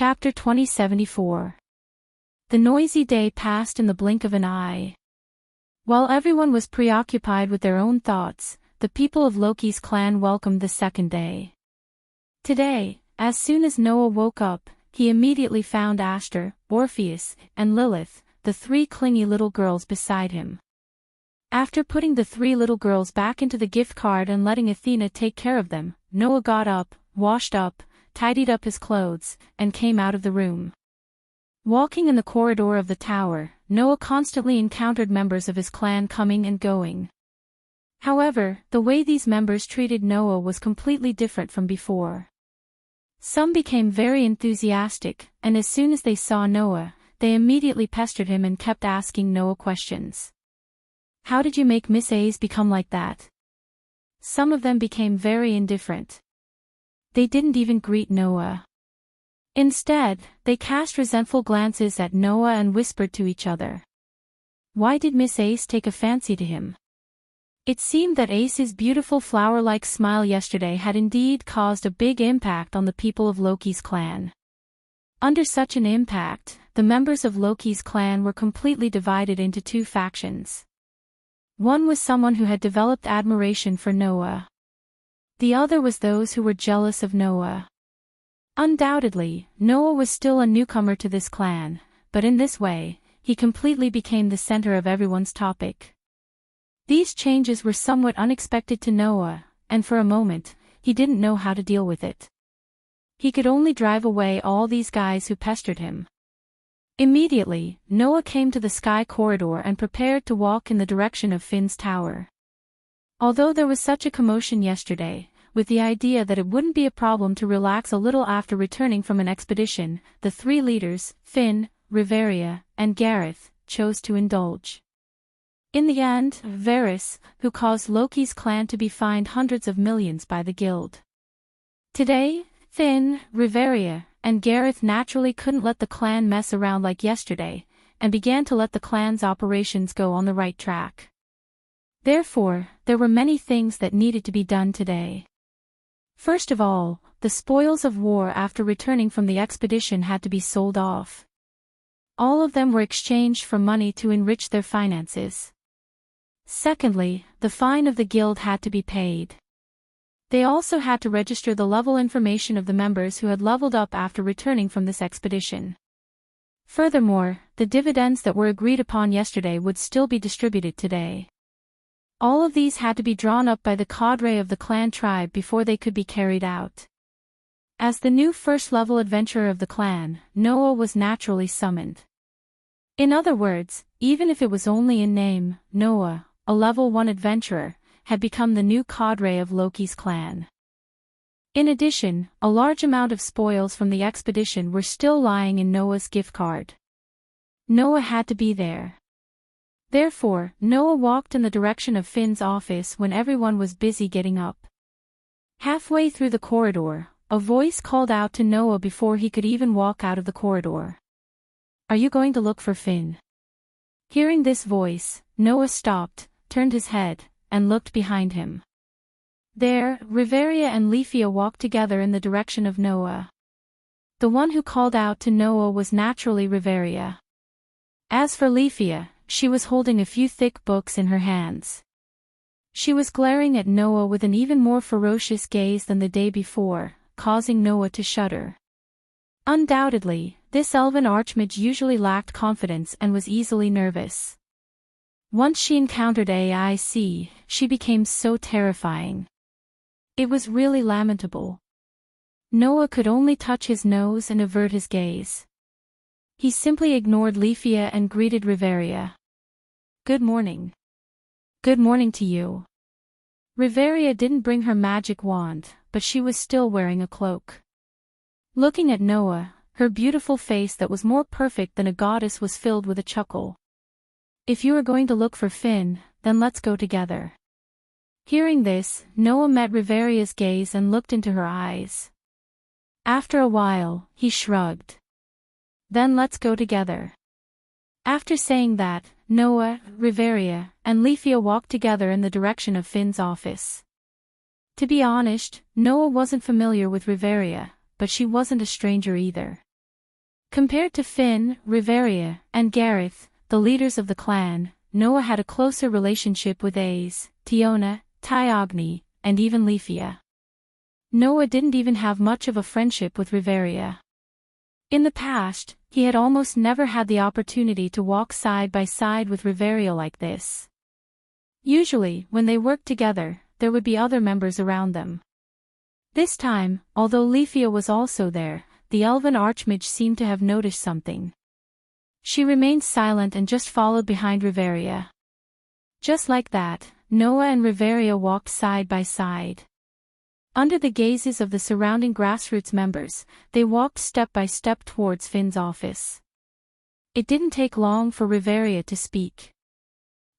Chapter 2074. The noisy day passed in the blink of an eye. While everyone was preoccupied with their own thoughts, the people of Loki's clan welcomed the second day. Today, as soon as Noah woke up, he immediately found Ashtar, Orpheus, and Lilith, the three clingy little girls beside him. After putting the three little girls back into the gift card and letting Athena take care of them, Noah got up, washed up, tidied up his clothes, and came out of the room. Walking in the corridor of the tower, Noah constantly encountered members of his clan coming and going. However, the way these members treated Noah was completely different from before. Some became very enthusiastic, and as soon as they saw Noah, they immediately pestered him and kept asking Noah questions. "How did you make Miss A's become like that?" Some of them became very indifferent. They didn't even greet Noah. Instead, they cast resentful glances at Noah and whispered to each other. Why did Miss Ace take a fancy to him? It seemed that Ace's beautiful flower-like smile yesterday had indeed caused a big impact on the people of Loki's clan. Under such an impact, the members of Loki's clan were completely divided into two factions. One was someone who had developed admiration for Noah. The other was those who were jealous of Noah. Undoubtedly, Noah was still a newcomer to this clan, but in this way, he completely became the center of everyone's topic. These changes were somewhat unexpected to Noah, and for a moment, he didn't know how to deal with it. He could only drive away all these guys who pestered him. Immediately, Noah came to the sky corridor and prepared to walk in the direction of Finn's tower. Although there was such a commotion yesterday, with the idea that it wouldn't be a problem to relax a little after returning from an expedition, the three leaders, Finn, Riveria, and Gareth, chose to indulge. In the end, Varys, who caused Loki's clan to be fined hundreds of millions by the guild. Today, Finn, Riveria, and Gareth naturally couldn't let the clan mess around like yesterday, and began to let the clan's operations go on the right track. Therefore, there were many things that needed to be done today. First of all, the spoils of war after returning from the expedition had to be sold off. All of them were exchanged for money to enrich their finances. Secondly, the fine of the guild had to be paid. They also had to register the level information of the members who had leveled up after returning from this expedition. Furthermore, the dividends that were agreed upon yesterday would still be distributed today. All of these had to be drawn up by the cadre of the clan tribe before they could be carried out. As the new first-level adventurer of the clan, Noah was naturally summoned. In other words, even if it was only in name, Noah, a level 1 adventurer, had become the new cadre of Loki's clan. In addition, a large amount of spoils from the expedition were still lying in Noah's gift card. Noah had to be there. Therefore, Noah walked in the direction of Finn's office when everyone was busy getting up. Halfway through the corridor, a voice called out to Noah before he could even walk out of the corridor. "Are you going to look for Finn?" Hearing this voice, Noah stopped, turned his head, and looked behind him. There, Riveria and Leafia walked together in the direction of Noah. The one who called out to Noah was naturally Riveria. As for Leafia, she was holding a few thick books in her hands. She was glaring at Noah with an even more ferocious gaze than the day before, causing Noah to shudder. Undoubtedly, this elven archmage usually lacked confidence and was easily nervous. Once she encountered AIC, she became so terrifying. It was really lamentable. Noah could only touch his nose and avert his gaze. He simply ignored Leafia and greeted Riveria. "Good morning." "Good morning to you." Riveria didn't bring her magic wand, but she was still wearing a cloak. Looking at Noah, her beautiful face that was more perfect than a goddess was filled with a chuckle. "If you are going to look for Finn, then let's go together." Hearing this, Noah met Riveria's gaze and looked into her eyes. After a while, he shrugged. "Then let's go together." After saying that, Noah, Riveria, and Leafia walked together in the direction of Finn's office. To be honest, Noah wasn't familiar with Riveria, but she wasn't a stranger either. Compared to Finn, Riveria, and Gareth, the leaders of the clan, Noah had a closer relationship with Ace, Tiona, Tyogni, and even Leafia. Noah didn't even have much of a friendship with Riveria. In the past, he had almost never had the opportunity to walk side by side with Riveria like this. Usually, when they worked together, there would be other members around them. This time, although Leafia was also there, the elven archmage seemed to have noticed something. She remained silent and just followed behind Riveria. Just like that, Noah and Riveria walked side by side. Under the gazes of the surrounding grassroots members, they walked step by step towards Finn's office. It didn't take long for Riveria to speak.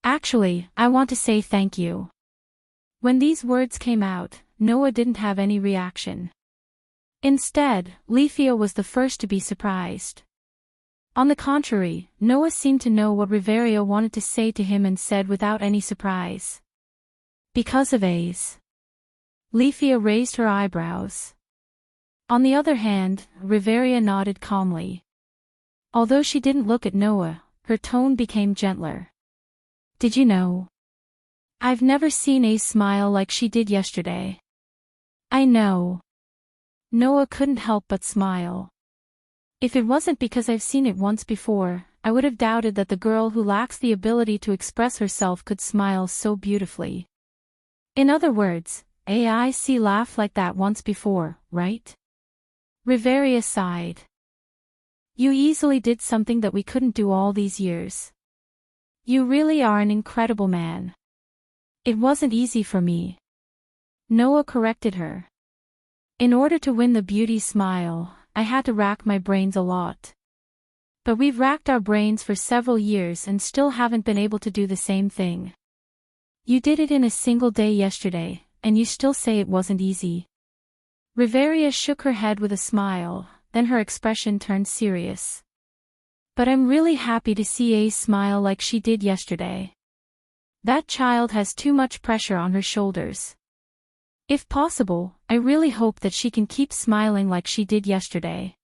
"Actually, I want to say thank you." When these words came out, Noah didn't have any reaction. Instead, Leafia was the first to be surprised. On the contrary, Noah seemed to know what Riveria wanted to say to him and said without any surprise. "Because of Ace." Leafia raised her eyebrows. On the other hand, Riveria nodded calmly. Although she didn't look at Noah, her tone became gentler. "Did you know? I've never seen Ace smile like she did yesterday." "I know." Noah couldn't help but smile. "If it wasn't because I've seen it once before, I would have doubted that the girl who lacks the ability to express herself could smile so beautifully." In other words, AIC laughed like that once before, right? Riveria sighed. "You easily did something that we couldn't do all these years. You really are an incredible man." "It wasn't easy for me." Noah corrected her. "In order to win the beauty smile, I had to rack my brains a lot. But we've racked our brains for several years and still haven't been able to do the same thing. You did it in a single day yesterday, and you still say it wasn't easy." Riveria shook her head with a smile, then her expression turned serious. "But I'm really happy to see Ace smile like she did yesterday. That child has too much pressure on her shoulders. If possible, I really hope that she can keep smiling like she did yesterday."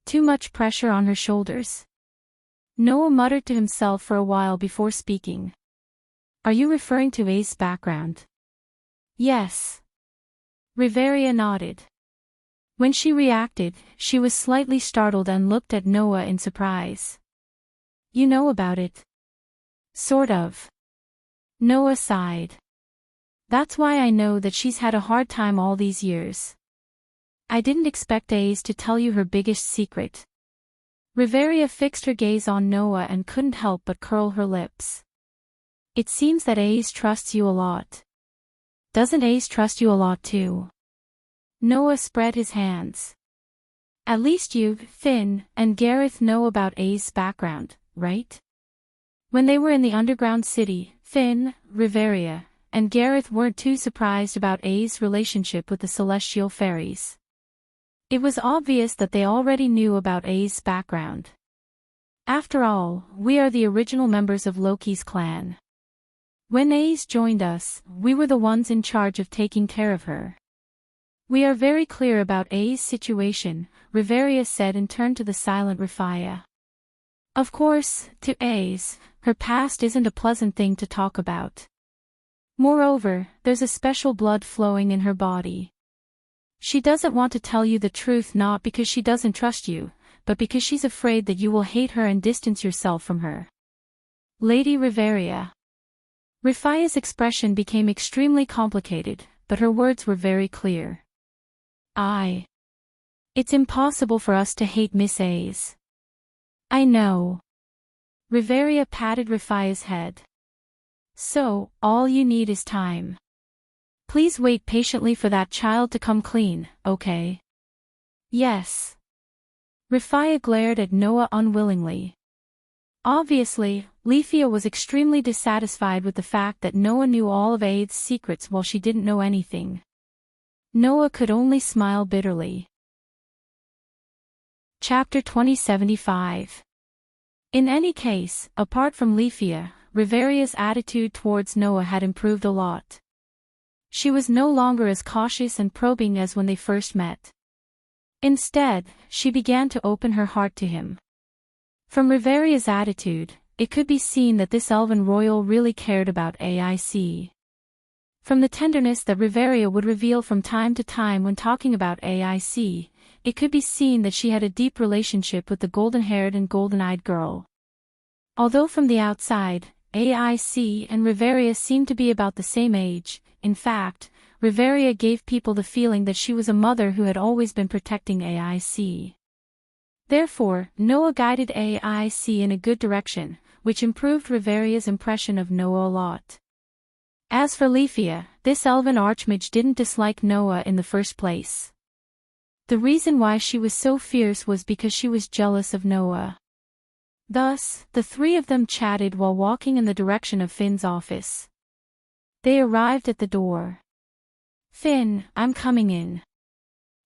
Too much pressure on her shoulders? Noah muttered to himself for a while before speaking. "Are you referring to Ace's background?" "Yes." Riveria nodded. When she reacted, she was slightly startled and looked at Noah in surprise. "You know about it?" "Sort of." Noah sighed. "That's why I know that she's had a hard time all these years. I didn't expect Ace to tell you her biggest secret." Riveria fixed her gaze on Noah and couldn't help but curl her lips. "It seems that Ace trusts you a lot. Doesn't Ace trust you a lot too?" Noah spread his hands. "At least you, Finn, and Gareth know about Ace's background, right?" When they were in the underground city, Finn, Riveria, and Gareth weren't too surprised about Ace's relationship with the celestial fairies. It was obvious that they already knew about Ace's background. After all, we are the original members of Loki's clan. When Ace joined us, we were the ones in charge of taking care of her. "We are very clear about Ace's situation," Riveria said and turned to the silent Rafia. "Of course, to Ace, her past isn't a pleasant thing to talk about. Moreover, there's a special blood flowing in her body. She doesn't want to tell you the truth not because she doesn't trust you, but because she's afraid that you will hate her and distance yourself from her." Lady Riveria. Rafia's expression became extremely complicated, but her words were very clear. It's impossible for us to hate Miss Ace." "I know." Riveria patted Rafia's head. "So, all you need is time. Please wait patiently for that child to come clean, okay?" "Yes." Rafia glared at Noah unwillingly. Obviously, Leafia was extremely dissatisfied with the fact that Noah knew all of Ace's secrets while she didn't know anything. Noah could only smile bitterly. Chapter 2075. In any case, apart from Leafia, Riveria's attitude towards Noah had improved a lot. She was no longer as cautious and probing as when they first met. Instead, she began to open her heart to him. From Riveria's attitude, it could be seen that this elven royal really cared about AIC. From the tenderness that Riveria would reveal from time to time when talking about AIC, it could be seen that she had a deep relationship with the golden-haired and golden-eyed girl. Although from the outside, AIC and Riveria seemed to be about the same age, in fact, Riveria gave people the feeling that she was a mother who had always been protecting AIC. Therefore, Noah guided AIC in a good direction, which improved Riveria's impression of Noah a lot. As for Leafia, this elven archmage didn't dislike Noah in the first place. The reason why she was so fierce was because she was jealous of Noah. Thus, the three of them chatted while walking in the direction of Finn's office. They arrived at the door. "Finn, I'm coming in."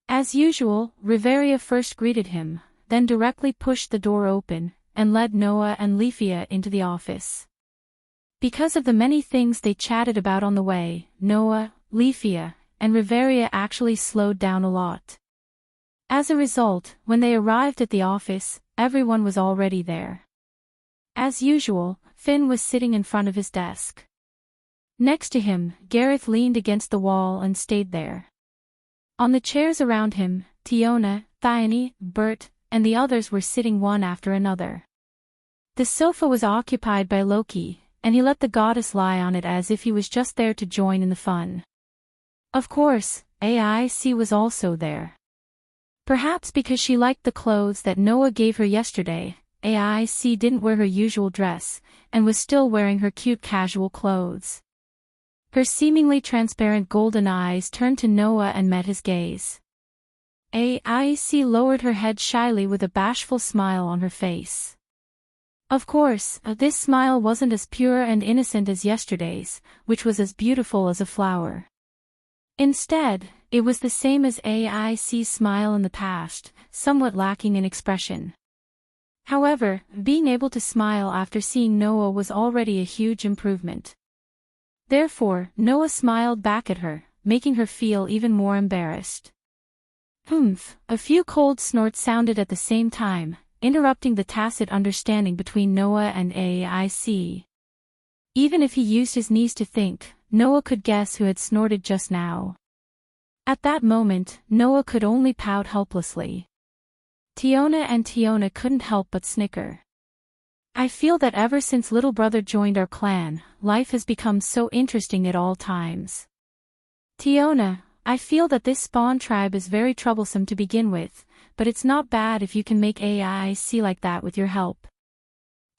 As usual, Riveria first greeted him, then directly pushed the door open, and led Noah and Leafia into the office. Because of the many things they chatted about on the way, Noah, Leafia, and Riveria actually slowed down a lot. As a result, when they arrived at the office, everyone was already there. As usual, Finn was sitting in front of his desk. Next to him, Gareth leaned against the wall and stayed there. On the chairs around him, Tiona, Thyone, Bert, and the others were sitting one after another. The sofa was occupied by Loki, and he let the goddess lie on it as if he was just there to join in the fun. Of course, AIC was also there. Perhaps because she liked the clothes that Noah gave her yesterday, AIC didn't wear her usual dress, and was still wearing her cute casual clothes. Her seemingly transparent golden eyes turned to Noah and met his gaze. AIC lowered her head shyly with a bashful smile on her face. Of course, this smile wasn't as pure and innocent as yesterday's, which was as beautiful as a flower. Instead, it was the same as AIC's smile in the past, somewhat lacking in expression. However, being able to smile after seeing Noah was already a huge improvement. Therefore, Noah smiled back at her, making her feel even more embarrassed. Humph! A few cold snorts sounded at the same time, interrupting the tacit understanding between Noah and AIC. Even if he used his knees to think, Noah could guess who had snorted just now. At that moment, Noah could only pout helplessly. Tiona couldn't help but snicker. "I feel that ever since little brother joined our clan, life has become so interesting at all times. Tiona, I feel that this spawn tribe is very troublesome to begin with, but it's not bad if you can make AIC like that with your help."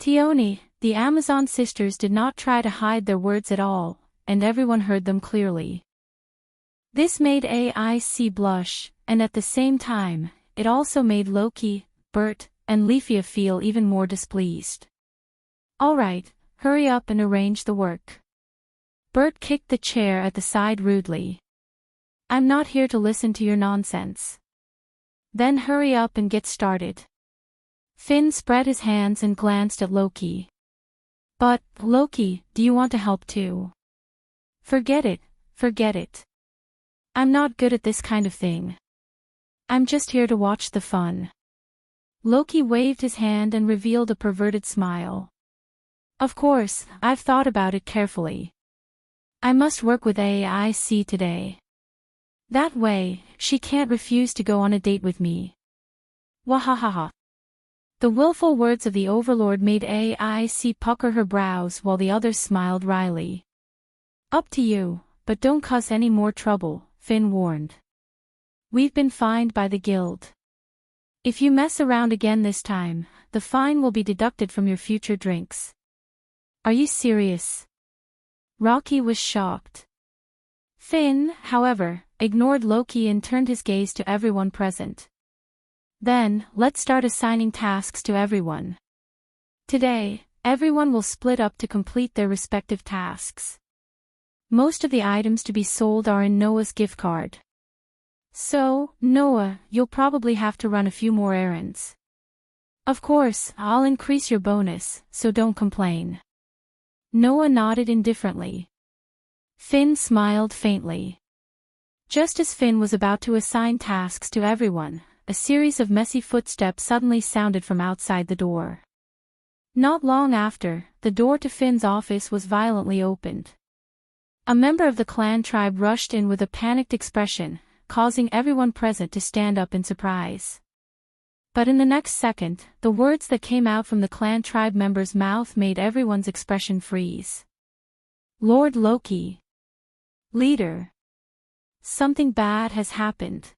Tione, the Amazon sisters did not try to hide their words at all, and everyone heard them clearly. This made AIC blush, and at the same time, it also made Loki, Bert, and Leafia feel even more displeased. "Alright, hurry up and arrange the work." Bert kicked the chair at the side rudely. "I'm not here to listen to your nonsense." "Then hurry up and get started." Finn spread his hands and glanced at Loki. "But, Loki, do you want to help too?" Forget it. I'm not good at this kind of thing. I'm just here to watch the fun." Loki waved his hand and revealed a perverted smile. "Of course, I've thought about it carefully. I must work with AIC today. That way, she can't refuse to go on a date with me." Wahahaha. The willful words of the Overlord made AIC pucker her brows while the others smiled wryly. "Up to you, but don't cause any more trouble," Finn warned. "We've been fined by the guild. If you mess around again this time, the fine will be deducted from your future drinks." "Are you serious?" Rocky was shocked. Finn, however, ignored Loki and turned his gaze to everyone present. "Then, let's start assigning tasks to everyone. Today, everyone will split up to complete their respective tasks. Most of the items to be sold are in Noah's gift card. So, Noah, you'll probably have to run a few more errands. Of course, I'll increase your bonus, so don't complain." Noah nodded indifferently. Finn smiled faintly. Just as Finn was about to assign tasks to everyone, a series of messy footsteps suddenly sounded from outside the door. Not long after, the door to Finn's office was violently opened. A member of the clan tribe rushed in with a panicked expression, causing everyone present to stand up in surprise. But in the next second, the words that came out from the clan tribe member's mouth made everyone's expression freeze. "Lord Loki. Leader. Something bad has happened."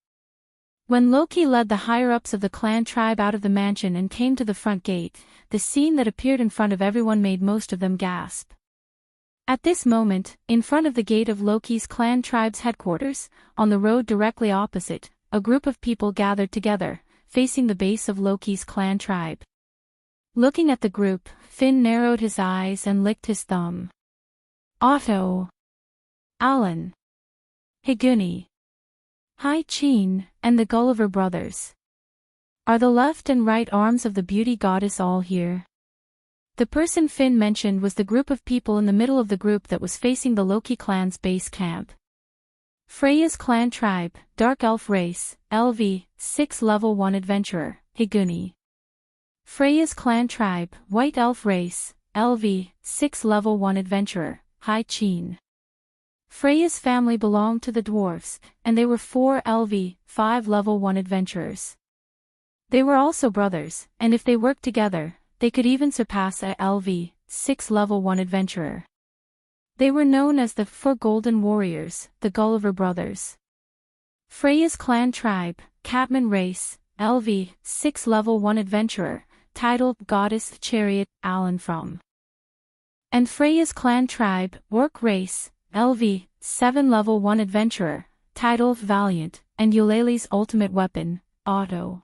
When Loki led the higher-ups of the clan tribe out of the mansion and came to the front gate, the scene that appeared in front of everyone made most of them gasp. At this moment, in front of the gate of Loki's clan tribe's headquarters, on the road directly opposite, a group of people gathered together, facing the base of Loki's clan tribe. Looking at the group, Finn narrowed his eyes and licked his thumb. Otto, Alan, Higuni, Hai-Chin, and the Gulliver brothers. Are the left and right arms of the beauty goddess all here? The person Finn mentioned was the group of people in the middle of the group that was facing the Loki clan's base camp. Freya's clan tribe, Dark Elf race, LV, 6 level 1 adventurer, Higuni. Freya's clan tribe, White Elf race, LV, 6 level 1 adventurer, Hai-Chin. Freya's family belonged to the dwarfs, and they were 4 LV, 5 level 1 adventurers. They were also brothers, and if they worked together, they could even surpass a LV, 6 level 1 adventurer. They were known as the 4 Golden Warriors, the Gulliver brothers. Freya's clan tribe, Catman race, LV, 6 level 1 adventurer, titled Goddess Chariot, Alan from. And Freya's clan tribe, Orc race, LV, 7 level 1 adventurer, titled Valiant, and Eulalie's ultimate weapon, Otto.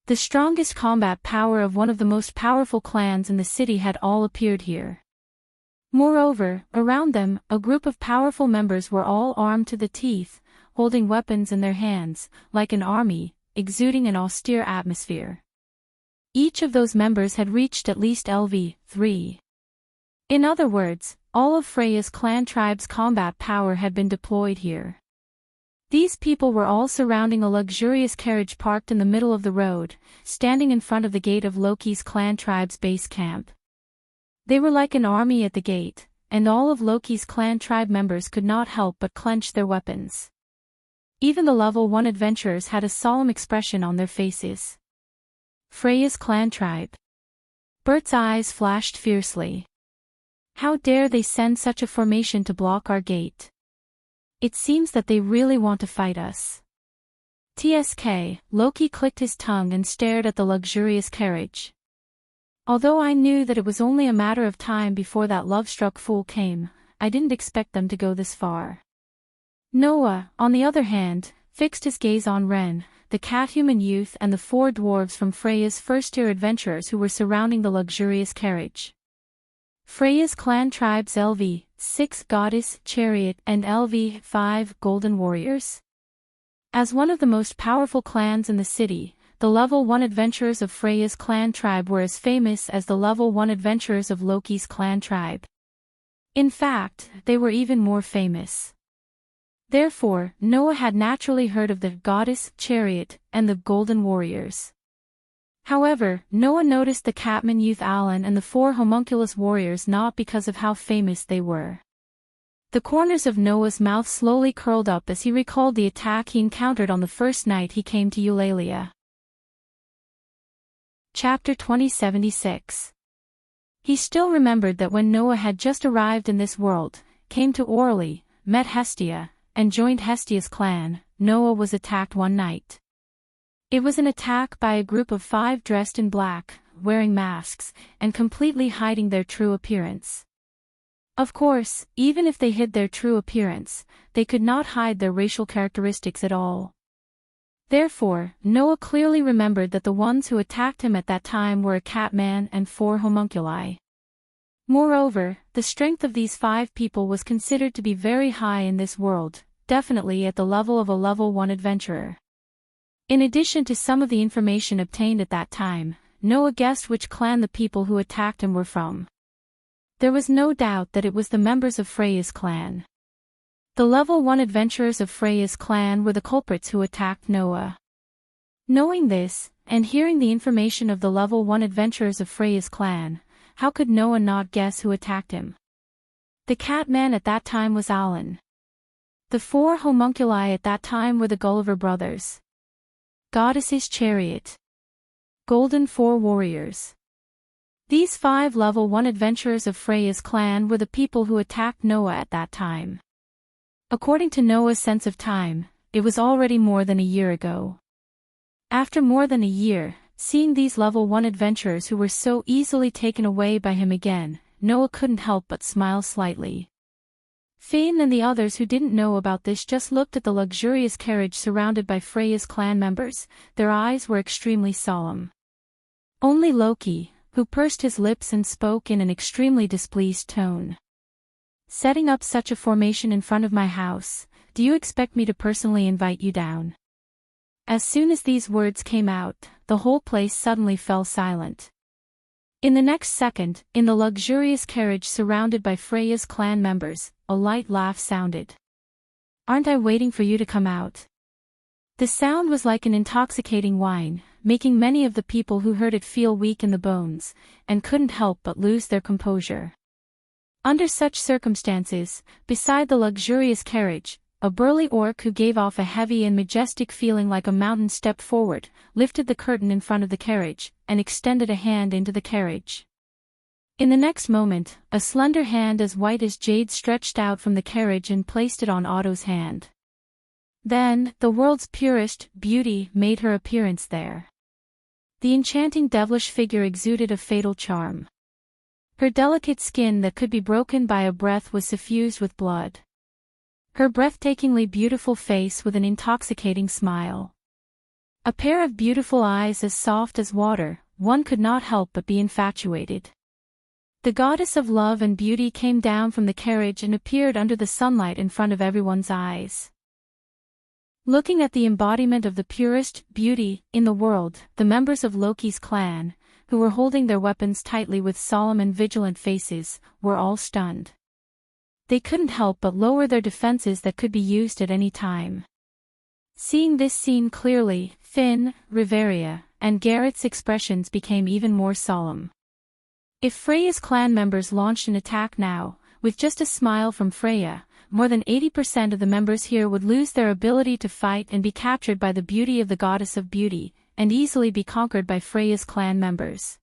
The strongest combat power of one of the most powerful clans in the city had all appeared here. Moreover, around them, a group of powerful members were all armed to the teeth, holding weapons in their hands, like an army, exuding an austere atmosphere. Each of those members had reached at least LV 3. In other words, all of Freya's clan tribe's combat power had been deployed here. These people were all surrounding a luxurious carriage parked in the middle of the road, standing in front of the gate of Loki's clan tribe's base camp. They were like an army at the gate, and all of Loki's clan tribe members could not help but clench their weapons. Even the level 1 adventurers had a solemn expression on their faces. Freya's clan tribe. Bert's eyes flashed fiercely. How dare they send such a formation to block our gate? It seems that they really want to fight us. TSK, Loki clicked his tongue and stared at the luxurious carriage. Although I knew that it was only a matter of time before that love-struck fool came, I didn't expect them to go this far. Noah, on the other hand, fixed his gaze on Ren, the cat-human youth and the 4 dwarves from Freya's first-year adventurers who were surrounding the luxurious carriage. Freya's clan tribes LV, 6 Goddess, Chariot, and LV, 5 Golden Warriors. As one of the most powerful clans in the city, the level 1 adventurers of Freya's clan tribe were as famous as the level 1 adventurers of Loki's clan tribe. In fact, they were even more famous. Therefore, Noah had naturally heard of the Goddess, Chariot, and the Golden Warriors. However, Noah noticed the Catman youth Alan and the 4 homunculus warriors not because of how famous they were. The corners of Noah's mouth slowly curled up as he recalled the attack he encountered on the first night he came to Eulalia. Chapter 2076. He still remembered that when Noah had just arrived in this world, came to Orly, met Hestia, and joined Hestia's clan, Noah was attacked one night. It was an attack by a group of 5 dressed in black, wearing masks, and completely hiding their true appearance. Of course, even if they hid their true appearance, they could not hide their racial characteristics at all. Therefore, Noah clearly remembered that the ones who attacked him at that time were a catman and 4 homunculi. Moreover, the strength of these 5 people was considered to be very high in this world, definitely at the level of a level 1 adventurer. In addition to some of the information obtained at that time, Noah guessed which clan the people who attacked him were from. There was no doubt that it was the members of Freya's clan. The level 1 adventurers of Freya's clan were the culprits who attacked Noah. Knowing this, and hearing the information of the level 1 adventurers of Freya's clan, how could Noah not guess who attacked him? The Catman at that time was Alan. The 4 homunculi at that time were the Gulliver brothers. Goddess's chariot. Golden 4 warriors. These 5 level 1 adventurers of Freya's clan were the people who attacked Noah at that time. According to Noah's sense of time, it was already more than a year ago. After more than a year, seeing these level 1 adventurers who were so easily taken away by him again, Noah couldn't help but smile slightly. Finn and the others who didn't know about this just looked at the luxurious carriage surrounded by Freya's clan members. Their eyes were extremely solemn. Only Loki, who pursed his lips and spoke in an extremely displeased tone. Setting up such a formation in front of my house, do you expect me to personally invite you down? As soon as these words came out, the whole place suddenly fell silent. In the next second, in the luxurious carriage surrounded by Freya's clan members, a light laugh sounded. Aren't I waiting for you to come out? The sound was like an intoxicating wine, making many of the people who heard it feel weak in the bones, and couldn't help but lose their composure. Under such circumstances, beside the luxurious carriage, a burly orc who gave off a heavy and majestic feeling like a mountain stepped forward, lifted the curtain in front of the carriage, and extended a hand into the carriage. In the next moment, a slender hand as white as jade stretched out from the carriage and placed it on Otto's hand. Then, the world's purest beauty made her appearance there. The enchanting devilish figure exuded a fatal charm. Her delicate skin that could be broken by a breath was suffused with blood. Her breathtakingly beautiful face with an intoxicating smile. A pair of beautiful eyes as soft as water, one could not help but be infatuated. The goddess of love and beauty came down from the carriage and appeared under the sunlight in front of everyone's eyes. Looking at the embodiment of the purest beauty in the world, the members of Loki's clan, who were holding their weapons tightly with solemn and vigilant faces, were all stunned. They couldn't help but lower their defenses that could be used at any time. Seeing this scene clearly, Finn, Riveria, and Gareth's expressions became even more solemn. If Freya's clan members launched an attack now, with just a smile from Freya, more than 80% of the members here would lose their ability to fight and be captured by the beauty of the goddess of beauty, and easily be conquered by Freya's clan members.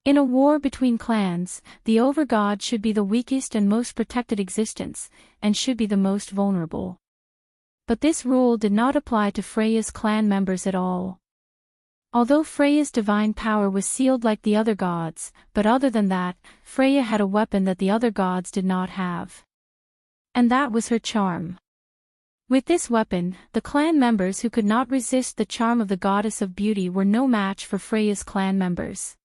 In a war between clans, the overgod should be the weakest and most protected existence, and should be the most vulnerable. But this rule did not apply to Freya's clan members at all. Although Freya's divine power was sealed like the other gods, but other than that, Freya had a weapon that the other gods did not have. And that was her charm. With this weapon, the clan members who could not resist the charm of the goddess of beauty were no match for Freya's clan members.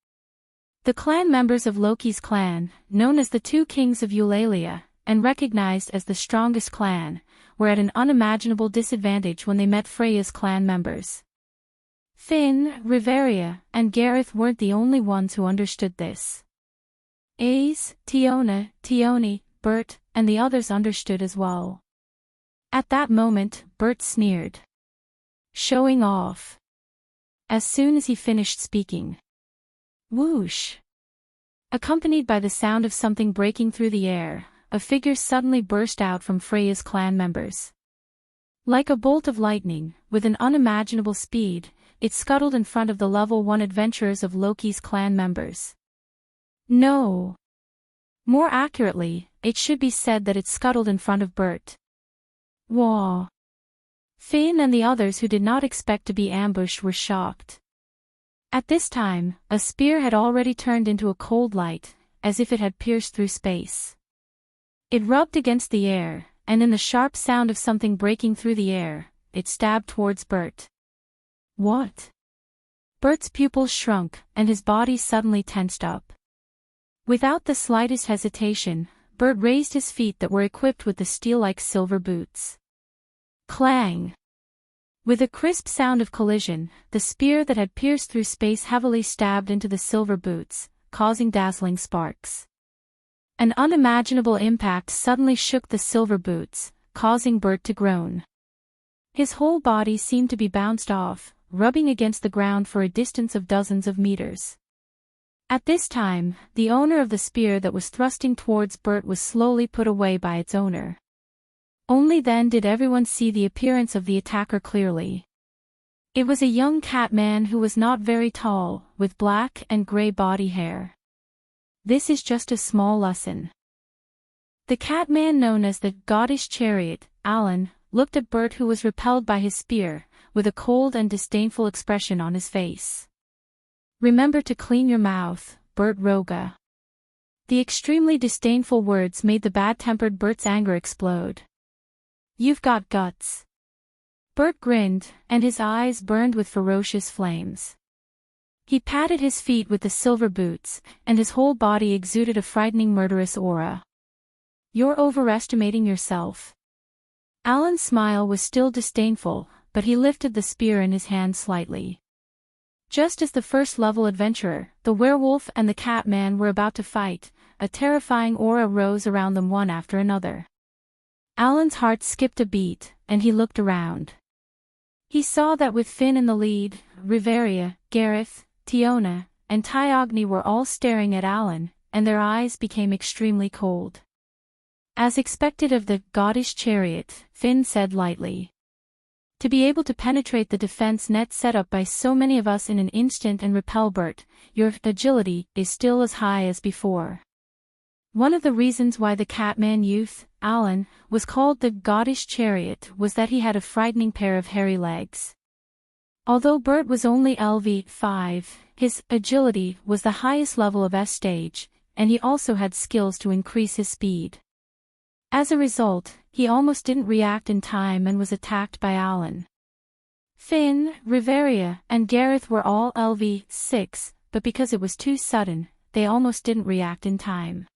The clan members of Loki's clan, known as the Two Kings of Eulalia, and recognized as the strongest clan, were at an unimaginable disadvantage when they met Freya's clan members. Finn, Riveria, and Gareth weren't the only ones who understood this. Ace, Tiona, Tioni, Bert, and the others understood as well. At that moment, Bert sneered. Showing off. As soon as he finished speaking. Whoosh! Accompanied by the sound of something breaking through the air, a figure suddenly burst out from Freya's clan members. Like a bolt of lightning, with an unimaginable speed, it scuttled in front of the level 1 adventurers of Loki's clan members. No! More accurately, it should be said that it scuttled in front of Bert. Wah! Finn and the others who did not expect to be ambushed were shocked. At this time, a spear had already turned into a cold light, as if it had pierced through space. It rubbed against the air, and in the sharp sound of something breaking through the air, it stabbed towards Bert. What? Bert's pupils shrunk, and his body suddenly tensed up. Without the slightest hesitation, Bert raised his feet that were equipped with the steel-like silver boots. Clang! With a crisp sound of collision, the spear that had pierced through space heavily stabbed into the silver boots, causing dazzling sparks. An unimaginable impact suddenly shook the silver boots, causing Bert to groan. His whole body seemed to be bounced off, rubbing against the ground for a distance of dozens of meters. At this time, the owner of the spear that was thrusting towards Bert was slowly put away by its owner. Only then did everyone see the appearance of the attacker clearly. It was a young cat man who was not very tall, with black and gray body hair. This is just a small lesson. The cat man known as the Goddess Chariot, Alan, looked at Bert, who was repelled by his spear, with a cold and disdainful expression on his face. "Remember to clean your mouth, Bert Roga." The extremely disdainful words made the bad-tempered Bert's anger explode. "You've got guts." Bert grinned, and his eyes burned with ferocious flames. He patted his feet with the silver boots, and his whole body exuded a frightening murderous aura. "You're overestimating yourself." Alan's smile was still disdainful, but he lifted the spear in his hand slightly. Just as the first-level adventurer, the werewolf and the cat man were about to fight, a terrifying aura rose around them one after another. Alan's heart skipped a beat, and he looked around. He saw that with Finn in the lead, Riveria, Gareth, Tiona, and Tyogny were all staring at Alan, and their eyes became extremely cold. As expected of the Goddess Chariot, Finn said lightly, "To be able to penetrate the defense net set up by so many of us in an instant and repel Bert, your agility is still as high as before." One of the reasons why the Catman youth, Alan, was called the Goddess Chariot was that he had a frightening pair of hairy legs. Although Bert was only LV5, his agility was the highest level of S stage, and he also had skills to increase his speed. As a result, he almost didn't react in time and was attacked by Alan. Finn, Riveria, and Gareth were all LV6, but because it was too sudden, they almost didn't react in time.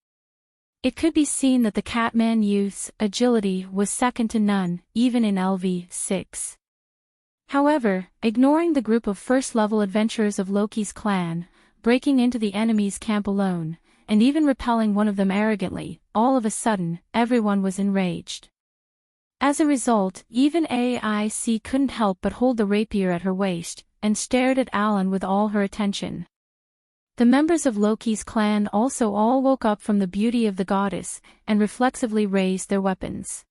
It could be seen that the Catman youth's agility was second to none, even in LV6. However, ignoring the group of first-level adventurers of Loki's clan, breaking into the enemy's camp alone, and even repelling one of them arrogantly, all of a sudden, everyone was enraged. As a result, even AIC couldn't help but hold the rapier at her waist, and stared at Alan with all her attention. The members of Loki's clan also all woke up from the beauty of the goddess, and reflexively raised their weapons.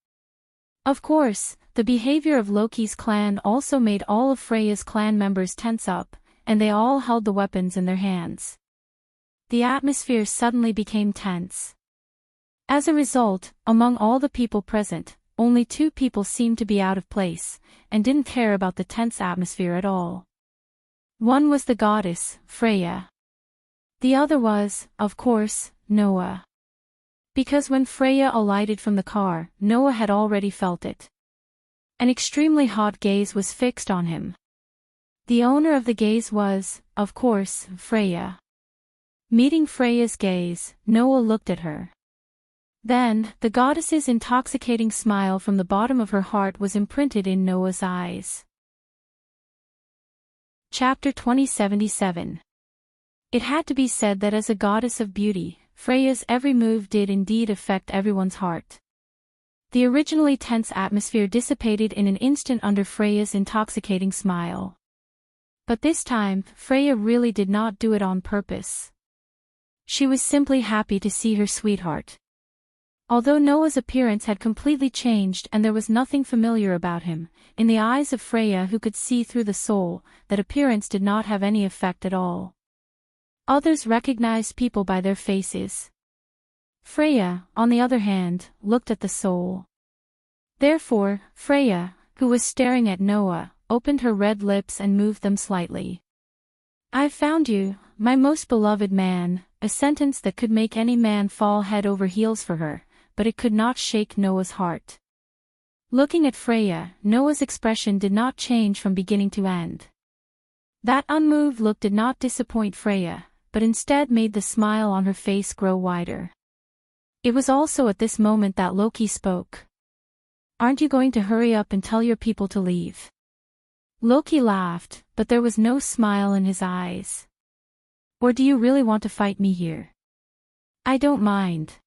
Of course, the behavior of Loki's clan also made all of Freya's clan members tense up, and they all held the weapons in their hands. The atmosphere suddenly became tense. As a result, among all the people present, only 2 people seemed to be out of place, and didn't care about the tense atmosphere at all. One was the goddess, Freya. The other was, of course, Noah. Because when Freya alighted from the car, Noah had already felt it. An extremely hot gaze was fixed on him. The owner of the gaze was, of course, Freya. Meeting Freya's gaze, Noah looked at her. Then, the goddess's intoxicating smile from the bottom of her heart was imprinted in Noah's eyes. Chapter 2077. It had to be said that as a goddess of beauty, Freya's every move did indeed affect everyone's heart. The originally tense atmosphere dissipated in an instant under Freya's intoxicating smile. But this time, Freya really did not do it on purpose. She was simply happy to see her sweetheart. Although Noah's appearance had completely changed and there was nothing familiar about him, in the eyes of Freya, who could see through the soul, that appearance did not have any effect at all. Others recognized people by their faces. Freya, on the other hand, looked at the soul. Therefore, Freya, who was staring at Noah, opened her red lips and moved them slightly. "I've found you, my most beloved man," a sentence that could make any man fall head over heels for her, but it could not shake Noah's heart. Looking at Freya, Noah's expression did not change from beginning to end. That unmoved look did not disappoint Freya, but instead made the smile on her face grow wider. It was also at this moment that Loki spoke. "Aren't you going to hurry up and tell your people to leave?" Loki laughed, but there was no smile in his eyes. "Or do you really want to fight me here?" "I don't mind."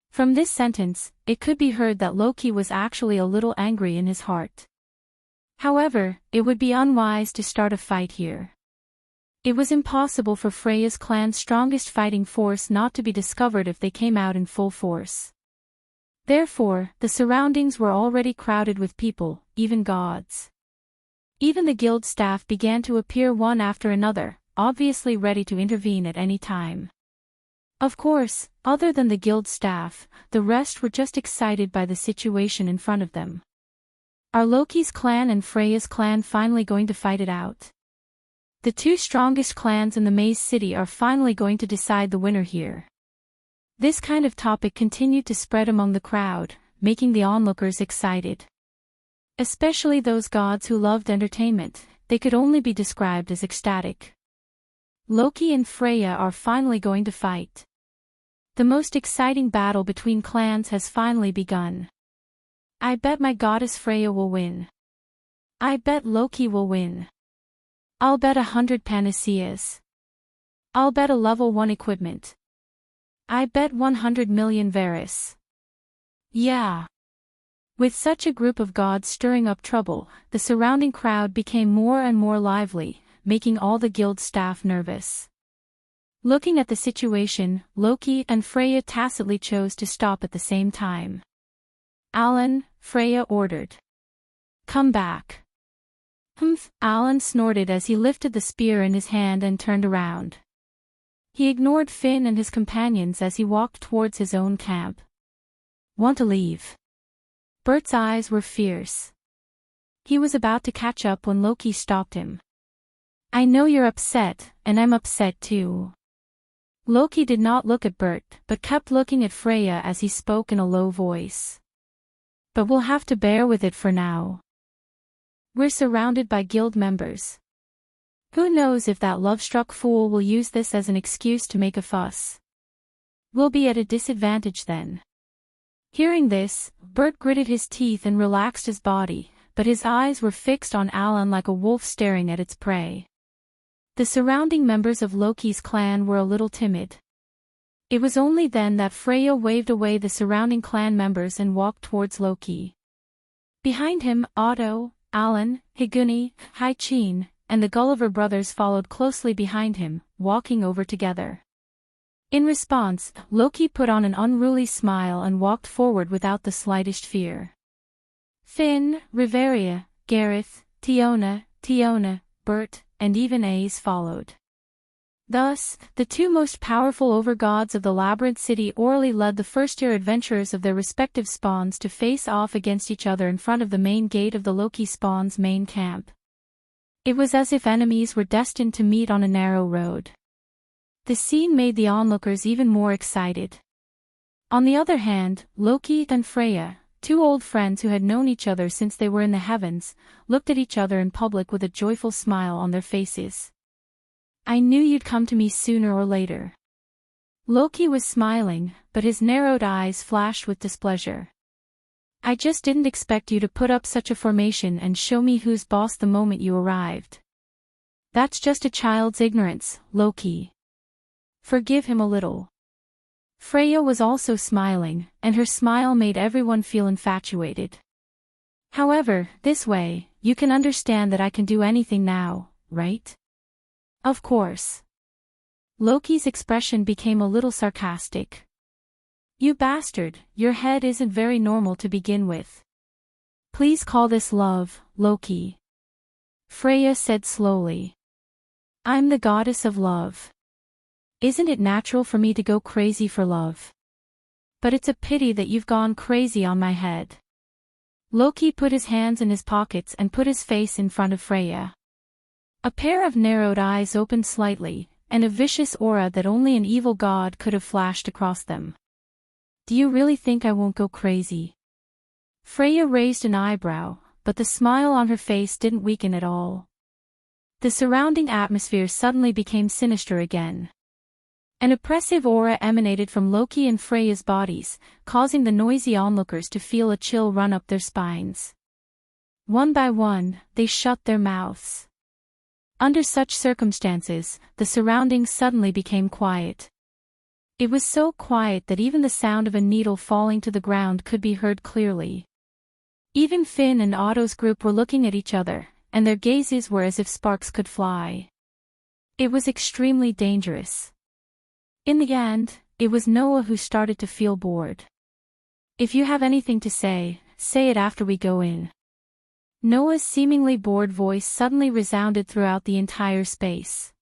From this sentence, it could be heard that Loki was actually a little angry in his heart. However, it would be unwise to start a fight here. It was impossible for Freya's clan's strongest fighting force not to be discovered if they came out in full force. Therefore, the surroundings were already crowded with people, even gods. Even the guild staff began to appear one after another, obviously ready to intervene at any time. Of course, other than the guild staff, the rest were just excited by the situation in front of them. Are Loki's clan and Freya's clan finally going to fight it out? The two strongest clans in the Maze City are finally going to decide the winner here. This kind of topic continued to spread among the crowd, making the onlookers excited. Especially those gods who loved entertainment, they could only be described as ecstatic. Loki and Freya are finally going to fight. The most exciting battle between clans has finally begun. I bet my goddess Freya will win. I bet Loki will win. I'll bet 100 panaceas. I'll bet a level 1 equipment. I bet 100 million Varus. Yeah. With such a group of gods stirring up trouble, the surrounding crowd became more and more lively, making all the guild staff nervous. Looking at the situation, Loki and Freya tacitly chose to stop at the same time. Alan, Freya ordered. Come back. Humph, Alan snorted as he lifted the spear in his hand and turned around. He ignored Finn and his companions as he walked towards his own camp. Want to leave? Bert's eyes were fierce. He was about to catch up when Loki stopped him. I know you're upset, and I'm upset too. Loki did not look at Bert, but kept looking at Freya as he spoke in a low voice. But we'll have to bear with it for now. We're surrounded by guild members. Who knows if that love-struck fool will use this as an excuse to make a fuss. We'll be at a disadvantage then. Hearing this, Bert gritted his teeth and relaxed his body, but his eyes were fixed on Alan like a wolf staring at its prey. The surrounding members of Loki's clan were a little timid. It was only then that Freya waved away the surrounding clan members and walked towards Loki. Behind him, Otto, Alan, Higuni, Haichin, and the Gulliver brothers followed closely behind him, walking over together. In response, Loki put on an unruly smile and walked forward without the slightest fear. Finn, Riveria, Gareth, Tiona, Bert, and even Ace followed. Thus, the two most powerful overgods of the Labyrinth City orally led the first-year adventurers of their respective spawns to face off against each other in front of the main gate of the Loki spawn's main camp. It was as if enemies were destined to meet on a narrow road. The scene made the onlookers even more excited. On the other hand, Loki and Freya, two old friends who had known each other since they were in the heavens, looked at each other in public with a joyful smile on their faces. I knew you'd come to me sooner or later. Loki was smiling, but his narrowed eyes flashed with displeasure. I just didn't expect you to put up such a formation and show me who's boss the moment you arrived. That's just a child's ignorance, Loki. Forgive him a little. Freya was also smiling, and her smile made everyone feel infatuated. However, this way, you can understand that I can do anything now, right? Of course. Loki's expression became a little sarcastic. You bastard, your head isn't very normal to begin with. Please call this love, Loki. Freya said slowly. I'm the goddess of love. Isn't it natural for me to go crazy for love? But it's a pity that you've gone crazy on my head. Loki put his hands in his pockets and put his face in front of Freya. A pair of narrowed eyes opened slightly, and a vicious aura that only an evil god could have flashed across them. Do you really think I won't go crazy? Freya raised an eyebrow, but the smile on her face didn't weaken at all. The surrounding atmosphere suddenly became sinister again. An oppressive aura emanated from Loki and Freya's bodies, causing the noisy onlookers to feel a chill run up their spines. One by one, they shut their mouths. Under such circumstances, the surroundings suddenly became quiet. It was so quiet that even the sound of a needle falling to the ground could be heard clearly. Even Finn and Otto's group were looking at each other, and their gazes were as if sparks could fly. It was extremely dangerous. In the end, it was Noah who started to feel bored. "If you have anything to say, say it after we go in." Noah's seemingly bored voice suddenly resounded throughout the entire space.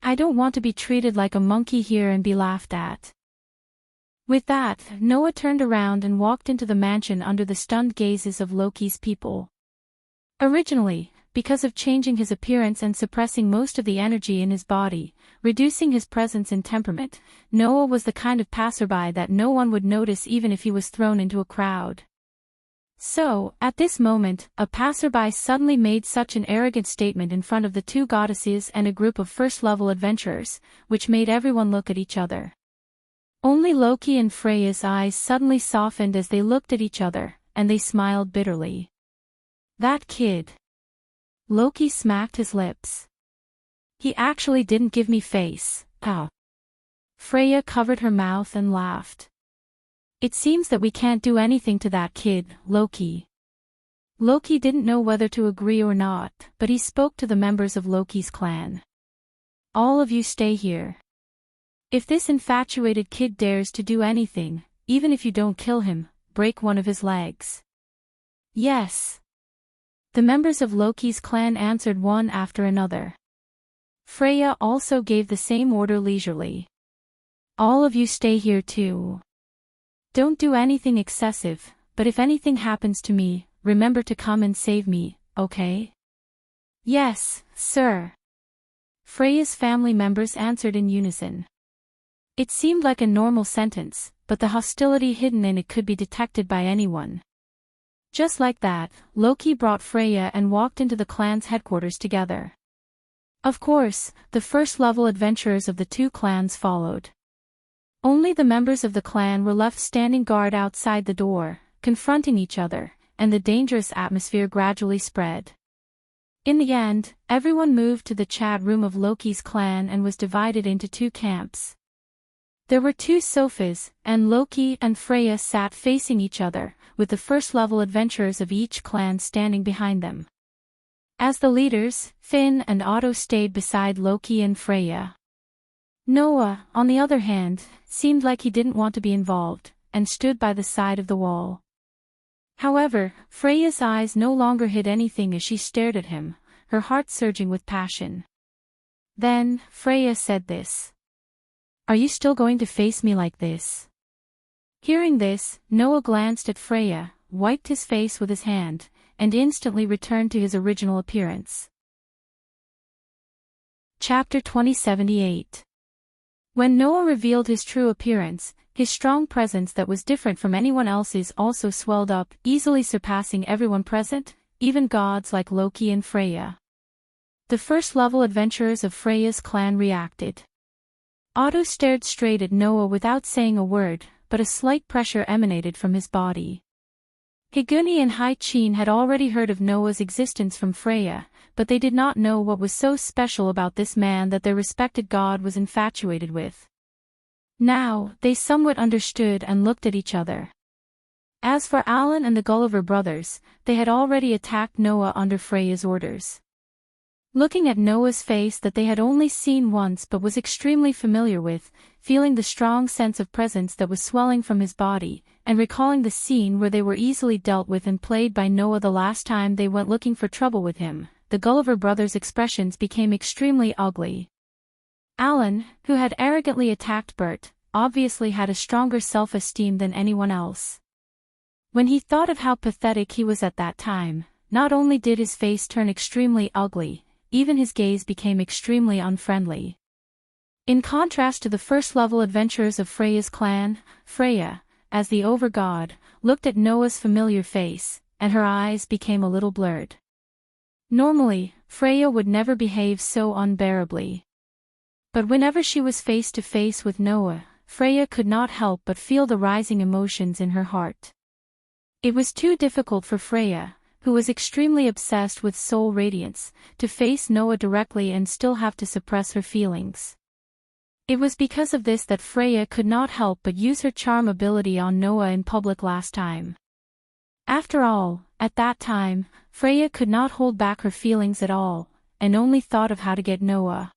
"I don't want to be treated like a monkey here and be laughed at." With that, Noah turned around and walked into the mansion under the stunned gazes of Loki's people. Originally, because of changing his appearance and suppressing most of the energy in his body, reducing his presence and temperament, Noah was the kind of passerby that no one would notice even if he was thrown into a crowd. So, at this moment, a passerby suddenly made such an arrogant statement in front of the two goddesses and a group of first-level adventurers, which made everyone look at each other. Only Loki and Freya's eyes suddenly softened as they looked at each other, and they smiled bitterly. "That kid." Loki smacked his lips. "He actually didn't give me face, ah." Freya covered her mouth and laughed. "It seems that we can't do anything to that kid, Loki." Loki didn't know whether to agree or not, but he spoke to the members of Loki's clan. "All of you stay here. If this infatuated kid dares to do anything, even if you don't kill him, break one of his legs." "Yes." The members of Loki's clan answered one after another. Freya also gave the same order leisurely. "All of you stay here too. Don't do anything excessive, but if anything happens to me, remember to come and save me, okay?" "Yes, sir." Freya's family members answered in unison. It seemed like a normal sentence, but the hostility hidden in it could be detected by anyone. Just like that, Loki brought Freya and walked into the clan's headquarters together. Of course, the first-level adventurers of the two clans followed. Only the members of the clan were left standing guard outside the door, confronting each other, and the dangerous atmosphere gradually spread. In the end, everyone moved to the chat room of Loki's clan and was divided into two camps. There were two sofas, and Loki and Freya sat facing each other, with the first-level adventurers of each clan standing behind them. As the leaders, Finn and Otto stayed beside Loki and Freya. Noah, on the other hand, seemed like he didn't want to be involved, and stood by the side of the wall. However, Freya's eyes no longer hid anything as she stared at him, her heart surging with passion. Then, Freya said this. "Are you still going to face me like this?" Hearing this, Noah glanced at Freya, wiped his face with his hand, and instantly returned to his original appearance. Chapter 2078. When Noah revealed his true appearance, his strong presence that was different from anyone else's also swelled up, easily surpassing everyone present, even gods like Loki and Freya. The first-level adventurers of Freya's clan reacted. Otto stared straight at Noah without saying a word, but a slight pressure emanated from his body. Higuni and Hai-Chin had already heard of Noah's existence from Freya, but they did not know what was so special about this man that their respected god was infatuated with. Now, they somewhat understood and looked at each other. As for Alan and the Gulliver brothers, they had already attacked Noah under Freya's orders. Looking at Noah's face that they had only seen once but was extremely familiar with, feeling the strong sense of presence that was swelling from his body, and recalling the scene where they were easily dealt with and played by Noah the last time they went looking for trouble with him, the Gulliver brothers' expressions became extremely ugly. Alan, who had arrogantly attacked Bert, obviously had a stronger self-esteem than anyone else. When he thought of how pathetic he was at that time, not only did his face turn extremely ugly, even his gaze became extremely unfriendly. In contrast to the first-level adventurers of Freya's clan, Freya, as the over-god, looked at Noah's familiar face, and her eyes became a little blurred. Normally, Freya would never behave so unbearably. But whenever she was face to face with Noah, Freya could not help but feel the rising emotions in her heart. It was too difficult for Freya, who was extremely obsessed with soul radiance, to face Noah directly and still have to suppress her feelings. It was because of this that Freya could not help but use her charm ability on Noah in public last time. After all, at that time, Freya could not hold back her feelings at all, and only thought of how to get Noah.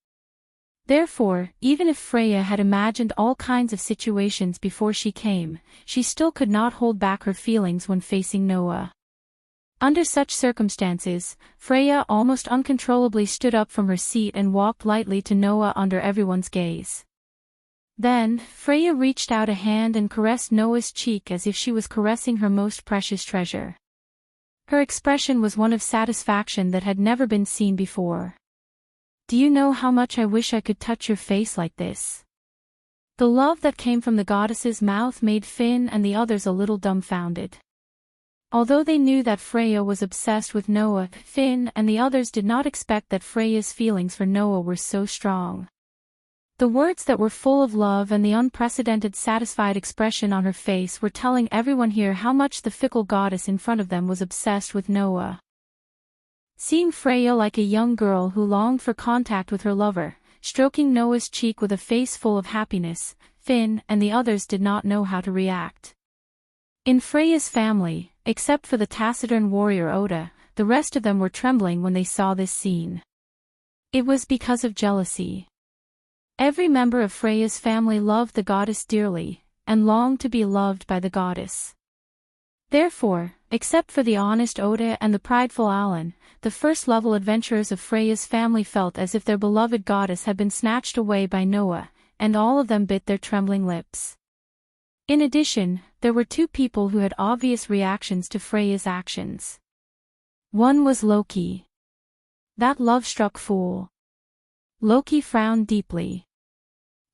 Therefore, even if Freya had imagined all kinds of situations before she came, she still could not hold back her feelings when facing Noah. Under such circumstances, Freya almost uncontrollably stood up from her seat and walked lightly to Noah under everyone's gaze. Then, Freya reached out a hand and caressed Noah's cheek as if she was caressing her most precious treasure. Her expression was one of satisfaction that had never been seen before. "Do you know how much I wish I could touch your face like this?" The love that came from the goddess's mouth made Finn and the others a little dumbfounded. Although they knew that Freya was obsessed with Noah, Finn and the others did not expect that Freya's feelings for Noah were so strong. The words that were full of love and the unprecedented satisfied expression on her face were telling everyone here how much the fickle goddess in front of them was obsessed with Noah. Seeing Freya like a young girl who longed for contact with her lover, stroking Noah's cheek with a face full of happiness, Finn and the others did not know how to react. In Freya's family, except for the taciturn warrior Oda, the rest of them were trembling when they saw this scene. It was because of jealousy. Every member of Freya's family loved the goddess dearly, and longed to be loved by the goddess. Therefore, except for the honest Oda and the prideful Alan, the first-level adventurers of Freya's family felt as if their beloved goddess had been snatched away by Noah, and all of them bit their trembling lips. In addition, there were two people who had obvious reactions to Freya's actions. One was Loki. That love-struck fool. Loki frowned deeply.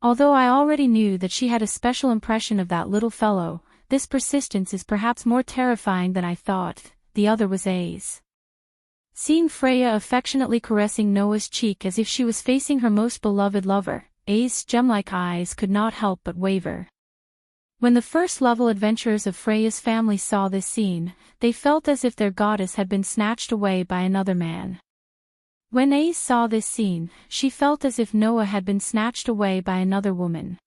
Although I already knew that she had a special impression of that little fellow, this persistence is perhaps more terrifying than I thought. The other was Ace. Seeing Freya affectionately caressing Noah's cheek as if she was facing her most beloved lover, Ace's gem-like eyes could not help but waver. When the first-level adventurers of Freya's family saw this scene, they felt as if their goddess had been snatched away by another man. When Ace saw this scene, she felt as if Noah had been snatched away by another woman.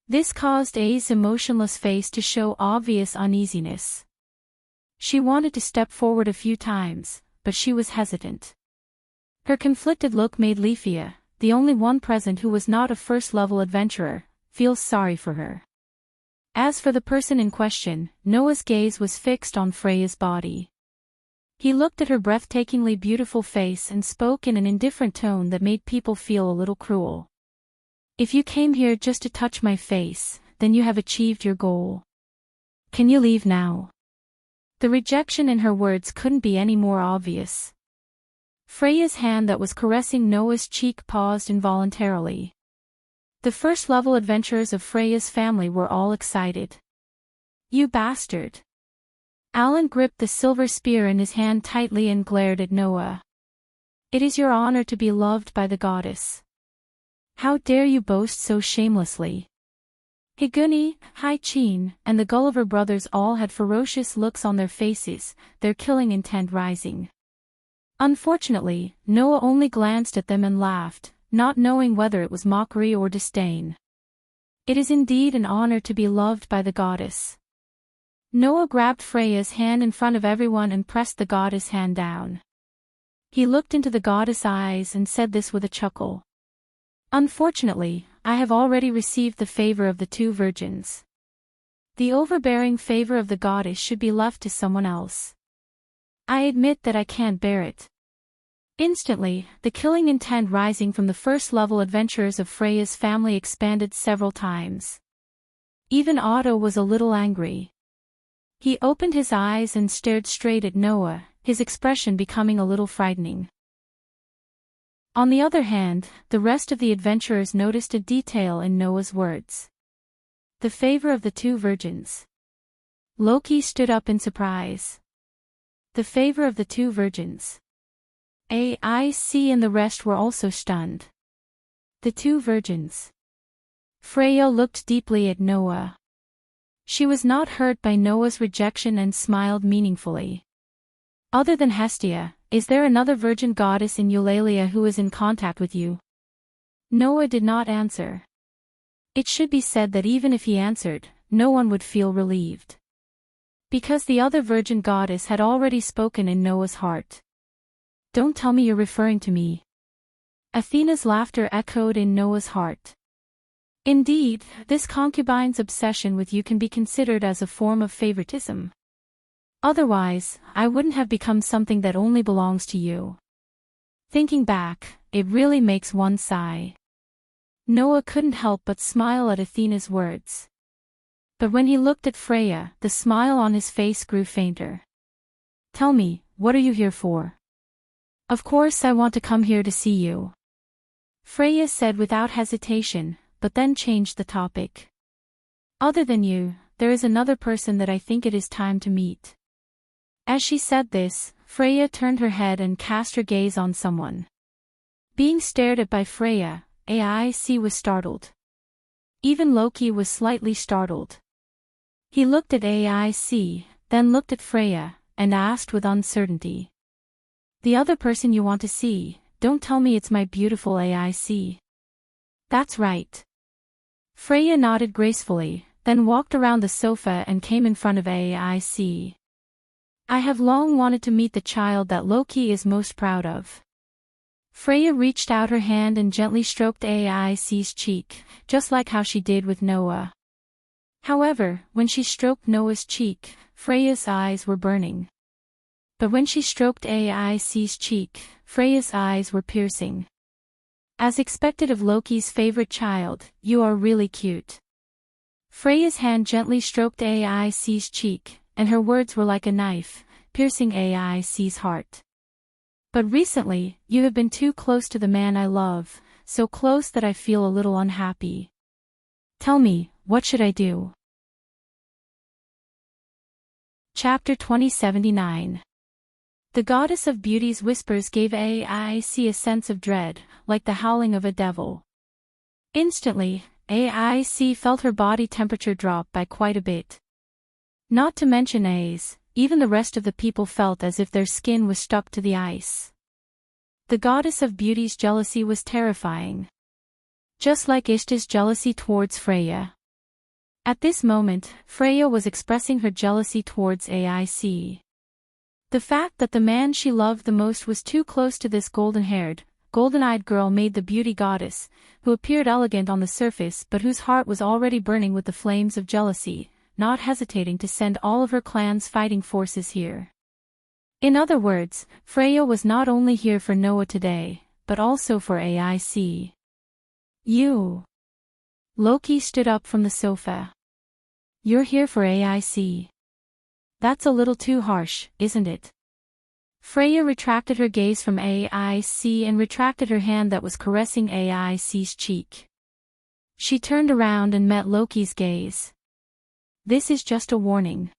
This caused Ace's emotionless face to show obvious uneasiness. She wanted to step forward a few times, but she was hesitant. Her conflicted look made Leafia, the only one present who was not a first-level adventurer, feel sorry for her. As for the person in question, Noah's gaze was fixed on Freya's body. He looked at her breathtakingly beautiful face and spoke in an indifferent tone that made people feel a little cruel. "If you came here just to touch my face, then you have achieved your goal. Can you leave now?" The rejection in her words couldn't be any more obvious. Freya's hand that was caressing Noah's cheek paused involuntarily. The first-level adventurers of Freya's family were all excited. "You bastard!" Alan gripped the silver spear in his hand tightly and glared at Noah. "It is your honor to be loved by the goddess. How dare you boast so shamelessly?" Higuni, Hai-Chin, and the Gulliver brothers all had ferocious looks on their faces, their killing intent rising. Unfortunately, Noah only glanced at them and laughed, not knowing whether it was mockery or disdain. "It is indeed an honor to be loved by the goddess." Noah grabbed Freya's hand in front of everyone and pressed the goddess' hand down. He looked into the goddess' eyes and said this with a chuckle. "Unfortunately, I have already received the favor of the two virgins. The overbearing favor of the goddess should be left to someone else. I admit that I can't bear it." Instantly, the killing intent rising from the first-level adventurers of Freya's family expanded several times. Even Otto was a little angry. He opened his eyes and stared straight at Noah, his expression becoming a little frightening. On the other hand, the rest of the adventurers noticed a detail in Noah's words. The favor of the two virgins. Loki stood up in surprise. The favor of the two virgins. A.I.C. and the rest were also stunned. The two virgins. Freya looked deeply at Noah. She was not hurt by Noah's rejection and smiled meaningfully. "Other than Hestia, is there another virgin goddess in Eulalia who is in contact with you?" Noah did not answer. It should be said that even if he answered, no one would feel relieved. Because the other virgin goddess had already spoken in Noah's heart. Don't tell me you're referring to me. Athena's laughter echoed in Noah's heart. Indeed, this concubine's obsession with you can be considered as a form of favoritism. Otherwise, I wouldn't have become something that only belongs to you. Thinking back, it really makes one sigh. Noah couldn't help but smile at Athena's words. But when he looked at Freya, the smile on his face grew fainter. Tell me, what are you here for? Of course I want to come here to see you. Freya said without hesitation, but then changed the topic. Other than you, there is another person that I think it is time to meet. As she said this, Freya turned her head and cast her gaze on someone. Being stared at by Freya, AIC was startled. Even Loki was slightly startled. He looked at AIC, then looked at Freya, and asked with uncertainty. The other person you want to see, don't tell me it's my beautiful AIC. That's right. Freya nodded gracefully, then walked around the sofa and came in front of AIC. I have long wanted to meet the child that Loki is most proud of. Freya reached out her hand and gently stroked AIC's cheek, just like how she did with Noah. However, when she stroked Noah's cheek, Freya's eyes were burning. But when she stroked AIC's cheek, Freya's eyes were piercing. As expected of Loki's favorite child, you are really cute. Freya's hand gently stroked AIC's cheek, and her words were like a knife, piercing AIC's heart. But recently, you have been too close to the man I love, so close that I feel a little unhappy. Tell me, what should I do? Chapter 2079. The goddess of beauty's whispers gave AIC a sense of dread, like the howling of a devil. Instantly, AIC felt her body temperature drop by quite a bit. Not to mention even the rest of the people felt as if their skin was stuck to the ice. The goddess of beauty's jealousy was terrifying. Just like Ishtar's jealousy towards Freya. At this moment, Freya was expressing her jealousy towards AIC. The fact that the man she loved the most was too close to this golden-haired, golden-eyed girl made the beauty goddess, who appeared elegant on the surface but whose heart was already burning with the flames of jealousy, not hesitating to send all of her clan's fighting forces here. In other words, Freya was not only here for Noah today, but also for AIC. You. Loki stood up from the sofa. You're here for AIC. That's a little too harsh, isn't it? Freya retracted her gaze from AIC and retracted her hand that was caressing AIC's cheek. She turned around and met Loki's gaze. This is just a warning.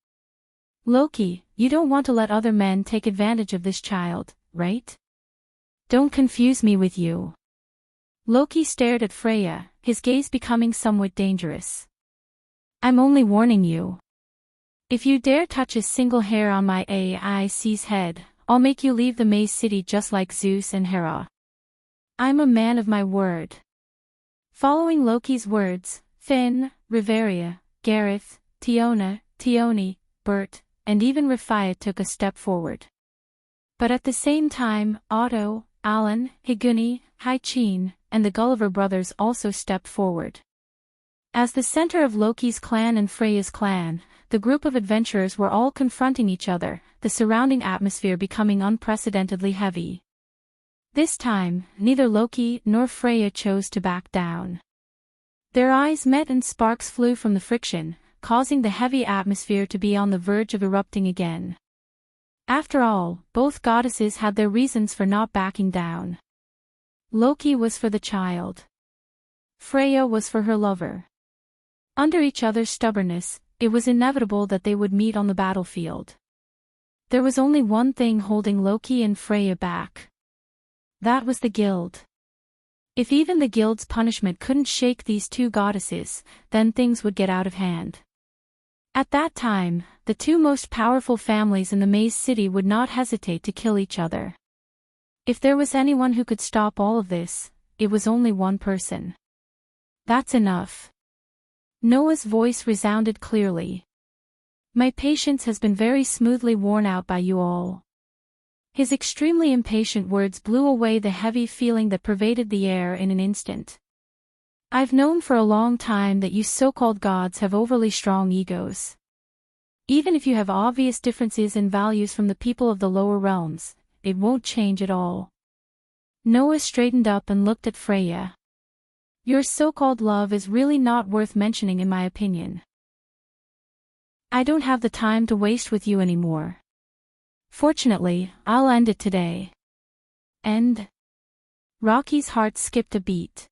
Loki, you don't want to let other men take advantage of this child, right? Don't confuse me with you. Loki stared at Freya, his gaze becoming somewhat dangerous. I'm only warning you. If you dare touch a single hair on my AIC's head, I'll make you leave the Maze City just like Zeus and Hera. I'm a man of my word. Following Loki's words, Finn, Riveria, Gareth, Tiona, Tioni, Bert, and even Rafia took a step forward. But at the same time, Otto, Alan, Higuni, Haichin, and the Gulliver brothers also stepped forward. As the center of Loki's clan and Freya's clan, the group of adventurers were all confronting each other, the surrounding atmosphere becoming unprecedentedly heavy. This time, neither Loki nor Freya chose to back down. Their eyes met and sparks flew from the friction, causing the heavy atmosphere to be on the verge of erupting again. After all, both goddesses had their reasons for not backing down. Loki was for the child. Freya was for her lover. Under each other's stubbornness, it was inevitable that they would meet on the battlefield. There was only one thing holding Loki and Freya back. That was the guild. If even the guild's punishment couldn't shake these two goddesses, then things would get out of hand. At that time, the two most powerful families in the Maze City would not hesitate to kill each other. If there was anyone who could stop all of this, it was only one person. That's enough. Noah's voice resounded clearly. My patience has been very smoothly worn out by you all. His extremely impatient words blew away the heavy feeling that pervaded the air in an instant. I've known for a long time that you so-called gods have overly strong egos. Even if you have obvious differences in values from the people of the lower realms, it won't change at all. Noah straightened up and looked at Freya. Your so-called love is really not worth mentioning in my opinion. I don't have the time to waste with you anymore. Fortunately, I'll end it today. End? Rocky's heart skipped a beat.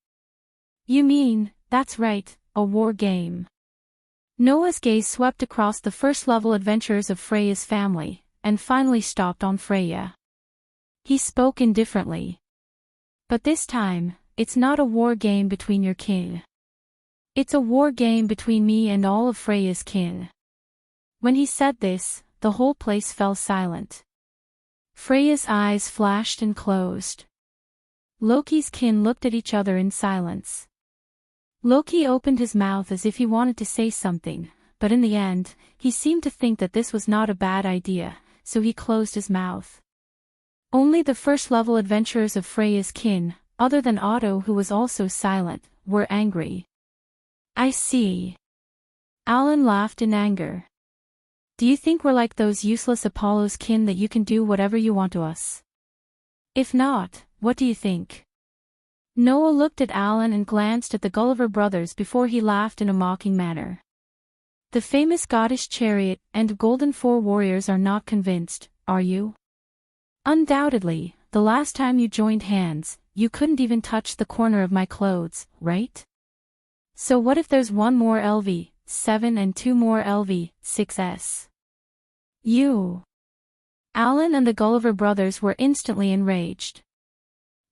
You mean, that's right, a war game. Noah's gaze swept across the first-level adventures of Freya's family, and finally stopped on Freya. He spoke indifferently. But this time, it's not a war game between your kin. It's a war game between me and all of Freya's kin. When he said this, the whole place fell silent. Freya's eyes flashed and closed. Loki's kin looked at each other in silence. Loki opened his mouth as if he wanted to say something, but in the end, he seemed to think that this was not a bad idea, so he closed his mouth. Only the first-level adventurers of Freya's kin, other than Otto who was also silent, were angry. I see. Alan laughed in anger. Do you think we're like those useless Apollo's kin that you can do whatever you want to us? If not, what do you think? Noah looked at Alan and glanced at the Gulliver brothers before he laughed in a mocking manner. The famous goddess Chariot and Golden Four warriors are not convinced, are you? Undoubtedly, the last time you joined hands, you couldn't even touch the corner of my clothes, right? So what if there's one more LV7 and two more LV6s? You. Alan and the Gulliver brothers were instantly enraged.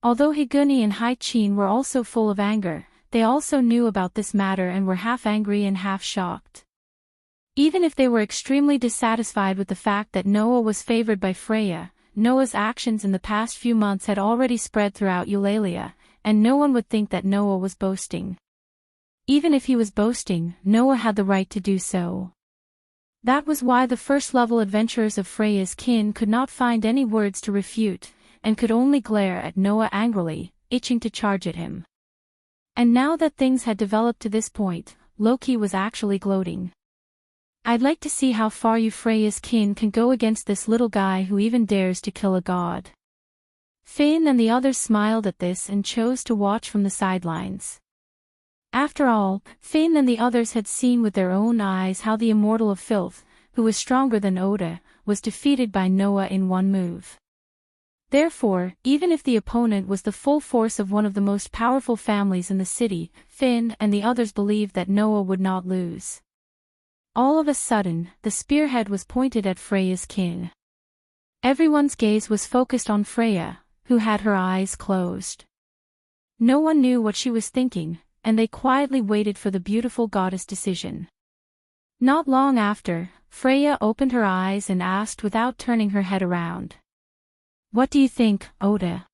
Although Higuni and Haichin were also full of anger, they also knew about this matter and were half angry and half shocked. Even if they were extremely dissatisfied with the fact that Noah was favored by Freya, Noah's actions in the past few months had already spread throughout Eulalia, and no one would think that Noah was boasting. Even if he was boasting, Noah had the right to do so. That was why the first-level adventurers of Freya's kin could not find any words to refute, and could only glare at Noah angrily, itching to charge at him. And now that things had developed to this point, Loki was actually gloating. I'd like to see how far you Freya's kin can go against this little guy who even dares to kill a god. Finn and the others smiled at this and chose to watch from the sidelines. After all, Finn and the others had seen with their own eyes how the immortal of filth, who was stronger than Oda, was defeated by Noah in one move. Therefore, even if the opponent was the full force of one of the most powerful families in the city, Finn and the others believed that Noah would not lose. All of a sudden, the spearhead was pointed at Freya's kin. Everyone's gaze was focused on Freya, who had her eyes closed. No one knew what she was thinking, and they quietly waited for the beautiful goddess' decision. Not long after, Freya opened her eyes and asked without turning her head around. What do you think, Oda?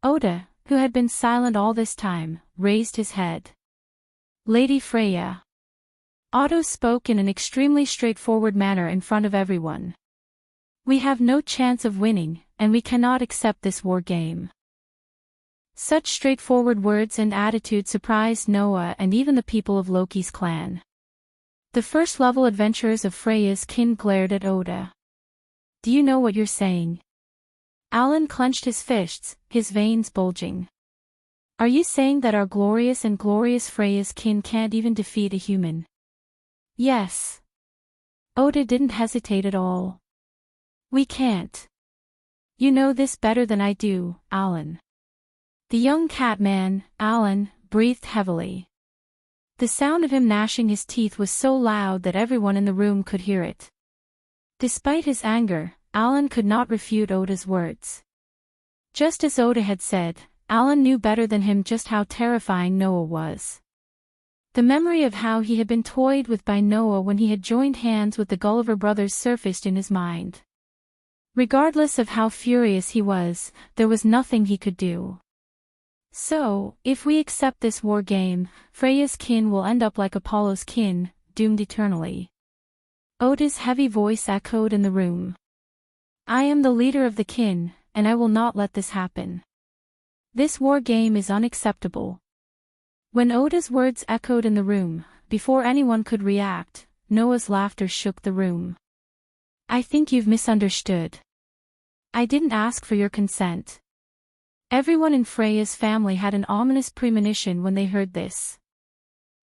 Oda, who had been silent all this time, raised his head. Lady Freya. Otto spoke in an extremely straightforward manner in front of everyone. We have no chance of winning, and we cannot accept this war game. Such straightforward words and attitude surprised Noah and even the people of Loki's clan. The first-level adventurers of Freya's kin glared at Oda. Do you know what you're saying? Alan clenched his fists, his veins bulging. Are you saying that our glorious and glorious Freya's kin can't even defeat a human? Yes. Oda didn't hesitate at all. We can't. You know this better than I do, Alan. The young catman, Alan, breathed heavily. The sound of him gnashing his teeth was so loud that everyone in the room could hear it. Despite his anger, Alan could not refute Oda's words. Just as Oda had said, Alan knew better than him just how terrifying Noah was. The memory of how he had been toyed with by Noah when he had joined hands with the Gulliver brothers surfaced in his mind. Regardless of how furious he was, there was nothing he could do. So, if we accept this war game, Freya's kin will end up like Apollo's kin, doomed eternally. Oda's heavy voice echoed in the room. I am the leader of the kin, and I will not let this happen. This war game is unacceptable. When Oda's words echoed in the room, before anyone could react, Noah's laughter shook the room. I think you've misunderstood. I didn't ask for your consent. Everyone in Freya's family had an ominous premonition when they heard this.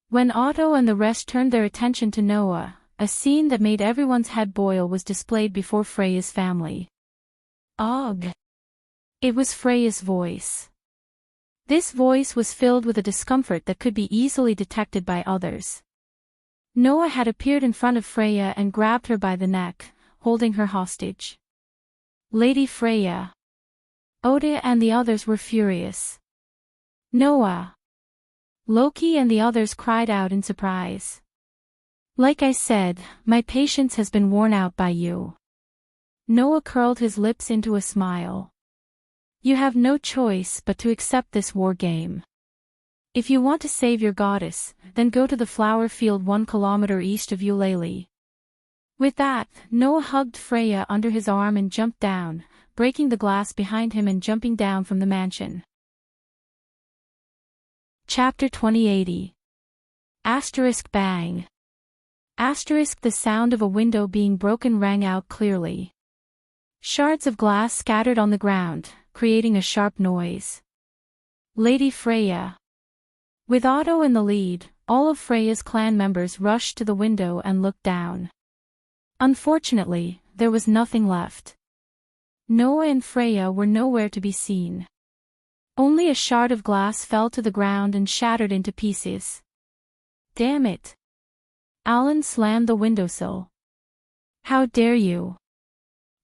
When Otto and the rest turned their attention to Noah, a scene that made everyone's head boil was displayed before Freya's family. Ugh! It was Freya's voice. This voice was filled with a discomfort that could be easily detected by others. Noah had appeared in front of Freya and grabbed her by the neck, holding her hostage. Lady Freya. Oda and the others were furious. Noah. Loki and the others cried out in surprise. Like I said, my patience has been worn out by you. Noah curled his lips into a smile. You have no choice but to accept this war game. If you want to save your goddess, then go to the flower field 1 kilometer east of Eulalie. With that, Noah hugged Freya under his arm and jumped down, breaking the glass behind him and jumping down from the mansion. Chapter 2080. Asterisk bang. Asterisk the sound of a window being broken rang out clearly. Shards of glass scattered on the ground, creating a sharp noise. Lady Freya. With Otto in the lead, all of Freya's clan members rushed to the window and looked down. Unfortunately, there was nothing left. Noah and Freya were nowhere to be seen. Only a shard of glass fell to the ground and shattered into pieces. Damn it! Alan slammed the windowsill. How dare you!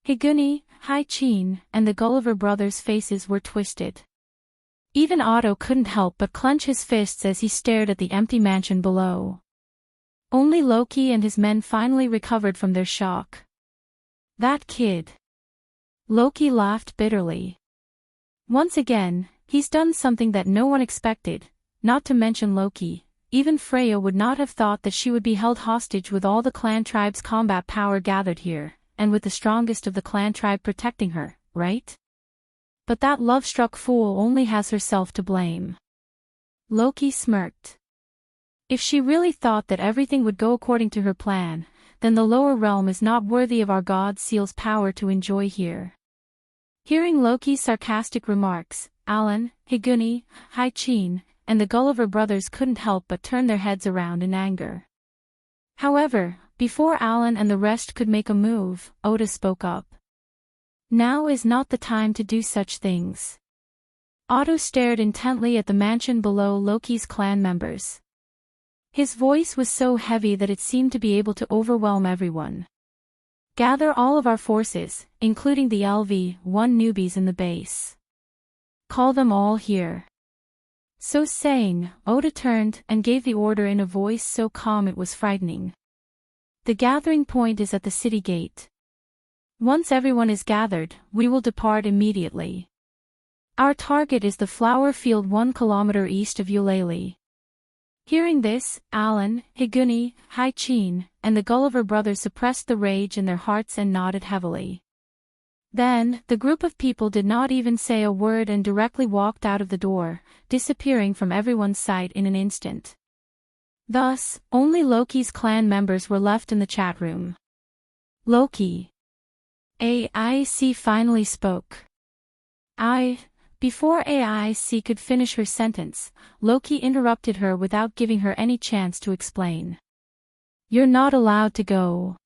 Higuni, Hai-Chin, and the Gulliver brothers' faces were twisted. Even Otto couldn't help but clench his fists as he stared at the empty mansion below. Only Loki and his men finally recovered from their shock. That kid. Loki laughed bitterly. Once again, he's done something that no one expected, not to mention Loki. Even Freya would not have thought that she would be held hostage with all the clan tribe's combat power gathered here, and with the strongest of the clan tribe protecting her, right? But that love-struck fool only has herself to blame. Loki smirked. If she really thought that everything would go according to her plan, then the lower realm is not worthy of our god Seal's power to enjoy here. Hearing Loki's sarcastic remarks, Alan, Higuni, Hai-Chin, and the Gulliver brothers couldn't help but turn their heads around in anger. However, before Alan and the rest could make a move, Oda spoke up. Now is not the time to do such things. Otto stared intently at the mansion below Loki's clan members. His voice was so heavy that it seemed to be able to overwhelm everyone. Gather all of our forces, including the LV-1 newbies in the base. Call them all here. So saying, Oda turned and gave the order in a voice so calm it was frightening. The gathering point is at the city gate. Once everyone is gathered, we will depart immediately. Our target is the flower field 1 kilometer east of Eulalie. Hearing this, Alan, Higuni, Hai-Chin, and the Gulliver brothers suppressed the rage in their hearts and nodded heavily. Then, the group of people did not even say a word and directly walked out of the door, disappearing from everyone's sight in an instant. Thus, only Loki's clan members were left in the chat room. Loki. AIC finally spoke. Before AIC could finish her sentence, Loki interrupted her without giving her any chance to explain. You're not allowed to go.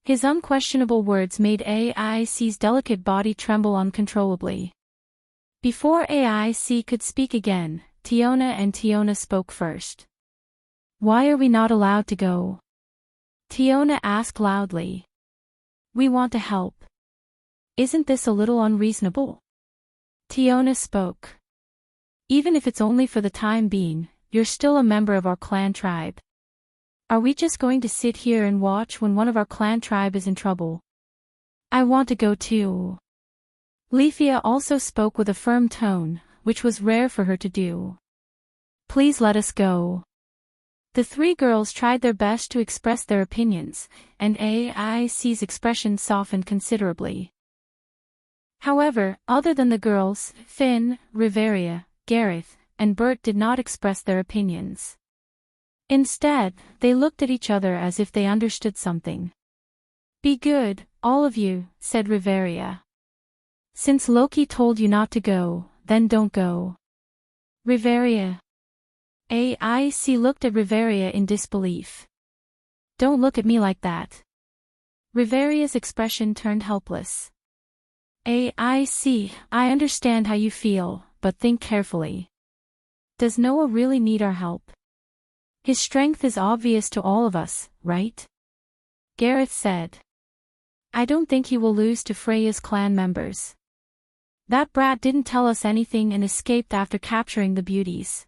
His unquestionable words made AIC's delicate body tremble uncontrollably. Before AIC could speak again, Tiona spoke first. Why are we not allowed to go? Tiona asked loudly. We want to help. Isn't this a little unreasonable? Tiona spoke. Even if it's only for the time being, you're still a member of our clan tribe. Are we just going to sit here and watch when one of our clan tribe is in trouble? I want to go too. Leafia also spoke with a firm tone, which was rare for her to do. Please let us go. The three girls tried their best to express their opinions, and AIC's expression softened considerably. However, other than the girls, Finn, Riveria, Gareth, and Bert did not express their opinions. Instead, they looked at each other as if they understood something. "Be good, all of you," said Riveria. "Since Loki told you not to go, then don't go." Riveria. AIC looked at Riveria in disbelief. "Don't look at me like that." Riveria's expression turned helpless. AIC, I understand how you feel, but think carefully. Does Noah really need our help? His strength is obvious to all of us, right? Gareth said. I don't think he will lose to Freya's clan members. That brat didn't tell us anything and escaped after capturing the beauties.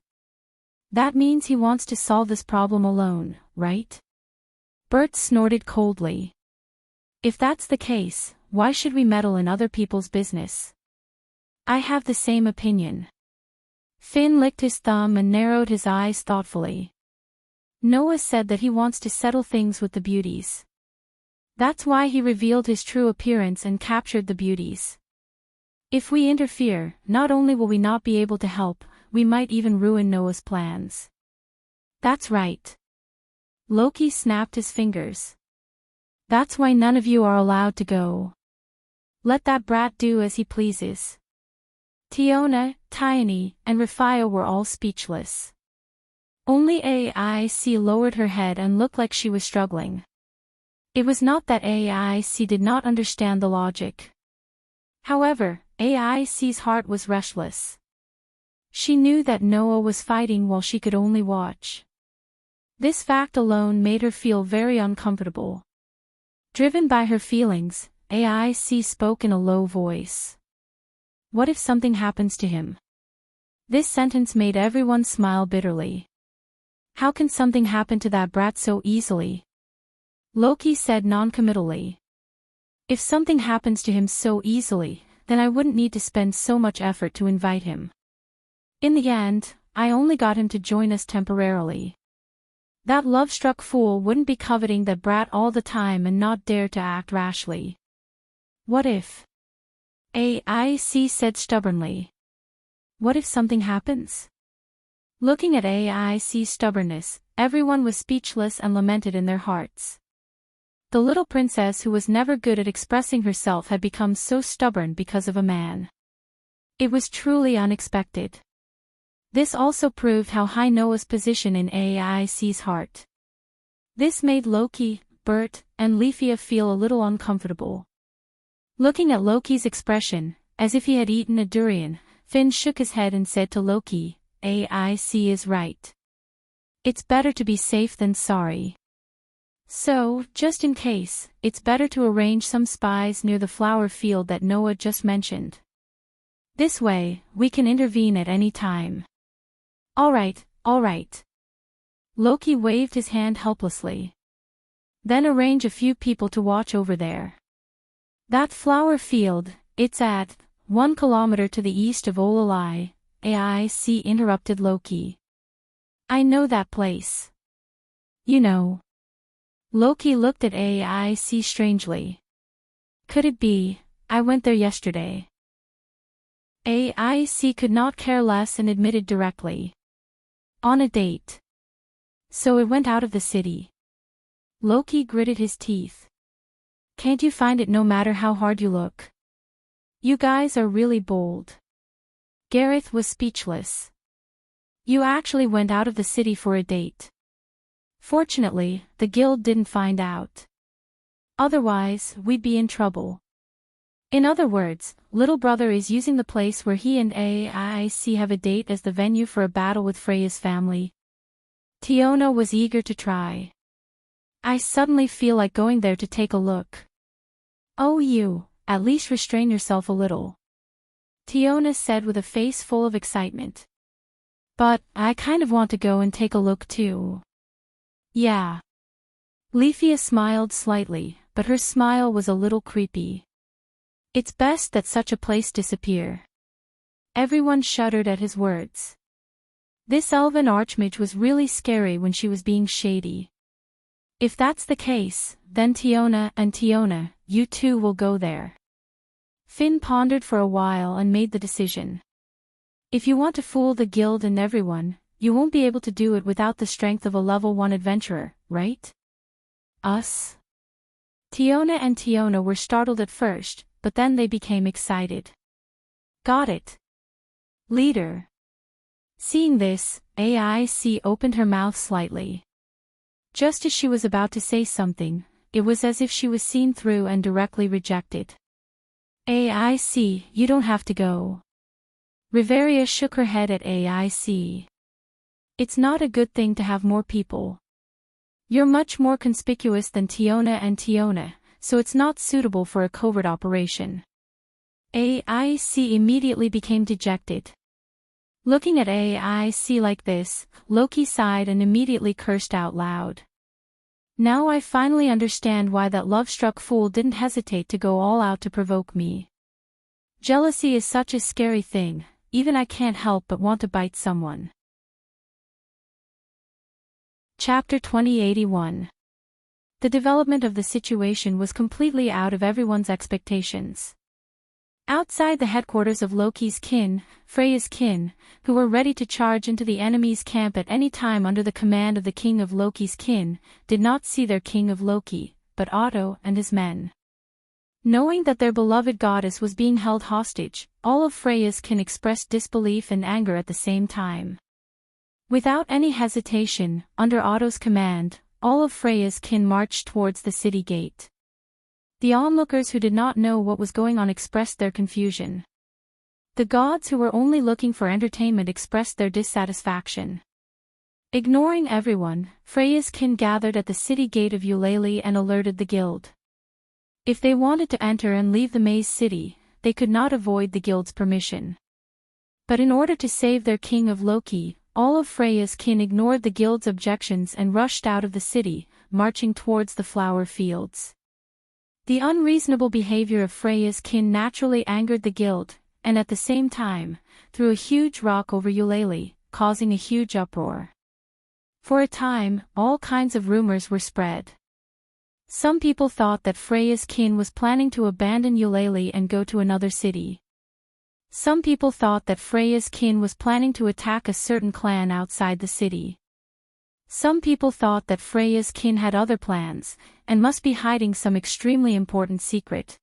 That means he wants to solve this problem alone, right? Bert snorted coldly. If that's the case, why should we meddle in other people's business? I have the same opinion. Finn licked his thumb and narrowed his eyes thoughtfully. Noah said that he wants to settle things with the beauties. That's why he revealed his true appearance and captured the beauties. If we interfere, not only will we not be able to help, we might even ruin Noah's plans. That's right. Loki snapped his fingers. That's why none of you are allowed to go. Let that brat do as he pleases. Tiona, Tiny, and Rafia were all speechless. Only AIC lowered her head and looked like she was struggling. It was not that AIC did not understand the logic. However, AIC's heart was restless. She knew that Noah was fighting while she could only watch. This fact alone made her feel very uncomfortable. Driven by her feelings, AIC spoke in a low voice. What if something happens to him? This sentence made everyone smile bitterly. How can something happen to that brat so easily? Loki said noncommittally. If something happens to him so easily, then I wouldn't need to spend so much effort to invite him. In the end, I only got him to join us temporarily. That love-struck fool wouldn't be coveting that brat all the time and not dare to act rashly. What if? AIC said stubbornly. What if something happens? Looking at AIC's stubbornness, everyone was speechless and lamented in their hearts. The little princess who was never good at expressing herself had become so stubborn because of a man. It was truly unexpected. This also proved how high Noah's position in AIC's heart. This made Loki, Bert, and Leafia feel a little uncomfortable. Looking at Loki's expression, as if he had eaten a durian, Finn shook his head and said to Loki, AIC is right. It's better to be safe than sorry. So, just in case, it's better to arrange some spies near the flower field that Noah just mentioned. This way, we can intervene at any time. All right. Loki waved his hand helplessly. Then arrange a few people to watch over there. That flower field, it's at 1 kilometer to the east of Olalai, AIC interrupted Loki. I know that place. You know. Loki looked at AIC strangely. Could it be, I went there yesterday? AIC could not care less and admitted directly. On a date. So it went out of the city. Loki gritted his teeth. Can't you find it no matter how hard you look? You guys are really bold. Gareth was speechless. You actually went out of the city for a date. Fortunately, the guild didn't find out. Otherwise, we'd be in trouble. In other words, little brother is using the place where he and AIC have a date as the venue for a battle with Freya's family. Tiona was eager to try. I suddenly feel like going there to take a look. Oh, you, at least restrain yourself a little. Tiona said with a face full of excitement. But, I kind of want to go and take a look too. Yeah. Leafia smiled slightly, but her smile was a little creepy. It's best that such a place disappear. Everyone shuddered at his words. This elven archmage was really scary when she was being shady. If that's the case, then Tiona, you two will go there. Finn pondered for a while and made the decision. If you want to fool the guild and everyone, you won't be able to do it without the strength of a level 1 adventurer, right? Us? Tiona were startled at first, but then they became excited. Got it. Leader. Seeing this, AIC opened her mouth slightly. Just as she was about to say something, it was as if she was seen through and directly rejected. AIC, you don't have to go. Riveria shook her head at AIC. It's not a good thing to have more people. You're much more conspicuous than Tiona, so it's not suitable for a covert operation. AIC immediately became dejected. Looking at AIC like this, Loki sighed and immediately cursed out loud. Now I finally understand why that love-struck fool didn't hesitate to go all out to provoke me. Jealousy is such a scary thing, even I can't help but want to bite someone. Chapter 2081. The development of the situation was completely out of everyone's expectations. Outside the headquarters of Loki's kin, Freya's kin, who were ready to charge into the enemy's camp at any time under the command of the king of Loki's kin, did not see their king of Loki, but Otto and his men. Knowing that their beloved goddess was being held hostage, all of Freya's kin expressed disbelief and anger at the same time. Without any hesitation, under Otto's command, all of Freya's kin marched towards the city gate. The onlookers who did not know what was going on expressed their confusion. The gods who were only looking for entertainment expressed their dissatisfaction. Ignoring everyone, Freya's kin gathered at the city gate of Eulalie and alerted the guild. If they wanted to enter and leave the maze city, they could not avoid the guild's permission. But in order to save their king of Loki, all of Freya's kin ignored the guild's objections and rushed out of the city, marching towards the flower fields. The unreasonable behavior of Freya's kin naturally angered the guild, and at the same time, threw a huge rock over Eulalie, causing a huge uproar. For a time, all kinds of rumors were spread. Some people thought that Freya's kin was planning to abandon Eulalie and go to another city. Some people thought that Freya's kin was planning to attack a certain clan outside the city. Some people thought that Freya's kin had other plans, and must be hiding some extremely important secret.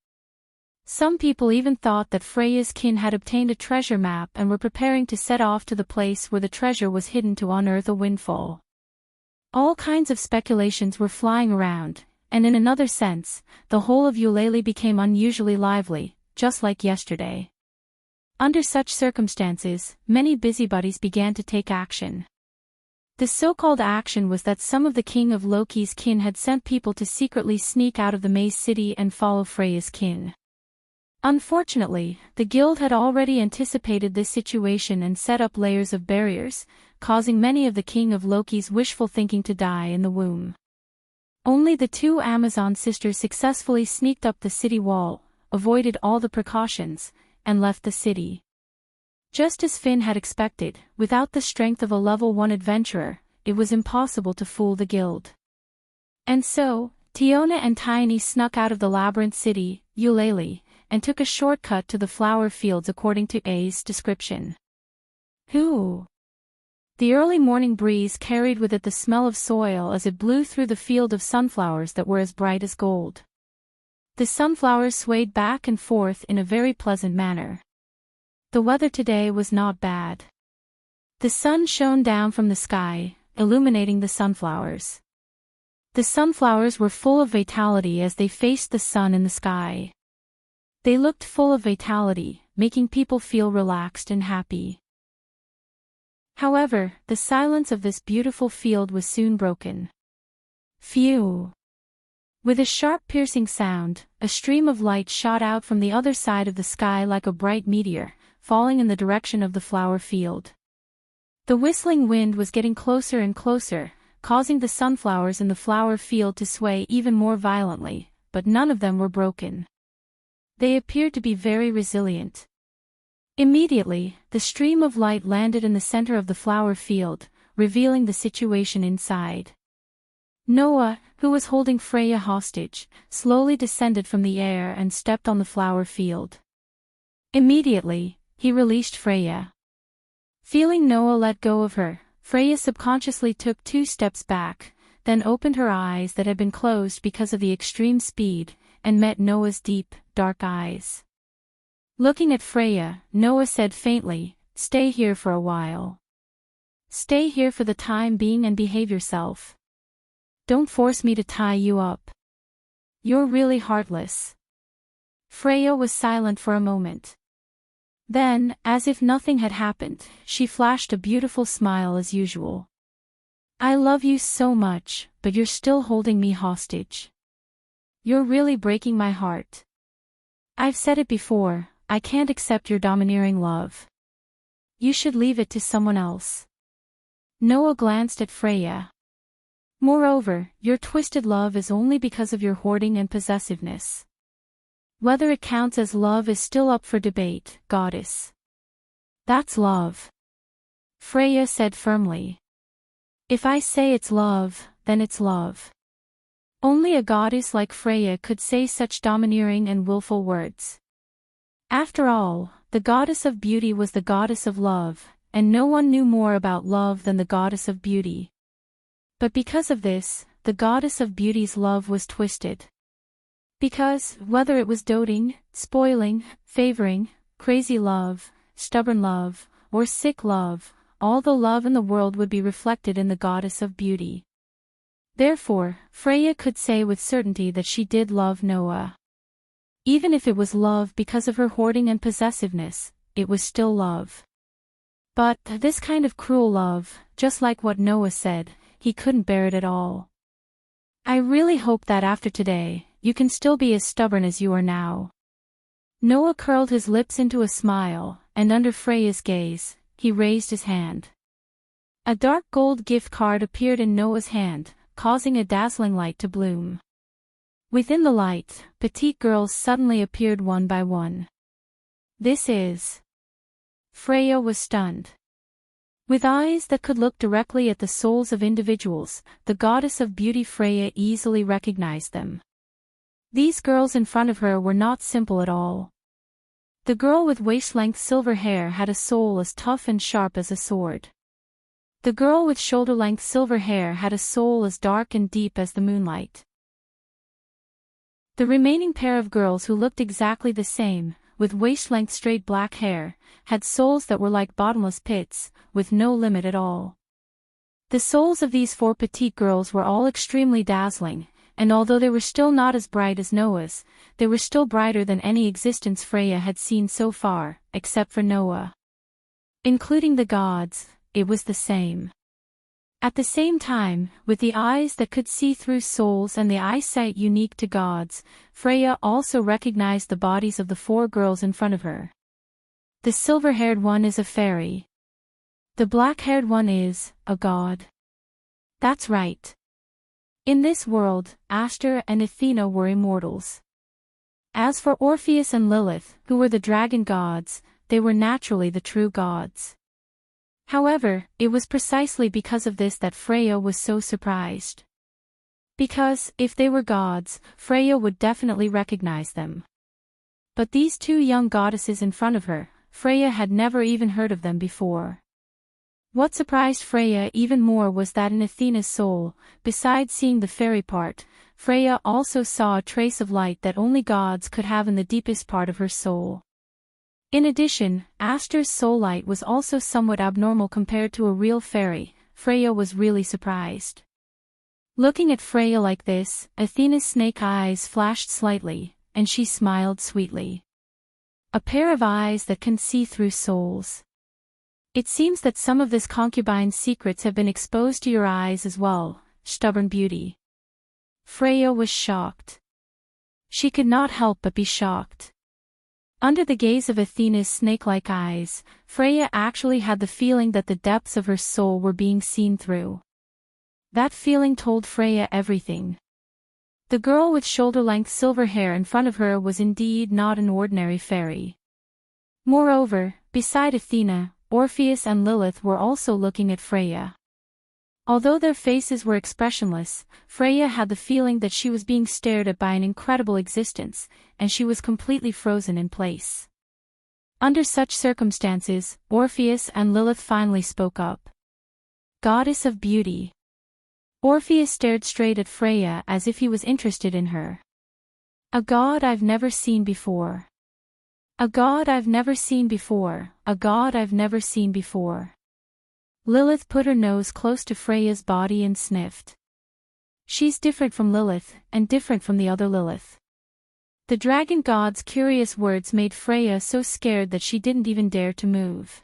Some people even thought that Freya's kin had obtained a treasure map and were preparing to set off to the place where the treasure was hidden to unearth a windfall. All kinds of speculations were flying around, and in another sense, the whole of Eulalie became unusually lively, just like yesterday. Under such circumstances, many busybodies began to take action. The so-called action was that some of the king of Loki's kin had sent people to secretly sneak out of the maze city and follow Freya's kin. Unfortunately, the guild had already anticipated this situation and set up layers of barriers, causing many of the king of Loki's wishful thinking to die in the womb. Only the two Amazon sisters successfully sneaked up the city wall, avoided all the precautions, and left the city. Just as Finn had expected, without the strength of a level 1 adventurer, it was impossible to fool the guild. And so, Tiona and Tiny snuck out of the labyrinth city, Eulalie, and took a shortcut to the flower fields according to A's description. The early morning breeze carried with it the smell of soil as it blew through the field of sunflowers that were as bright as gold. The sunflowers swayed back and forth in a very pleasant manner. The weather today was not bad. The sun shone down from the sky, illuminating the sunflowers. The sunflowers were full of vitality as they faced the sun in the sky. They looked full of vitality, making people feel relaxed and happy. However, the silence of this beautiful field was soon broken. Phew! With a sharp piercing sound, a stream of light shot out from the other side of the sky like a bright meteor, falling in the direction of the flower field. The whistling wind was getting closer and closer, causing the sunflowers in the flower field to sway even more violently, but none of them were broken. They appeared to be very resilient. Immediately, the stream of light landed in the center of the flower field, revealing the situation inside. Noah, who was holding Freya hostage, slowly descended from the air and stepped on the flower field. Immediately, he released Freya. Feeling Noah let go of her, Freya subconsciously took 2 steps back, then opened her eyes that had been closed because of the extreme speed, and met Noah's deep, dark eyes. Looking at Freya, Noah said faintly, "Stay here for a while. Stay here for the time being and behave yourself. Don't force me to tie you up. You're really heartless." Freya was silent for a moment. Then, as if nothing had happened, she flashed a beautiful smile as usual. "I love you so much, but you're still holding me hostage. You're really breaking my heart. I've said it before, I can't accept your domineering love. You should leave it to someone else." Noah glanced at Freya. "Moreover, your twisted love is only because of your hoarding and possessiveness. Whether it counts as love is still up for debate, goddess." "That's love," Freya said firmly. "If I say it's love, then it's love." Only a goddess like Freya could say such domineering and willful words. After all, the goddess of beauty was the goddess of love, and no one knew more about love than the goddess of beauty. But because of this, the goddess of beauty's love was twisted. Because, whether it was doting, spoiling, favoring, crazy love, stubborn love, or sick love, all the love in the world would be reflected in the goddess of beauty. Therefore, Freya could say with certainty that she did love Noah. Even if it was love because of her hoarding and possessiveness, it was still love. But, this kind of cruel love, just like what Noah said, he couldn't bear it at all. "I really hope that after today, you can still be as stubborn as you are now." Noah curled his lips into a smile, and under Freya's gaze, he raised his hand. A dark gold gift card appeared in Noah's hand, causing a dazzling light to bloom. Within the light, petite girls suddenly appeared one by one. "This is..." Freya was stunned. With eyes that could look directly at the souls of individuals, the goddess of beauty Freya easily recognized them. These girls in front of her were not simple at all. The girl with waist-length silver hair had a soul as tough and sharp as a sword. The girl with shoulder-length silver hair had a soul as dark and deep as the moonlight. The remaining pair of girls who looked exactly the same, with waist-length straight black hair, had souls that were like bottomless pits, with no limit at all. The souls of these 4 petite girls were all extremely dazzling, and although they were still not as bright as Noah's, they were still brighter than any existence Freya had seen so far, except for Noah. Including the gods, it was the same. At the same time, with the eyes that could see through souls and the eyesight unique to gods, Freya also recognized the bodies of the 4 girls in front of her. The silver-haired one is a fairy. The black-haired one is a god. That's right. In this world, Aster and Athena were immortals. As for Orpheus and Lilith, who were the dragon gods, they were naturally the true gods. However, it was precisely because of this that Freya was so surprised. Because, if they were gods, Freya would definitely recognize them. But these 2 young goddesses in front of her, Freya had never even heard of them before. What surprised Freya even more was that in Athena's soul, besides seeing the fairy part, Freya also saw a trace of light that only gods could have in the deepest part of her soul. In addition, Aster's soul light was also somewhat abnormal compared to a real fairy. Freya was really surprised. Looking at Freya like this, Athena's snake eyes flashed slightly, and she smiled sweetly. A pair of eyes that can see through souls. It seems that some of this concubine's secrets have been exposed to your eyes as well, stubborn beauty. Freya was shocked. She could not help but be shocked. Under the gaze of Athena's snake-like eyes, Freya actually had the feeling that the depths of her soul were being seen through. That feeling told Freya everything. The girl with shoulder-length silver hair in front of her was indeed not an ordinary fairy. Moreover, beside Athena, Orpheus and Lilith were also looking at Freya. Although their faces were expressionless, Freya had the feeling that she was being stared at by an incredible existence, and she was completely frozen in place. Under such circumstances, Orpheus and Lilith finally spoke up. Goddess of beauty. Orpheus stared straight at Freya as if he was interested in her. A god I've never seen before. A god I've never seen before, a god I've never seen before. Lilith put her nose close to Freya's body and sniffed. She's different from Lilith, and different from the other Lilith. The dragon god's curious words made Freya so scared that she didn't even dare to move.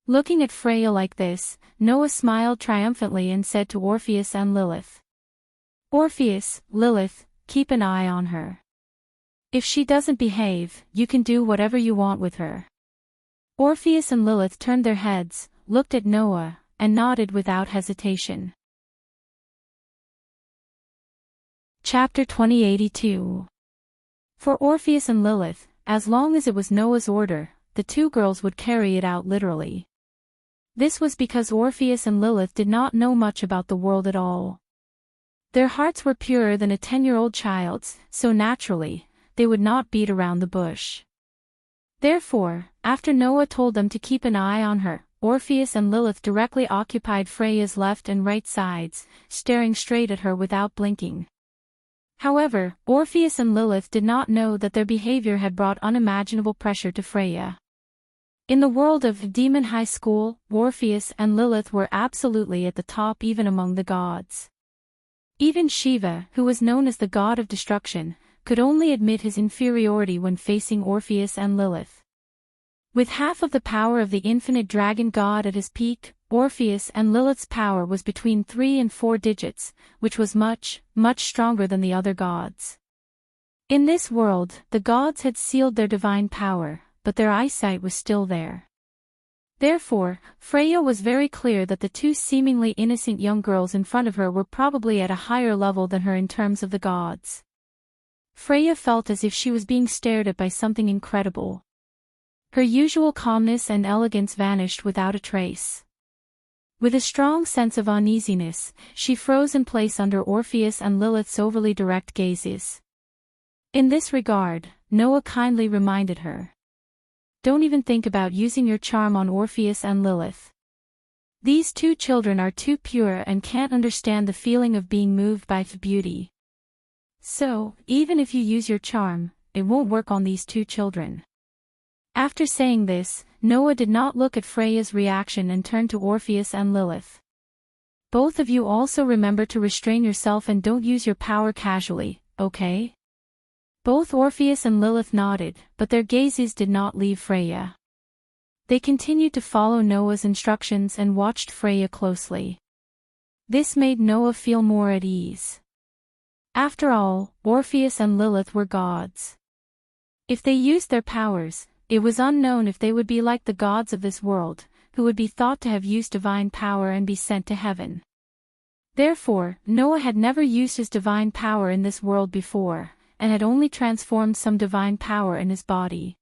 Looking at Freya like this, Noah smiled triumphantly and said to Orpheus and Lilith. Orpheus, Lilith, keep an eye on her. If she doesn't behave, you can do whatever you want with her. Orpheus and Lilith turned their heads, looked at Noah, and nodded without hesitation. Chapter 2082. For Orpheus and Lilith, as long as it was Noah's order, the two girls would carry it out literally. This was because Orpheus and Lilith did not know much about the world at all. Their hearts were purer than a 10-year-old child's, so naturally, they would not beat around the bush. Therefore, after Noah told them to keep an eye on her, Orpheus and Lilith directly occupied Freya's left and right sides, staring straight at her without blinking. However, Orpheus and Lilith did not know that their behavior had brought unimaginable pressure to Freya. In the world of Demon High School, Orpheus and Lilith were absolutely at the top even among the gods. Even Shiva, who was known as the god of destruction, could only admit his inferiority when facing Orpheus and Lilith. With half of the power of the infinite dragon god at his peak, Orpheus and Lilith's power was between 3 and 4 digits, which was much, much stronger than the other gods. In this world, the gods had sealed their divine power, but their eyesight was still there. Therefore, Freya was very clear that the two seemingly innocent young girls in front of her were probably at a higher level than her in terms of the gods. Freya felt as if she was being stared at by something incredible. Her usual calmness and elegance vanished without a trace. With a strong sense of uneasiness, she froze in place under Orpheus and Lilith's overly direct gazes. In this regard, Noah kindly reminded her. Don't even think about using your charm on Orpheus and Lilith. These two children are too pure and can't understand the feeling of being moved by beauty. So, even if you use your charm, it won't work on these two children. After saying this, Noah did not look at Freya's reaction and turned to Orpheus and Lilith. Both of you also remember to restrain yourself and don't use your power casually, okay? Both Orpheus and Lilith nodded, but their gazes did not leave Freya. They continued to follow Noah's instructions and watched Freya closely. This made Noah feel more at ease. After all, Orpheus and Lilith were gods. If they used their powers, it was unknown if they would be like the gods of this world, who would be thought to have used divine power and be sent to heaven. Therefore, Noah had never used his divine power in this world before, and had only transformed some divine power in his body.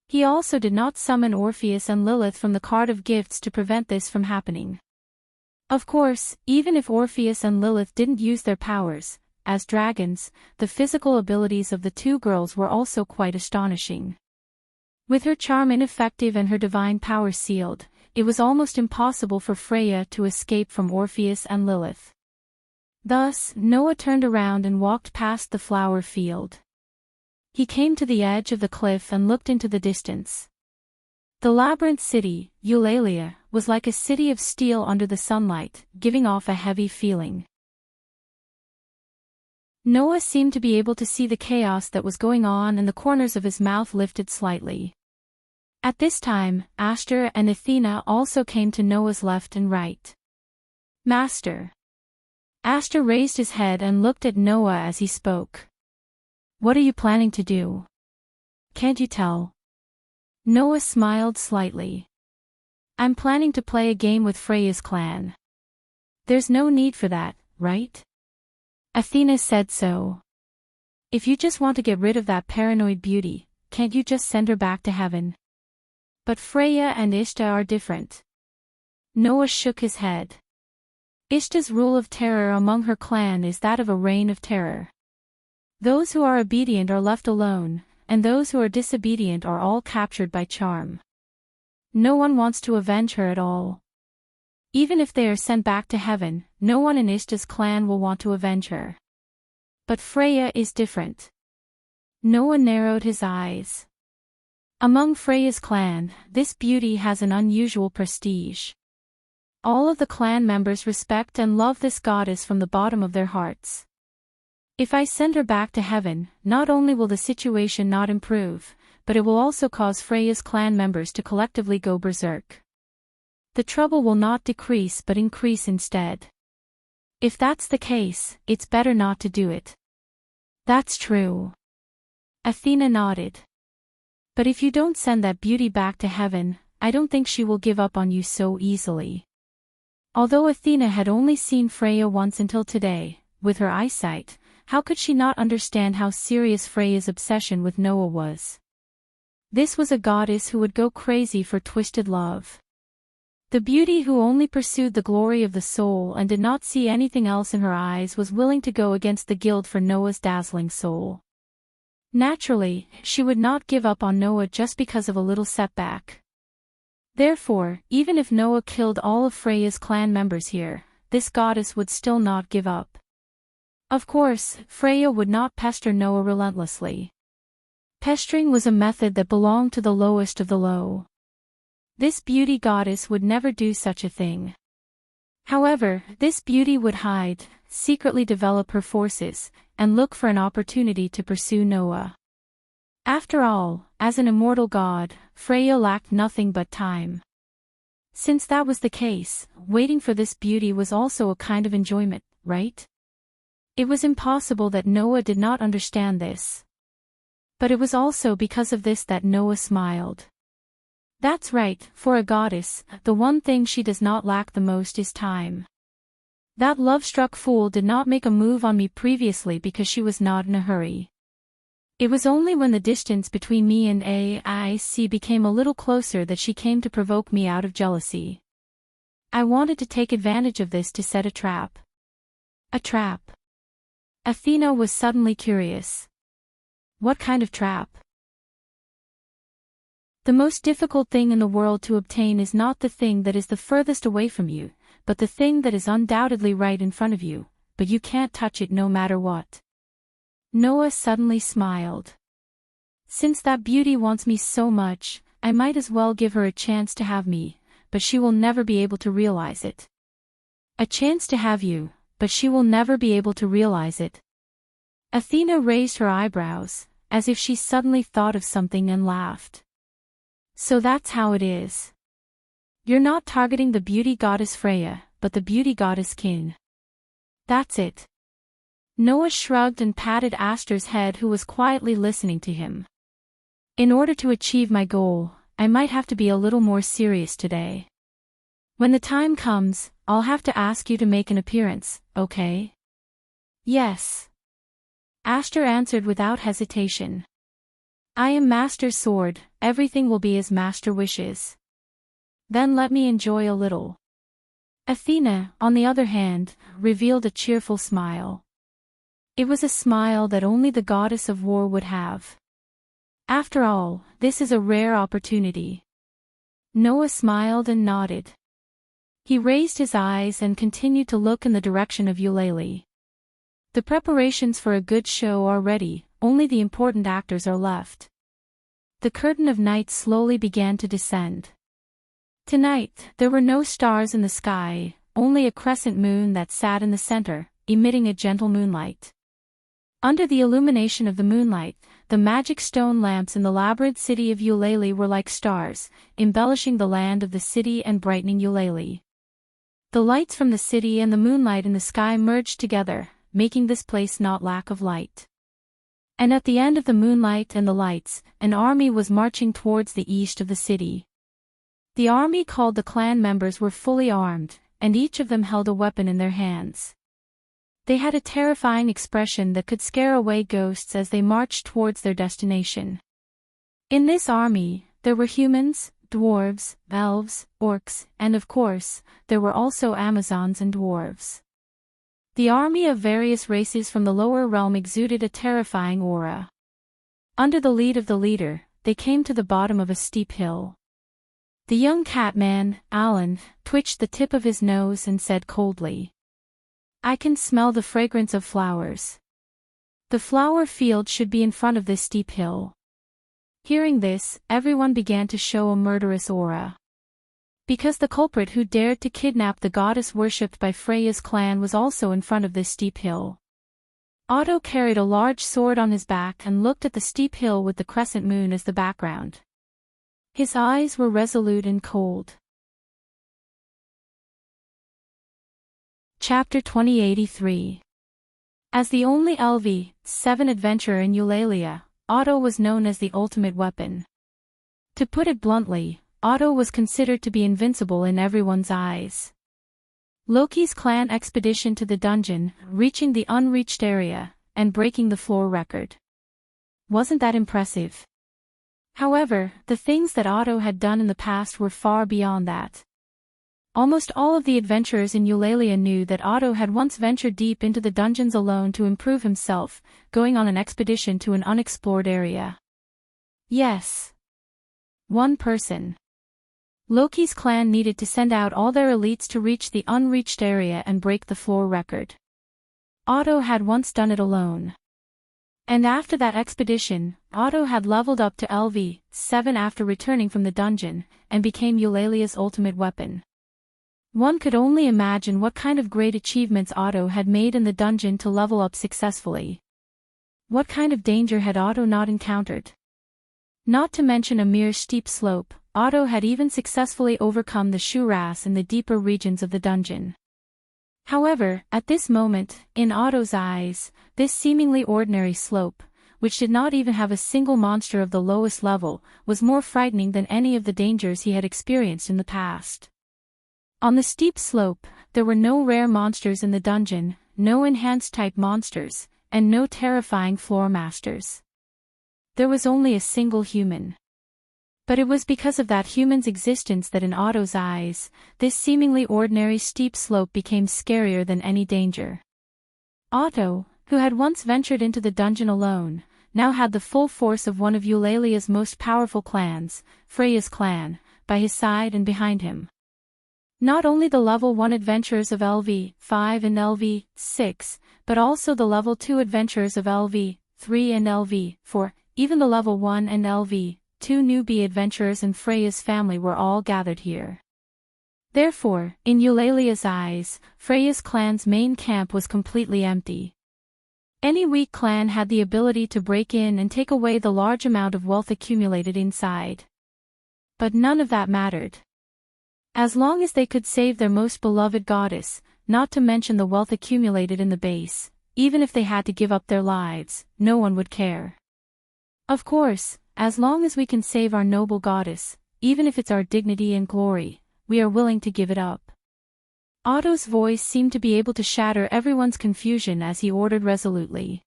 He also did not summon Orpheus and Lilith from the card of gifts to prevent this from happening. Of course, even if Orpheus and Lilith didn't use their powers, as dragons, the physical abilities of the two girls were also quite astonishing. With her charm ineffective and her divine power sealed, it was almost impossible for Freya to escape from Orpheus and Lilith. Thus, Noah turned around and walked past the flower field. He came to the edge of the cliff and looked into the distance. The labyrinth city, Eulalia, was like a city of steel under the sunlight, giving off a heavy feeling. Noah seemed to be able to see the chaos that was going on, and the corners of his mouth lifted slightly. At this time, Aster and Athena also came to Noah's left and right. Master. Aster raised his head and looked at Noah as he spoke. What are you planning to do? Can't you tell? Noah smiled slightly. I'm planning to play a game with Freya's clan. There's no need for that, right? Athena said so. If you just want to get rid of that paranoid beauty, can't you just send her back to heaven? But Freya and Ishta are different. Noah shook his head. Ishta's rule of terror among her clan is that of a reign of terror. Those who are obedient are left alone, and those who are disobedient are all captured by charm. No one wants to avenge her at all. Even if they are sent back to heaven, no one in Ishta's clan will want to avenge her. But Freya is different. Noah narrowed his eyes. Among Freya's clan, this beauty has an unusual prestige. All of the clan members respect and love this goddess from the bottom of their hearts. If I send her back to heaven, not only will the situation not improve, but it will also cause Freya's clan members to collectively go berserk. The trouble will not decrease but increase instead. If that's the case, it's better not to do it. That's true. Athena nodded. But if you don't send that beauty back to heaven, I don't think she will give up on you so easily. Although Athena had only seen Freya once until today, with her eyesight, how could she not understand how serious Freya's obsession with Noah was? This was a goddess who would go crazy for twisted love. The beauty who only pursued the glory of the soul and did not see anything else in her eyes was willing to go against the guild for Noah's dazzling soul. Naturally, she would not give up on Noah just because of a little setback. Therefore, even if Noah killed all of Freya's clan members here, this goddess would still not give up. Of course, Freya would not pester Noah relentlessly. Pestering was a method that belonged to the lowest of the low. This beauty goddess would never do such a thing. However, this beauty would hide, secretly develop her forces, and look for an opportunity to pursue Noah. After all, as an immortal god, Freya lacked nothing but time. Since that was the case, waiting for this beauty was also a kind of enjoyment, right? It was impossible that Noah did not understand this. But it was also because of this that Noah smiled. That's right, for a goddess, the one thing she does not lack the most is time. That love-struck fool did not make a move on me previously because she was not in a hurry. It was only when the distance between me and AIC became a little closer that she came to provoke me out of jealousy. I wanted to take advantage of this to set a trap. A trap. Athena was suddenly curious. What kind of trap? The most difficult thing in the world to obtain is not the thing that is the furthest away from you, but the thing that is undoubtedly right in front of you, but you can't touch it no matter what. Noah suddenly smiled. Since that beauty wants me so much, I might as well give her a chance to have me, but she will never be able to realize it. A chance to have you, but she will never be able to realize it. Athena raised her eyebrows, as if she suddenly thought of something and laughed. So that's how it is. You're not targeting the beauty goddess Freya, but the beauty goddess king. That's it. Noah shrugged and patted Aster's head, who was quietly listening to him. In order to achieve my goal, I might have to be a little more serious today. When the time comes, I'll have to ask you to make an appearance, okay? Yes. Aster answered without hesitation. I am Master's sword, everything will be as Master wishes. Then let me enjoy a little. Athena, on the other hand, revealed a cheerful smile. It was a smile that only the goddess of war would have. After all, this is a rare opportunity. Noah smiled and nodded. He raised his eyes and continued to look in the direction of Eulalie. The preparations for a good show are ready, only the important actors are left. The curtain of night slowly began to descend. Tonight, there were no stars in the sky, only a crescent moon that sat in the center, emitting a gentle moonlight. Under the illumination of the moonlight, the magic stone lamps in the labyrinth city of Eulalie were like stars, embellishing the land of the city and brightening Eulalie. The lights from the city and the moonlight in the sky merged together, making this place not lack of light. And at the end of the moonlight and the lights, an army was marching towards the east of the city. The army called the clan members were fully armed, and each of them held a weapon in their hands. They had a terrifying expression that could scare away ghosts as they marched towards their destination. In this army, there were humans, dwarves, elves, orcs, and of course, there were also Amazons and dwarves. The army of various races from the lower realm exuded a terrifying aura. Under the lead of the leader, they came to the bottom of a steep hill. The young catman, Alan, twitched the tip of his nose and said coldly, "I can smell the fragrance of flowers. The flower field should be in front of this steep hill." Hearing this, everyone began to show a murderous aura. Because the culprit who dared to kidnap the goddess worshipped by Freya's clan was also in front of this steep hill. Otto carried a large sword on his back and looked at the steep hill with the crescent moon as the background. His eyes were resolute and cold. Chapter 2083. As the only LV7 adventurer in Eulalia, Otto was known as the ultimate weapon. To put it bluntly, Otto was considered to be invincible in everyone's eyes. Loki's clan expedition to the dungeon, reaching the unreached area, and breaking the floor record. Wasn't that impressive? However, the things that Otto had done in the past were far beyond that. Almost all of the adventurers in Eulalia knew that Otto had once ventured deep into the dungeons alone to improve himself, going on an expedition to an unexplored area. Yes. One person. Loki's clan needed to send out all their elites to reach the unreached area and break the floor record. Otto had once done it alone. And after that expedition, Otto had leveled up to LV7 after returning from the dungeon, and became Eulalia's ultimate weapon. One could only imagine what kind of great achievements Otto had made in the dungeon to level up successfully. What kind of danger had Otto not encountered? Not to mention a mere steep slope, Otto had even successfully overcome the Shuras in the deeper regions of the dungeon. However, at this moment, in Otto's eyes, this seemingly ordinary slope, which did not even have a single monster of the lowest level, was more frightening than any of the dangers he had experienced in the past. On the steep slope, there were no rare monsters in the dungeon, no enhanced-type monsters, and no terrifying floor masters. There was only a single human. But it was because of that human's existence that in Otto's eyes, this seemingly ordinary steep slope became scarier than any danger. Otto, who had once ventured into the dungeon alone, now had the full force of one of Eulalia's most powerful clans, Freya's clan, by his side and behind him. Not only the level 1 adventurers of LV5 and LV6, but also the level 2 adventurers of LV3 and LV4, even the level 1 and LV2 newbie adventurers and Freya's family were all gathered here. Therefore, in Eulalia's eyes, Freya's clan's main camp was completely empty. Any weak clan had the ability to break in and take away the large amount of wealth accumulated inside. But none of that mattered. As long as they could save their most beloved goddess, not to mention the wealth accumulated in the base, even if they had to give up their lives, no one would care. Of course, as long as we can save our noble goddess, even if it's our dignity and glory, we are willing to give it up. Otto's voice seemed to be able to shatter everyone's confusion as he ordered resolutely.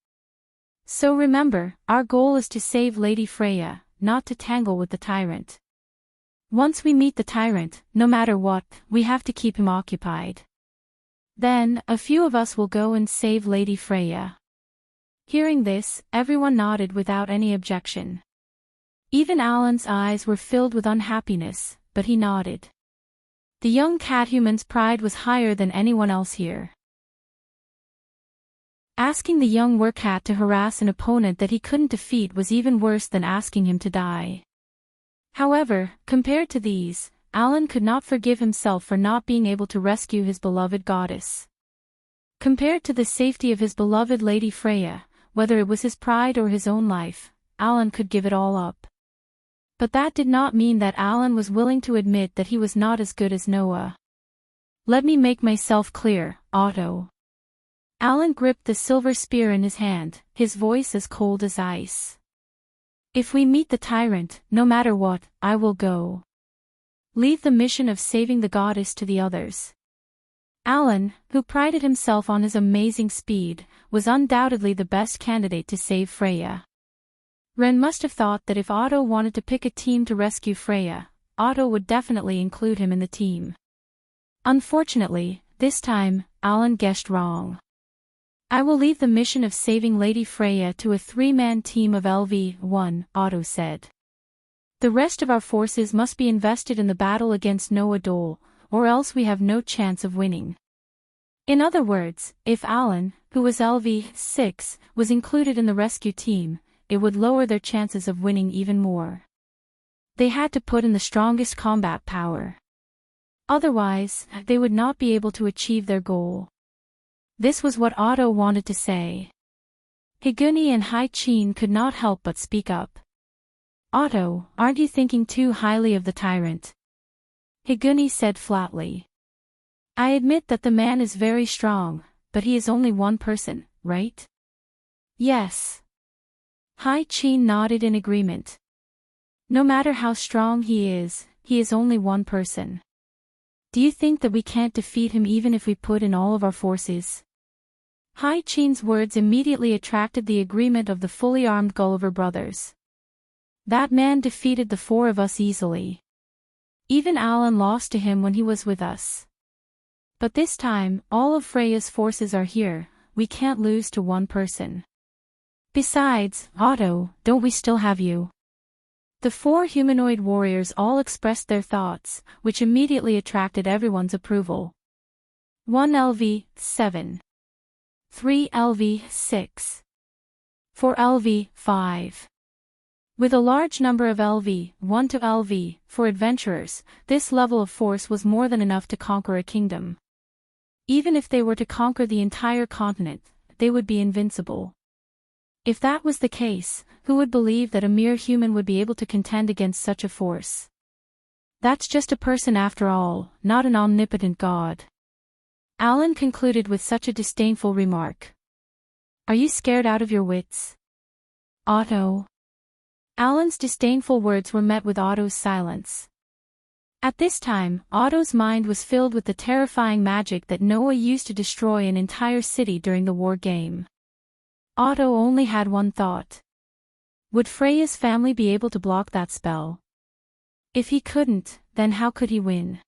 So remember, our goal is to save Lady Freya, not to tangle with the tyrant. Once we meet the tyrant, no matter what, we have to keep him occupied. Then, a few of us will go and save Lady Freya. Hearing this, everyone nodded without any objection. Even Alan's eyes were filled with unhappiness, but he nodded. The young cathuman's pride was higher than anyone else here. Asking the young wercat to harass an opponent that he couldn't defeat was even worse than asking him to die. However, compared to these, Alan could not forgive himself for not being able to rescue his beloved goddess. Compared to the safety of his beloved Lady Freya, whether it was his pride or his own life, Alan could give it all up. But that did not mean that Alan was willing to admit that he was not as good as Noah. Let me make myself clear, Otto. Alan gripped the silver spear in his hand, his voice as cold as ice. If we meet the tyrant, no matter what, I will go. Leave the mission of saving the goddess to the others. Alan, who prided himself on his amazing speed, was undoubtedly the best candidate to save Freya. Ren must have thought that if Otto wanted to pick a team to rescue Freya, Otto would definitely include him in the team. Unfortunately, this time, Alan guessed wrong. I will leave the mission of saving Lady Freya to a 3-man team of LV-1, Otto said. The rest of our forces must be invested in the battle against Noah Dole, or else we have no chance of winning. In other words, if Alan, who was LV-6, was included in the rescue team, it would lower their chances of winning even more. They had to put in the strongest combat power. Otherwise, they would not be able to achieve their goal. This was what Otto wanted to say. Higuni and Hai-Chin could not help but speak up. Otto, aren't you thinking too highly of the tyrant? Higuni said flatly. I admit that the man is very strong, but he is only one person, right? Yes. Hai-Chin nodded in agreement. No matter how strong he is only one person. Do you think that we can't defeat him even if we put in all of our forces? Hai-Chin's words immediately attracted the agreement of the fully armed Gulliver brothers. That man defeated the 4 of us easily. Even Alan lost to him when he was with us. But this time, all of Freya's forces are here, we can't lose to one person. Besides, Otto, don't we still have you? The 4 humanoid warriors all expressed their thoughts, which immediately attracted everyone's approval. 1 LV-7. 3 LV-6. 4 LV-5. With a large number of LV-1 to LV-4 adventurers, this level of force was more than enough to conquer a kingdom. Even if they were to conquer the entire continent, they would be invincible. If that was the case, who would believe that a mere human would be able to contend against such a force? That's just a person after all, not an omnipotent god. Alan concluded with such a disdainful remark. Are you scared out of your wits? Otto. Alan's disdainful words were met with Otto's silence. At this time, Otto's mind was filled with the terrifying magic that Noah used to destroy an entire city during the war game. Otto only had one thought. Would Freya's family be able to block that spell? If he couldn't, then how could he win?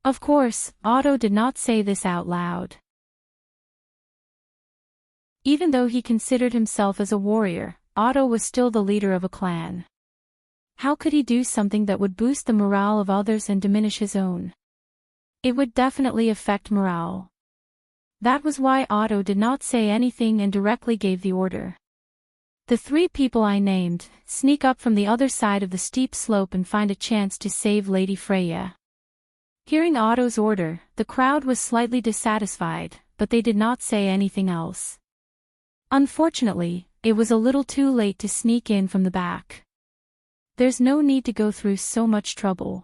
Of course, Otto did not say this out loud. Even though he considered himself as a warrior, Otto was still the leader of a clan. How could he do something that would boost the morale of others and diminish his own? It would definitely affect morale. That was why Otto did not say anything and directly gave the order. The 3 people I named, sneak up from the other side of the steep slope and find a chance to save Lady Freya. Hearing Otto's order, the crowd was slightly dissatisfied, but they did not say anything else. Unfortunately, it was a little too late to sneak in from the back. There's no need to go through so much trouble.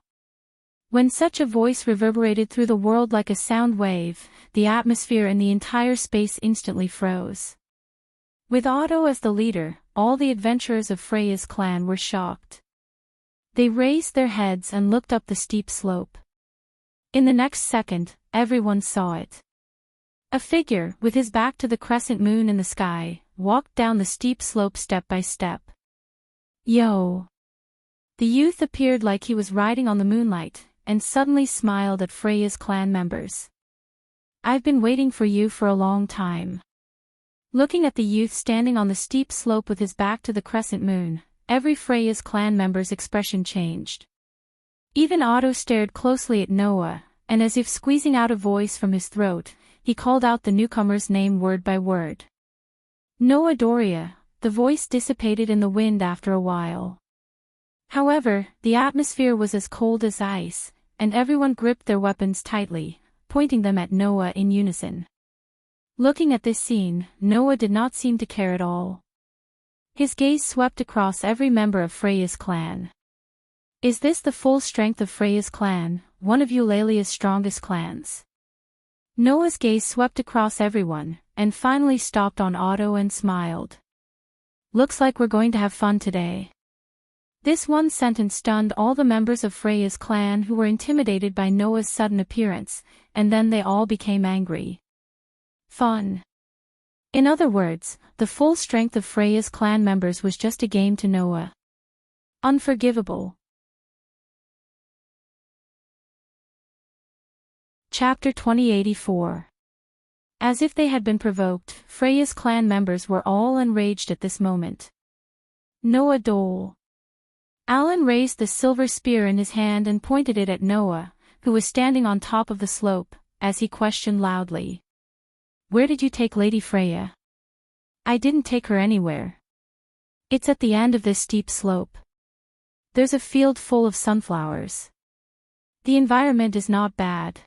When such a voice reverberated through the world like a sound wave, the atmosphere and the entire space instantly froze. With Otto as the leader, all the adventurers of Freya's clan were shocked. They raised their heads and looked up the steep slope. In the next second, everyone saw it. A figure, with his back to the crescent moon in the sky, walked down the steep slope step by step. Yo! The youth appeared like he was riding on the moonlight, and suddenly smiled at Freya's clan members. I've been waiting for you for a long time. Looking at the youth standing on the steep slope with his back to the crescent moon, every Freya's clan member's expression changed. Even Otto stared closely at Noah, and as if squeezing out a voice from his throat, he called out the newcomer's name word by word. Noah Doria. The voice dissipated in the wind after a while. However, the atmosphere was as cold as ice, and everyone gripped their weapons tightly, pointing them at Noah in unison. Looking at this scene, Noah did not seem to care at all. His gaze swept across every member of Freya's clan. Is this the full strength of Freya's clan, one of Eulalia's strongest clans? Noah's gaze swept across everyone, and finally stopped on Otto and smiled. Looks like we're going to have fun today. This one sentence stunned all the members of Freya's clan who were intimidated by Noah's sudden appearance, and then they all became angry. Fun. In other words, the full strength of Freya's clan members was just a game to Noah. Unforgivable. Chapter 2084. As if they had been provoked, Freya's clan members were all enraged at this moment. Noah Dole. Alan raised the silver spear in his hand and pointed it at Noah, who was standing on top of the slope, as he questioned loudly. "Where did you take Lady Freya?" "I didn't take her anywhere. It's at the end of this steep slope. There's a field full of sunflowers. The environment is not bad.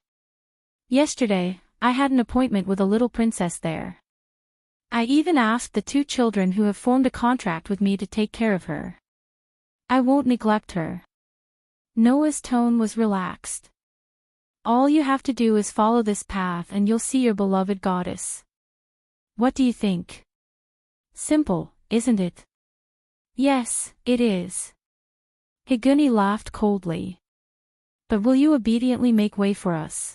Yesterday, I had an appointment with a little princess there. I even asked the 2 children who have formed a contract with me to take care of her. I won't neglect her." Noah's tone was relaxed. "All you have to do is follow this path and you'll see your beloved goddess. What do you think? Simple, isn't it?" "Yes, it is." Higuni laughed coldly. "But will you obediently make way for us?"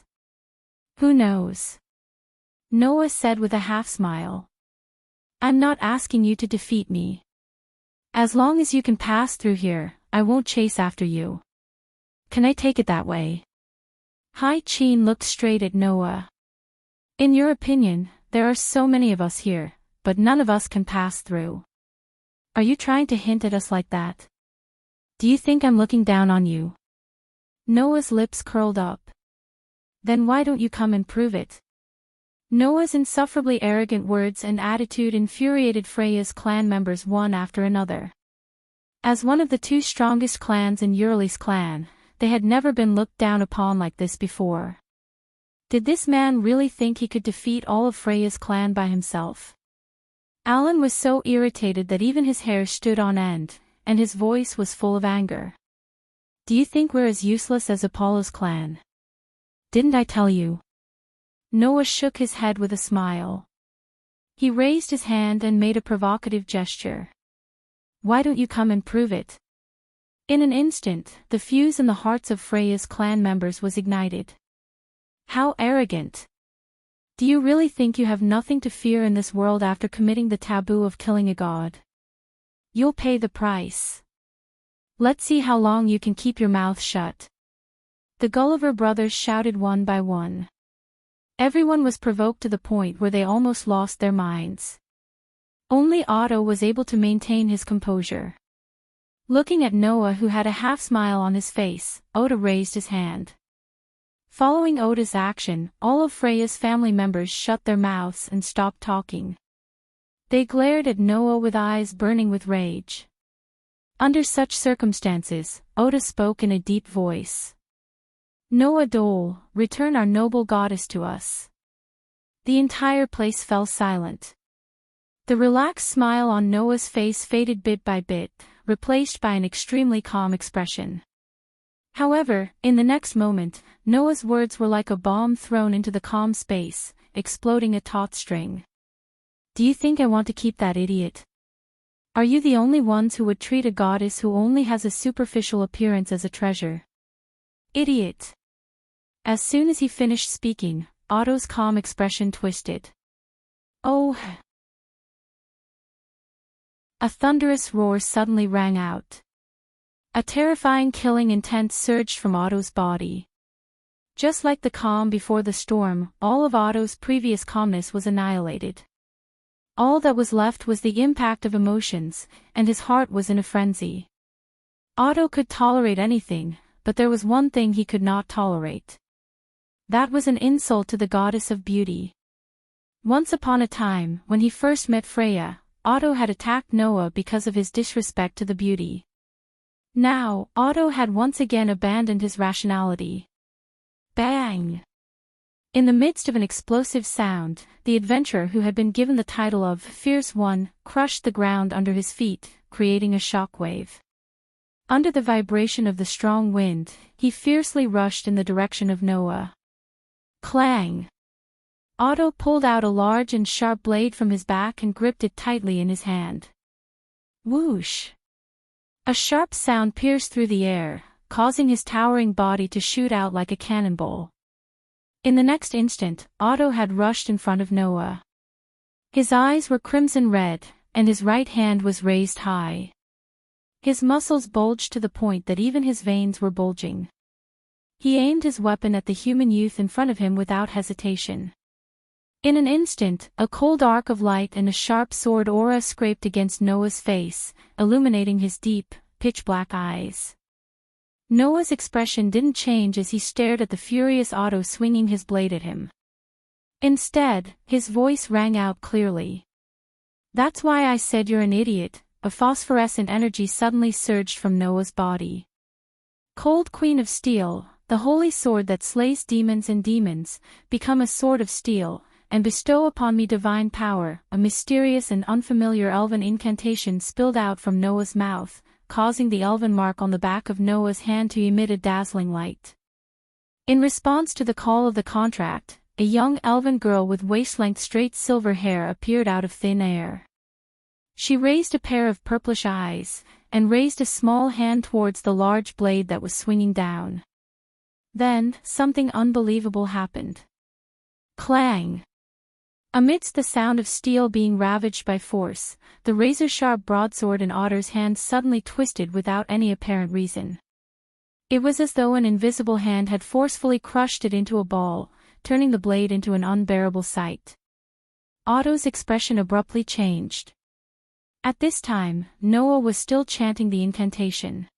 "Who knows?" Noah said with a half-smile. "I'm not asking you to defeat me. As long as you can pass through here, I won't chase after you. Can I take it that way?" Hai Chin looked straight at Noah. "In your opinion, there are so many of us here, but none of us can pass through. Are you trying to hint at us like that? Do you think I'm looking down on you?" Noah's lips curled up. "Then why don't you come and prove it?" Noah's insufferably arrogant words and attitude infuriated Freya's clan members one after another. As one of the 2 strongest clans in Yurli's clan, they had never been looked down upon like this before. Did this man really think he could defeat all of Freya's clan by himself? Alan was so irritated that even his hair stood on end, and his voice was full of anger. "Do you think we're as useless as Apollo's clan? Didn't I tell you?" Noah shook his head with a smile. He raised his hand and made a provocative gesture. "Why don't you come and prove it?" In an instant, the fuse in the hearts of Freya's clan members was ignited. How arrogant! Do you really think you have nothing to fear in this world after committing the taboo of killing a god? You'll pay the price. Let's see how long you can keep your mouth shut. The Gulliver brothers shouted one by one. Everyone was provoked to the point where they almost lost their minds. Only Otto was able to maintain his composure. Looking at Noah, who had a half-smile on his face, Oda raised his hand. Following Oda's action, all of Freya's family members shut their mouths and stopped talking. They glared at Noah with eyes burning with rage. Under such circumstances, Oda spoke in a deep voice. "Noah Dole, return our noble goddess to us." The entire place fell silent. The relaxed smile on Noah's face faded bit by bit, replaced by an extremely calm expression. However, in the next moment, Noah's words were like a bomb thrown into the calm space, exploding a taut string. "Do you think I want to keep that idiot? Are you the only ones who would treat a goddess who only has a superficial appearance as a treasure? Idiot!" As soon as he finished speaking, Otto's calm expression twisted. "Oh!" A thunderous roar suddenly rang out. A terrifying killing intent surged from Otto's body. Just like the calm before the storm, all of Otto's previous calmness was annihilated. All that was left was the impact of emotions, and his heart was in a frenzy. Otto could tolerate anything, but there was one thing he could not tolerate. That was an insult to the goddess of beauty. Once upon a time, when he first met Freya, Otto had attacked Noah because of his disrespect to the beauty. Now, Otto had once again abandoned his rationality. Bang! In the midst of an explosive sound, the adventurer who had been given the title of Fierce One crushed the ground under his feet, creating a shockwave. Under the vibration of the strong wind, he fiercely rushed in the direction of Noah. Clang! Otto pulled out a large and sharp blade from his back and gripped it tightly in his hand. Whoosh! A sharp sound pierced through the air, causing his towering body to shoot out like a cannonball. In the next instant, Otto had rushed in front of Noah. His eyes were crimson red, and his right hand was raised high. His muscles bulged to the point that even his veins were bulging. He aimed his weapon at the human youth in front of him without hesitation. In an instant, a cold arc of light and a sharp sword aura scraped against Noah's face, illuminating his deep, pitch-black eyes. Noah's expression didn't change as he stared at the furious Otto swinging his blade at him. Instead, his voice rang out clearly. "That's why I said you're an idiot." A phosphorescent energy suddenly surged from Noah's body. Cold Queen of Steel, the holy sword that slays demons and demons, become a sword of steel, and bestow upon me divine power. A mysterious and unfamiliar elven incantation spilled out from Noah's mouth, causing the elven mark on the back of Noah's hand to emit a dazzling light. In response to the call of the contract, a young elven girl with waist-length straight silver hair appeared out of thin air. She raised a pair of purplish eyes, and raised a small hand towards the large blade that was swinging down. Then, something unbelievable happened. Clang! Amidst the sound of steel being ravaged by force, the razor-sharp broadsword in Otter's hand suddenly twisted without any apparent reason. It was as though an invisible hand had forcefully crushed it into a ball, turning the blade into an unbearable sight. Otto's expression abruptly changed. At this time, Noah was still chanting the incantation.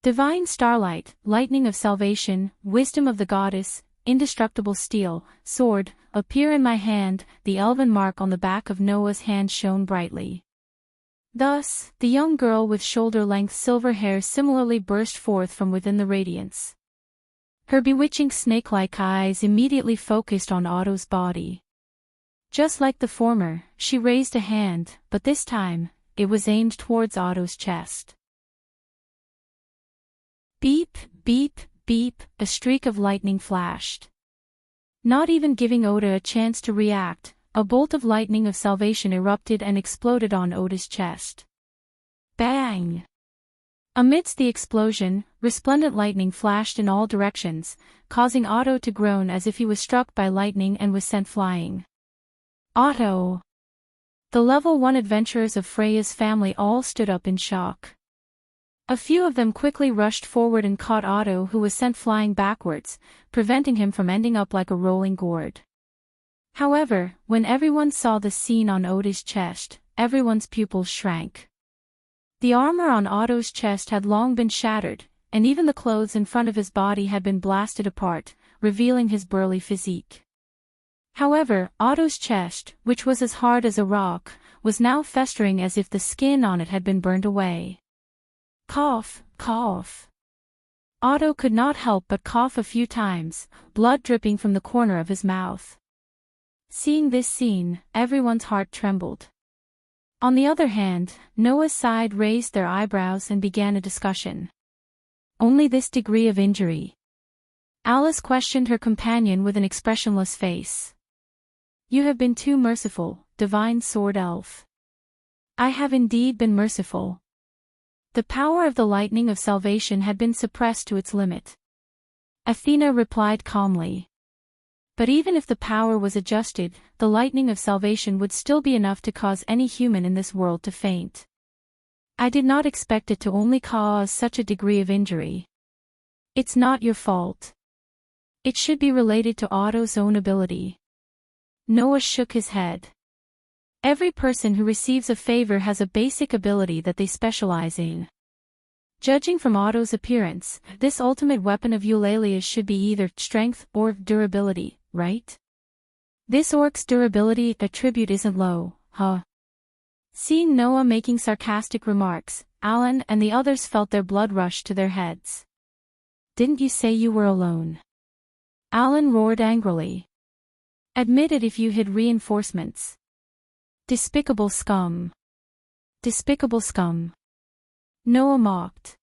Divine starlight, lightning of salvation, wisdom of the goddess, indestructible steel, sword, appear in my hand. The elven mark on the back of Noah's hand shone brightly. Thus, the young girl with shoulder-length silver hair similarly burst forth from within the radiance. Her bewitching snake-like eyes immediately focused on Otto's body. Just like the former, she raised a hand, but this time, it was aimed towards Otto's chest. Beep, beep, beep, a streak of lightning flashed. Not even giving Oda a chance to react, a bolt of lightning of salvation erupted and exploded on Oda's chest. Bang! Amidst the explosion, resplendent lightning flashed in all directions, causing Otto to groan as if he was struck by lightning and was sent flying. Otto! The level 1 adventurers of Freya's family all stood up in shock. A few of them quickly rushed forward and caught Otto, who was sent flying backwards, preventing him from ending up like a rolling gourd. However, when everyone saw the scene on Oda's chest, everyone's pupils shrank. The armor on Otto's chest had long been shattered, and even the clothes in front of his body had been blasted apart, revealing his burly physique. However, Otto's chest, which was as hard as a rock, was now festering as if the skin on it had been burned away. Cough, cough. Otto could not help but cough a few times, blood dripping from the corner of his mouth. Seeing this scene, everyone's heart trembled. On the other hand, Noah's side raised their eyebrows and began a discussion. Only this degree of injury? Alice questioned her companion with an expressionless face. You have been too merciful, divine sword elf. I have indeed been merciful. The power of the lightning of salvation had been suppressed to its limit. Athena replied calmly. But even if the power was adjusted, the lightning of salvation would still be enough to cause any human in this world to faint. I did not expect it to only cause such a degree of injury. It's not your fault. It should be related to Otto's own ability. Noah shook his head. Every person who receives a favor has a basic ability that they specialize in. Judging from Otto's appearance, this ultimate weapon of Eulalia's should be either strength or durability, right? This orc's durability attribute isn't low, huh? Seeing Noah making sarcastic remarks, Alan and the others felt their blood rush to their heads. Didn't you say you were alone? Alan roared angrily. Admit it if you hid reinforcements. Despicable scum. Despicable scum. Noah mocked.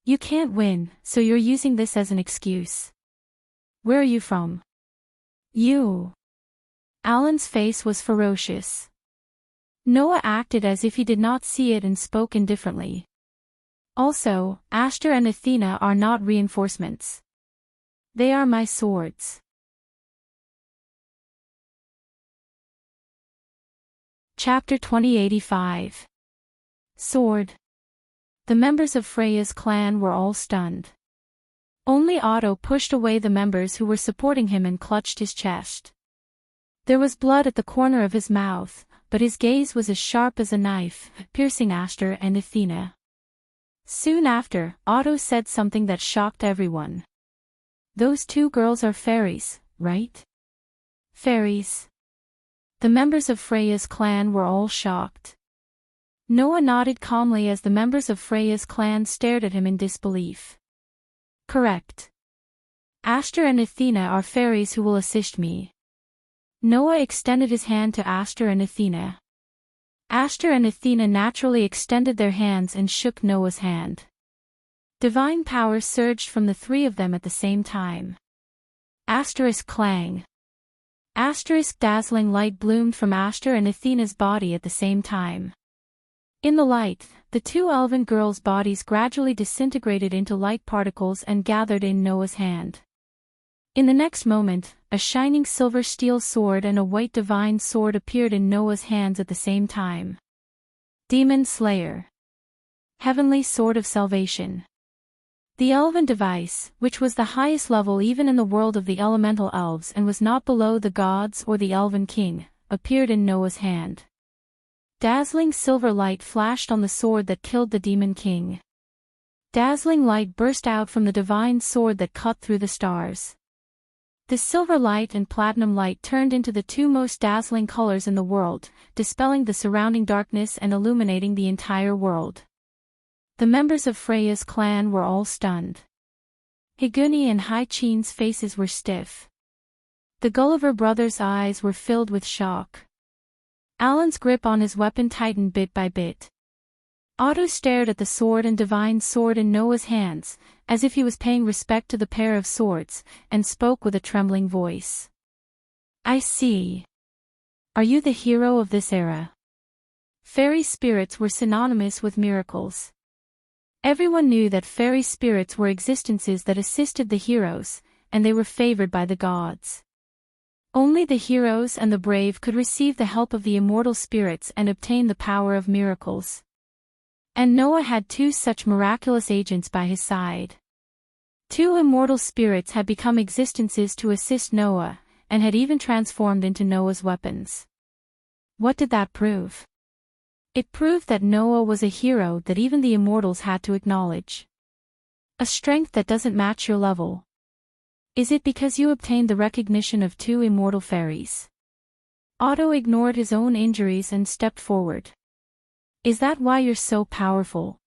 You can't win, so you're using this as an excuse. Where are you from? You. Alan's face was ferocious. Noah acted as if he did not see it and spoke indifferently. Also, Ashtar and Athena are not reinforcements. They are my swords. Chapter 2085. Sword. The members of Freya's clan were all stunned. Only Otto pushed away the members who were supporting him and clutched his chest. There was blood at the corner of his mouth, but his gaze was as sharp as a knife, piercing Aster and Athena. Soon after, Otto said something that shocked everyone. "Those two girls are fairies, right?" Fairies. The members of Freya's clan were all shocked. Noah nodded calmly as the members of Freya's clan stared at him in disbelief. "Correct. Aster and Athena are fairies who will assist me." Noah extended his hand to Aster and Athena. Aster and Athena naturally extended their hands and shook Noah's hand. Divine power surged from the three of them at the same time. Asterisk clang. Asterisk dazzling light bloomed from Aster and Athena's body at the same time. In the light, the two elven girls' bodies gradually disintegrated into light particles and gathered in Noah's hand. In the next moment, a shining silver steel sword and a white divine sword appeared in Noah's hands at the same time. Demon Slayer. Heavenly Sword of Salvation. The elven device, which was the highest level even in the world of the elemental elves and was not below the gods or the elven king, appeared in Noah's hand. Dazzling silver light flashed on the sword that killed the demon king. Dazzling light burst out from the divine sword that cut through the stars. The silver light and platinum light turned into the two most dazzling colors in the world, dispelling the surrounding darkness and illuminating the entire world. The members of Freya's clan were all stunned. Higuni and Hai-Chin's faces were stiff. The Gulliver brothers' eyes were filled with shock. Alan's grip on his weapon tightened bit by bit. Otto stared at the sword and divine sword in Noah's hands, as if he was paying respect to the pair of swords, and spoke with a trembling voice. "I see. Are you the hero of this era?" Fairy spirits were synonymous with miracles. Everyone knew that fairy spirits were existences that assisted the heroes, and they were favored by the gods. Only the heroes and the brave could receive the help of the immortal spirits and obtain the power of miracles. And Noah had two such miraculous agents by his side. Two immortal spirits had become existences to assist Noah, and had even transformed into Noah's weapons. What did that prove? It proved that Noah was a hero that even the immortals had to acknowledge. A strength that doesn't match your level. Is it because you obtained the recognition of two immortal fairies? Otto ignored his own injuries and stepped forward. Is that why you're so powerful?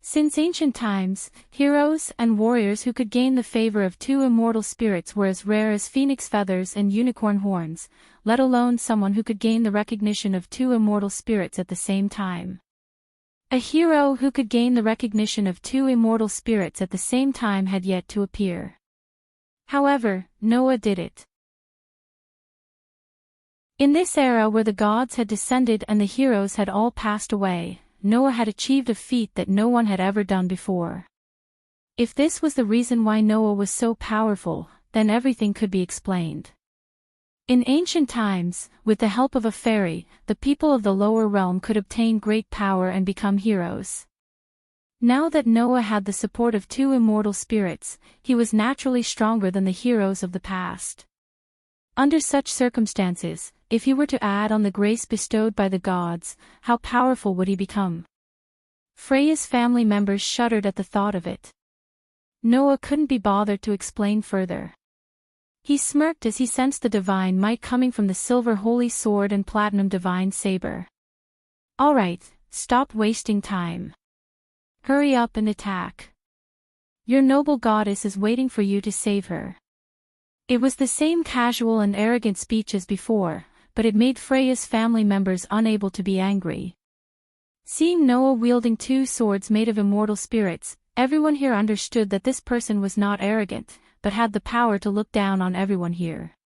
Since ancient times, heroes and warriors who could gain the favor of two immortal spirits were as rare as phoenix feathers and unicorn horns, let alone someone who could gain the recognition of two immortal spirits at the same time. A hero who could gain the recognition of two immortal spirits at the same time had yet to appear. However, Noah did it. In this era where the gods had descended and the heroes had all passed away, Noah had achieved a feat that no one had ever done before. If this was the reason why Noah was so powerful, then everything could be explained. In ancient times, with the help of a fairy, the people of the lower realm could obtain great power and become heroes. Now that Noah had the support of two immortal spirits, he was naturally stronger than the heroes of the past. Under such circumstances, if he were to add on the grace bestowed by the gods, how powerful would he become? Freya's family members shuddered at the thought of it. Noah couldn't be bothered to explain further. He smirked as he sensed the divine might coming from the silver holy sword and platinum divine saber. "All right, stop wasting time. Hurry up and attack. Your noble goddess is waiting for you to save her." It was the same casual and arrogant speech as before, but it made Freya's family members unable to be angry. Seeing Noah wielding two swords made of immortal spirits, everyone here understood that this person was not arrogant, but had the power to look down on everyone here.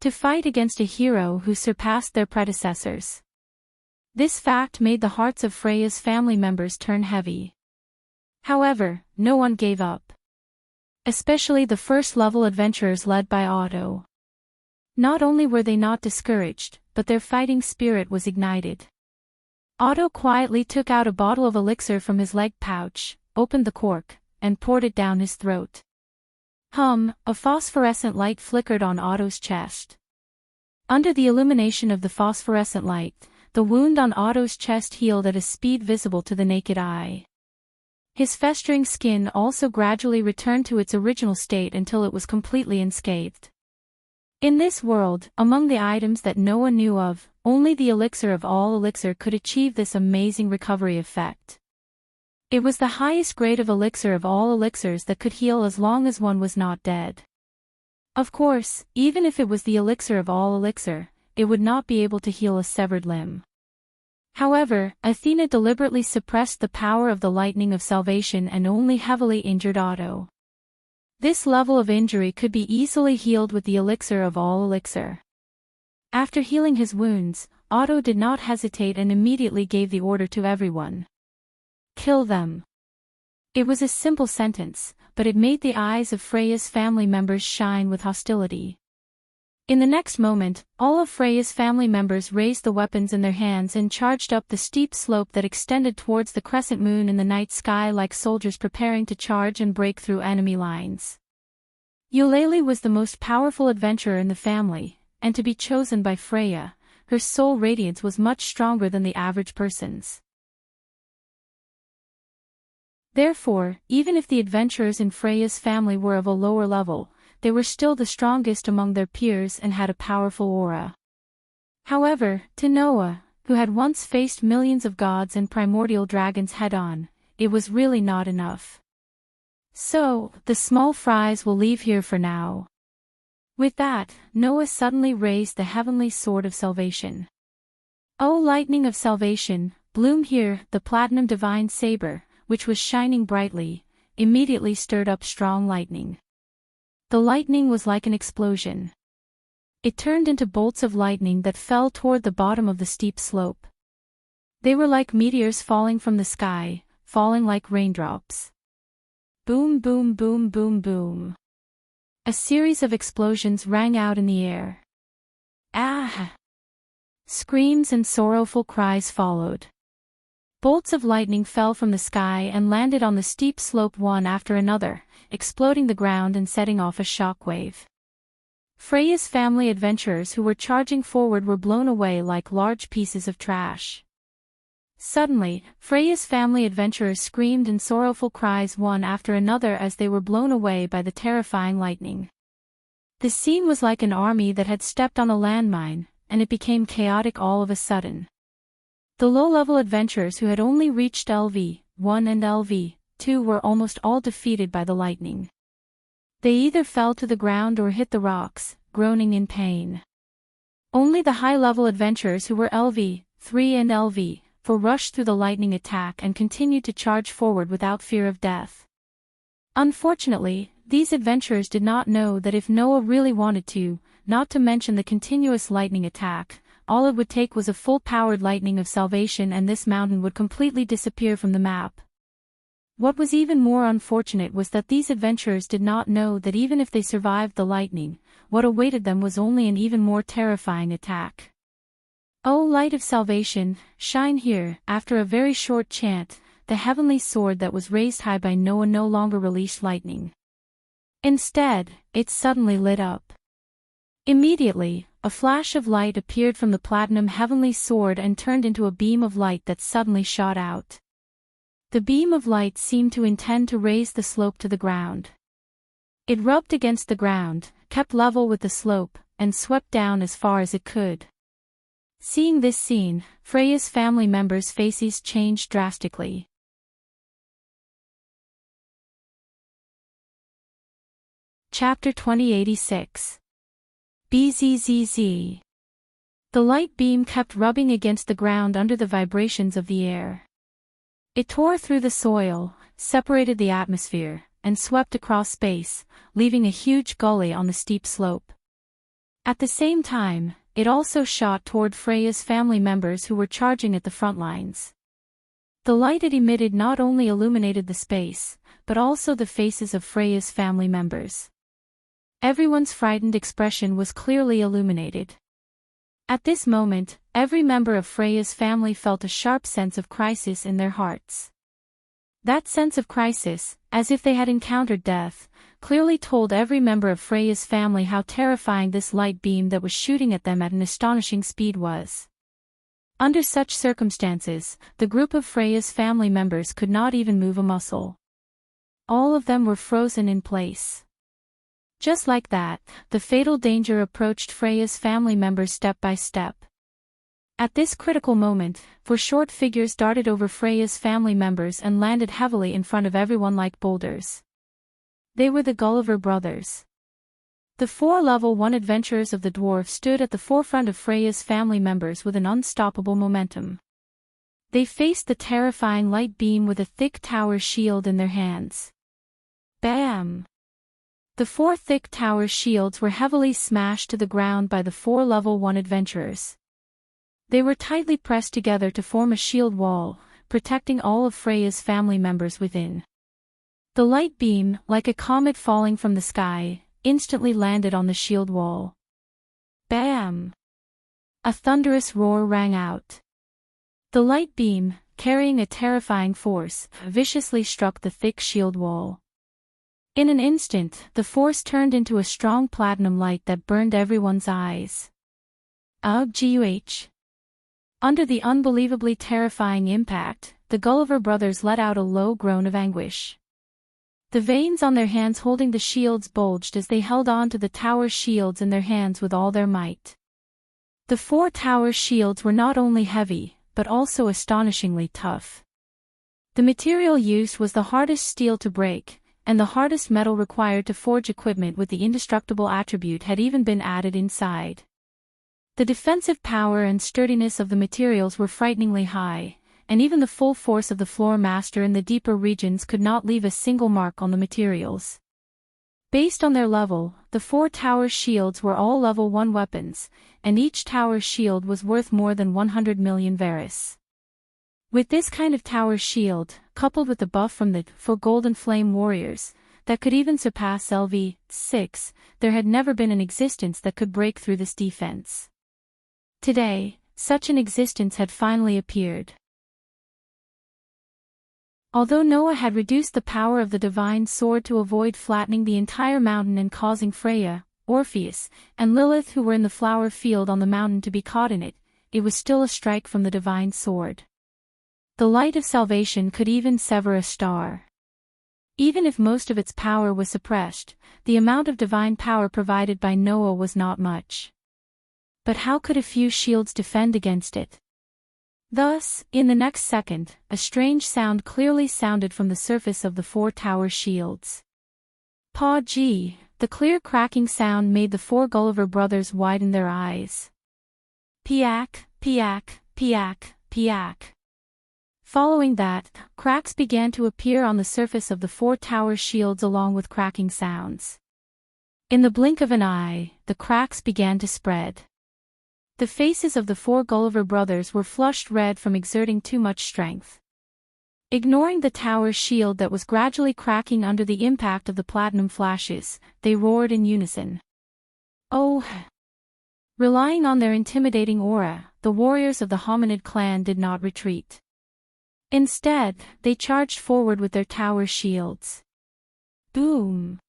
To fight against a hero who surpassed their predecessors. This fact made the hearts of Freya's family members turn heavy. However, no one gave up. Especially the first-level adventurers led by Otto. Not only were they not discouraged, but their fighting spirit was ignited. Otto quietly took out a bottle of elixir from his leg pouch, opened the cork, and poured it down his throat. A phosphorescent light flickered on Otto's chest. Under the illumination of the phosphorescent light, the wound on Otto's chest healed at a speed visible to the naked eye. His festering skin also gradually returned to its original state until it was completely unscathed. In this world, among the items that Noah knew of, only the elixir of all elixir could achieve this amazing recovery effect. It was the highest grade of elixir of all elixirs that could heal as long as one was not dead. Of course, even if it was the elixir of all elixir, it would not be able to heal a severed limb. However, Athena deliberately suppressed the power of the lightning of salvation and only heavily injured Otto. This level of injury could be easily healed with the elixir of all elixir. After healing his wounds, Otto did not hesitate and immediately gave the order to everyone. Kill them. It was a simple sentence, but it made the eyes of Freya's family members shine with hostility. In the next moment, all of Freya's family members raised the weapons in their hands and charged up the steep slope that extended towards the crescent moon in the night sky like soldiers preparing to charge and break through enemy lines. Eulalie was the most powerful adventurer in the family, and to be chosen by Freya, her soul radiance was much stronger than the average person's. Therefore, even if the adventurers in Freya's family were of a lower level, they were still the strongest among their peers and had a powerful aura. However, to Noah, who had once faced millions of gods and primordial dragons head-on, it was really not enough. So, the small fries will leave here for now. With that, Noah suddenly raised the heavenly sword of salvation. O lightning of salvation, bloom here. The platinum divine saber, which was shining brightly, immediately stirred up strong lightning. The lightning was like an explosion. It turned into bolts of lightning that fell toward the bottom of the steep slope. They were like meteors falling from the sky, falling like raindrops. Boom, boom, boom, boom, boom. A series of explosions rang out in the air. Ah! Screams and sorrowful cries followed. Bolts of lightning fell from the sky and landed on the steep slope one after another, exploding the ground and setting off a shockwave. Freya's family adventurers who were charging forward were blown away like large pieces of trash. Suddenly, Freya's family adventurers screamed in sorrowful cries one after another as they were blown away by the terrifying lightning. The scene was like an army that had stepped on a landmine, and it became chaotic all of a sudden. The low-level adventurers who had only reached LV-1 and LV-2 were almost all defeated by the lightning. They either fell to the ground or hit the rocks, groaning in pain. Only the high-level adventurers who were LV-3 and LV-4 rushed through the lightning attack and continued to charge forward without fear of death. Unfortunately, these adventurers did not know that if Noah really wanted to, not to mention the continuous lightning attack, all it would take was a full-powered lightning of salvation and this mountain would completely disappear from the map. What was even more unfortunate was that these adventurers did not know that even if they survived the lightning, what awaited them was only an even more terrifying attack. O light of salvation, shine here. After a very short chant, the heavenly sword that was raised high by Noah no longer released lightning. Instead, it suddenly lit up. Immediately, a flash of light appeared from the platinum heavenly sword and turned into a beam of light that suddenly shot out. The beam of light seemed to intend to raise the slope to the ground. It rubbed against the ground, kept level with the slope, and swept down as far as it could. Seeing this scene, Freya's family members' faces changed drastically. Chapter 2086. BZZZ. The light beam kept rubbing against the ground under the vibrations of the air. It tore through the soil, separated the atmosphere, and swept across space, leaving a huge gully on the steep slope. At the same time, it also shot toward Freya's family members who were charging at the front lines. The light it emitted not only illuminated the space, but also the faces of Freya's family members. Everyone's frightened expression was clearly illuminated. At this moment, every member of Freya's family felt a sharp sense of crisis in their hearts. That sense of crisis, as if they had encountered death, clearly told every member of Freya's family how terrifying this light beam that was shooting at them at an astonishing speed was. Under such circumstances, the group of Freya's family members could not even move a muscle. All of them were frozen in place. Just like that, the fatal danger approached Freya's family members step by step. At this critical moment, four short figures darted over Freya's family members and landed heavily in front of everyone like boulders. They were the Gulliver brothers. The 4 level 1 adventurers of the dwarf stood at the forefront of Freya's family members with an unstoppable momentum. They faced the terrifying light beam with a thick tower shield in their hands. Bam! The 4 thick tower shields were heavily smashed to the ground by the 4 level 1 adventurers. They were tightly pressed together to form a shield wall, protecting all of Freya's family members within. The light beam, like a comet falling from the sky, instantly landed on the shield wall. Bam! A thunderous roar rang out. The light beam, carrying a terrifying force, viciously struck the thick shield wall. In an instant, the force turned into a strong platinum light that burned everyone's eyes. Ugh! Under the unbelievably terrifying impact, the Gulliver brothers let out a low groan of anguish. The veins on their hands holding the shields bulged as they held on to the tower shields in their hands with all their might. The 4 tower shields were not only heavy, but also astonishingly tough. The material used was the hardest steel to break, and the hardest metal required to forge equipment with the indestructible attribute had even been added inside. The defensive power and sturdiness of the materials were frighteningly high, and even the full force of the floor master in the deeper regions could not leave a single mark on the materials. Based on their level, the 4 tower shields were all level 1 weapons, and each tower shield was worth more than 100 million Varus. With this kind of tower shield, coupled with the buff from the 4 golden flame warriors, that could even surpass LV6, there had never been an existence that could break through this defense. Today, such an existence had finally appeared. Although Noah had reduced the power of the divine sword to avoid flattening the entire mountain and causing Freya, Orpheus, and Lilith who were in the flower field on the mountain to be caught in it, it was still a strike from the divine sword. The light of salvation could even sever a star. Even if most of its power was suppressed, the amount of divine power provided by Noah was not much. But how could a few shields defend against it? Thus, in the next second, a strange sound clearly sounded from the surface of the 4 tower shields. Paw-gee, the clear cracking sound made the 4 Gulliver brothers widen their eyes. Piak, piak, piak, piak. Following that, cracks began to appear on the surface of the 4 tower shields along with cracking sounds. In the blink of an eye, the cracks began to spread. The faces of the 4 Gulliver brothers were flushed red from exerting too much strength. Ignoring the tower shield that was gradually cracking under the impact of the platinum flashes, they roared in unison. Oh! Relying on their intimidating aura, the warriors of the hominid clan did not retreat. Instead, they charged forward with their tower shields. Boom!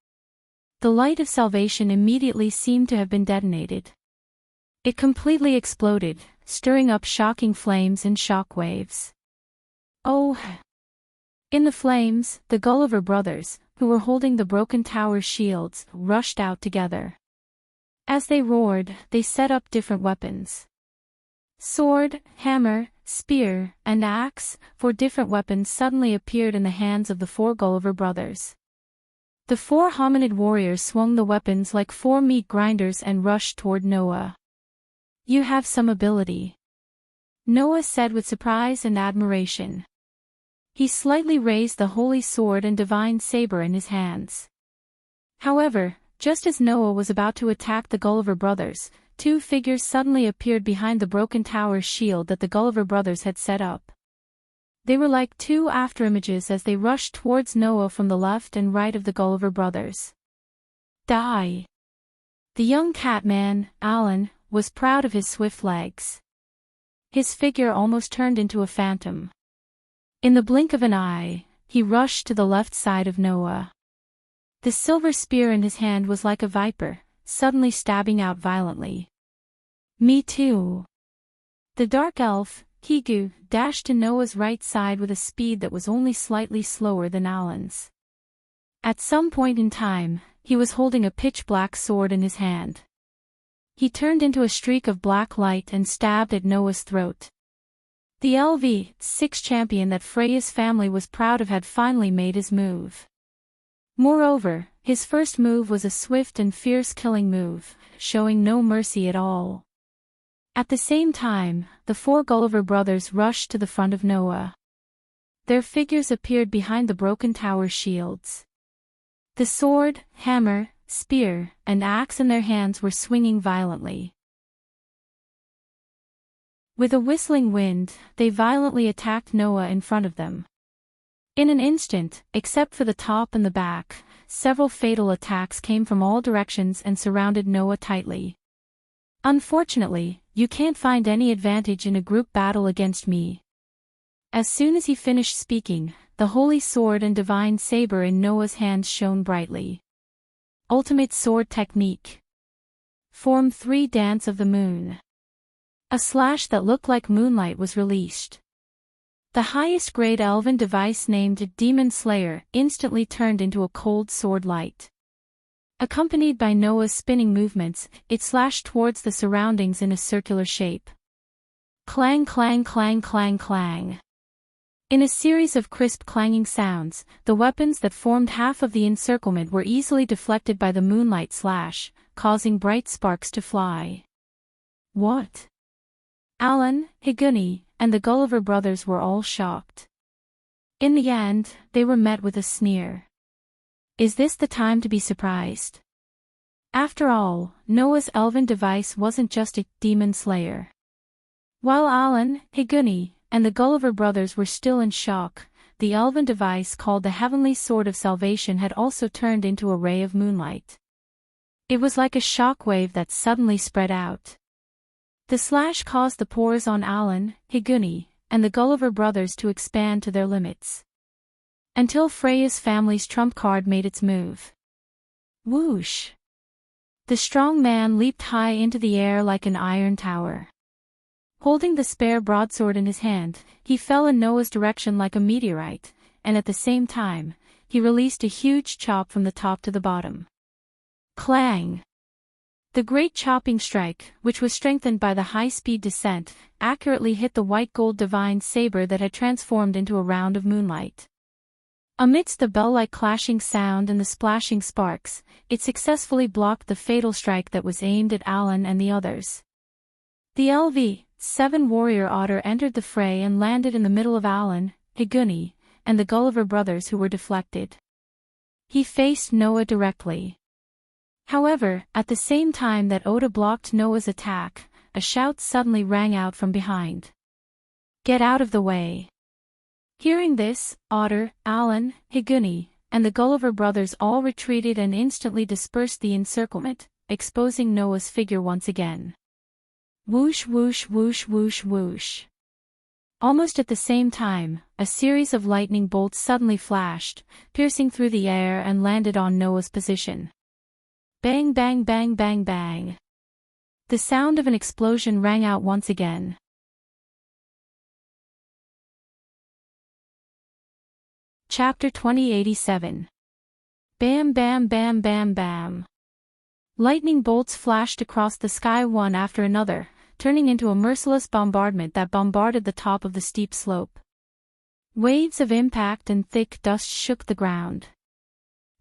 The light of salvation immediately seemed to have been detonated. It completely exploded, stirring up shocking flames and shock waves. Oh! In the flames, the Gulliver brothers, who were holding the broken tower shields, rushed out together. As they roared, they set up different weapons. Sword, hammer, spear, and axe, 4 different weapons suddenly appeared in the hands of the 4 Gulliver brothers. The 4 hominid warriors swung the weapons like 4 meat grinders and rushed toward Noah. You have some ability, Noah said with surprise and admiration. He slightly raised the holy sword and divine saber in his hands. However, just as Noah was about to attack the Gulliver brothers, 2 figures suddenly appeared behind the broken tower shield that the Gulliver brothers had set up. They were like 2 afterimages as they rushed towards Noah from the left and right of the Gulliver brothers. Die! The young catman, Alan, was proud of his swift legs. His figure almost turned into a phantom. In the blink of an eye, he rushed to the left side of Noah. The silver spear in his hand was like a viper, suddenly stabbing out violently. Me too. The dark elf, Kigu, dashed to Noah's right side with a speed that was only slightly slower than Alan's. At some point in time, he was holding a pitch-black sword in his hand. He turned into a streak of black light and stabbed at Noah's throat. The LV6 champion that Freya's family was proud of had finally made his move. Moreover, his first move was a swift and fierce killing move, showing no mercy at all. At the same time, the four Gulliver brothers rushed to the front of Noah. Their figures appeared behind the broken tower shields. The sword, hammer, spear, and axe in their hands were swinging violently. With a whistling wind, they violently attacked Noah in front of them. In an instant, except for the top and the back, several fatal attacks came from all directions and surrounded Noah tightly. Unfortunately, you can't find any advantage in a group battle against me. As soon as he finished speaking, the holy sword and divine saber in Noah's hands shone brightly. Ultimate sword technique. Form 3 Dance of the Moon. A slash that looked like moonlight was released. The highest grade elven device named Demon Slayer instantly turned into a cold sword light. Accompanied by Noah's spinning movements, it slashed towards the surroundings in a circular shape. Clang clang clang clang clang. In a series of crisp clanging sounds, the weapons that formed half of the encirclement were easily deflected by the moonlight slash, causing bright sparks to fly. What? Alan, Higuni, and the Gulliver brothers were all shocked. In the end, they were met with a sneer. Is this the time to be surprised? After all, Noah's elven device wasn't just a demon slayer. While Alan, Higuni, and the Gulliver brothers were still in shock, the elven device called the Heavenly Sword of Salvation had also turned into a ray of moonlight. It was like a shock wave that suddenly spread out. The slash caused the pores on Alan, Higuni, and the Gulliver brothers to expand to their limits. Until Freya's family's trump card made its move. Whoosh! The strong man leaped high into the air like an iron tower. Holding the spare broadsword in his hand, he fell in Noah's direction like a meteorite, and at the same time, he released a huge chop from the top to the bottom. Clang! The great chopping strike, which was strengthened by the high-speed descent, accurately hit the white-gold divine saber that had transformed into a round of moonlight. Amidst the bell-like clashing sound and the splashing sparks, it successfully blocked the fatal strike that was aimed at Alan and the others. The LV-7 warrior otter entered the fray and landed in the middle of Alan, Higuni, and the Gulliver brothers who were deflected. He faced Noah directly. However, at the same time that Oda blocked Noah's attack, a shout suddenly rang out from behind. Get out of the way! Hearing this, Otter, Alan, Higuni, and the Gulliver brothers all retreated and instantly dispersed the encirclement, exposing Noah's figure once again. Whoosh whoosh whoosh whoosh whoosh. Almost at the same time, a series of lightning bolts suddenly flashed, piercing through the air and landed on Noah's position. Bang bang bang bang bang. The sound of an explosion rang out once again. Chapter 2087. Bam bam bam bam bam. Lightning bolts flashed across the sky one after another, turning into a merciless bombardment that bombarded the top of the steep slope. Waves of impact and thick dust shook the ground.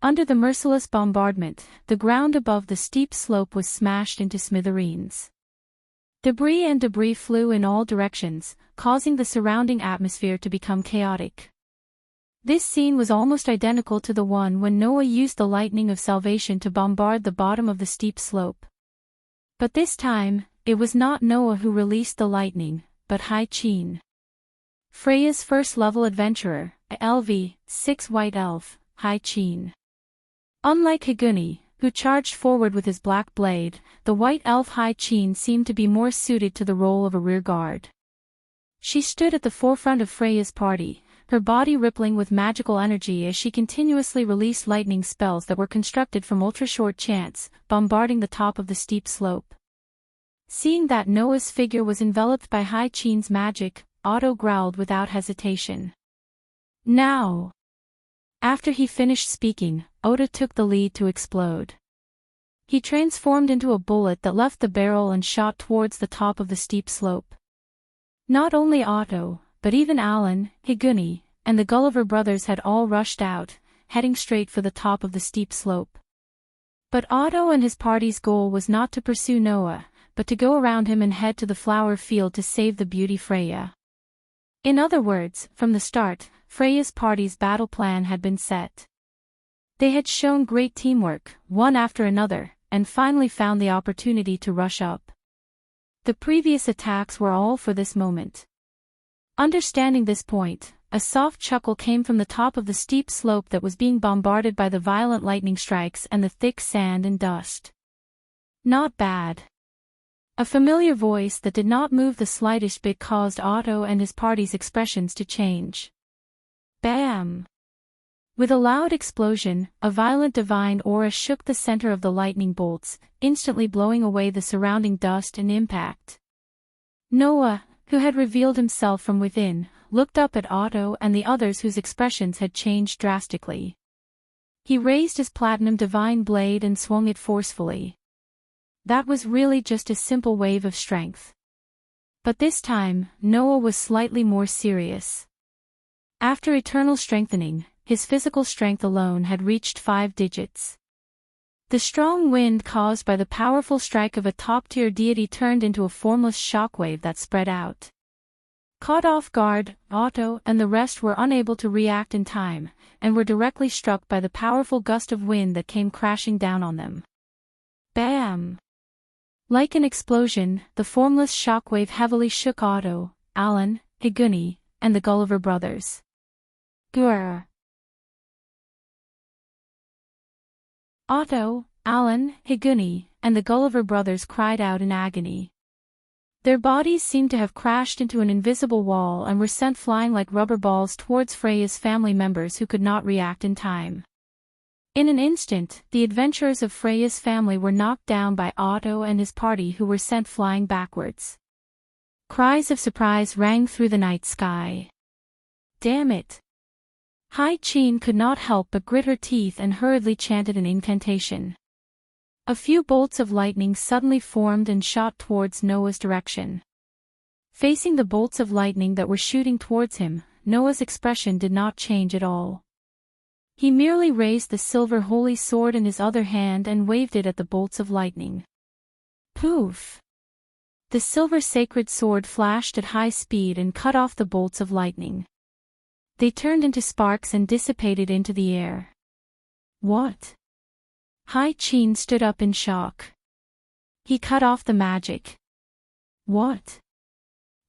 Under the merciless bombardment, the ground above the steep slope was smashed into smithereens. Debris flew in all directions, causing the surrounding atmosphere to become chaotic. This scene was almost identical to the one when Noah used the lightning of salvation to bombard the bottom of the steep slope. But this time, it was not Noah who released the lightning, but Hai Chin. Freya's first-level adventurer, a LV-6 white elf, Hai Chin. Unlike Higuni, who charged forward with his black blade, the white elf Hai Chin seemed to be more suited to the role of a rear guard. She stood at the forefront of Freya's party, her body rippling with magical energy as she continuously released lightning spells that were constructed from ultra-short chants, bombarding the top of the steep slope. Seeing that Noah's figure was enveloped by Hai Qin's magic, Otto growled without hesitation. Now! After he finished speaking, Otto took the lead to explode. He transformed into a bullet that left the barrel and shot towards the top of the steep slope. Not only Otto, but even Alan, Higuni, and the Gulliver brothers had all rushed out, heading straight for the top of the steep slope. But Otto and his party's goal was not to pursue Noah, but to go around him and head to the flower field to save the beauty Freya. In other words, from the start, Freya's party's battle plan had been set. They had shown great teamwork, one after another, and finally found the opportunity to rush up. The previous attacks were all for this moment. Understanding this point, a soft chuckle came from the top of the steep slope that was being bombarded by the violent lightning strikes and the thick sand and dust. Not bad. A familiar voice that did not move the slightest bit caused Otto and his party's expressions to change. Bam! With a loud explosion, a violent divine aura shook the center of the lightning bolts, instantly blowing away the surrounding dust and impact. Noah, who had revealed himself from within, looked up at Otto and the others whose expressions had changed drastically. He raised his platinum divine blade and swung it forcefully. That was really just a simple wave of strength. But this time, Noah was slightly more serious. After eternal strengthening, his physical strength alone had reached 5 digits. The strong wind caused by the powerful strike of a top-tier deity turned into a formless shockwave that spread out. Caught off guard, Otto and the rest were unable to react in time, and were directly struck by the powerful gust of wind that came crashing down on them. Bam! Like an explosion, the formless shockwave heavily shook Otto, Alan, Higuni, and the Gulliver brothers. Grrr! Otto, Alan, Higuni, and the Gulliver brothers cried out in agony. Their bodies seemed to have crashed into an invisible wall and were sent flying like rubber balls towards Freya's family members who could not react in time. In an instant, the adventurers of Freya's family were knocked down by Otto and his party who were sent flying backwards. Cries of surprise rang through the night sky. Damn it! Hai Qin could not help but grit her teeth and hurriedly chanted an incantation. A few bolts of lightning suddenly formed and shot towards Noah's direction. Facing the bolts of lightning that were shooting towards him, Noah's expression did not change at all. He merely raised the silver holy sword in his other hand and waved it at the bolts of lightning. Poof! The silver sacred sword flashed at high speed and cut off the bolts of lightning. They turned into sparks and dissipated into the air. What? Hai Qin stood up in shock. He cut off the magic. What?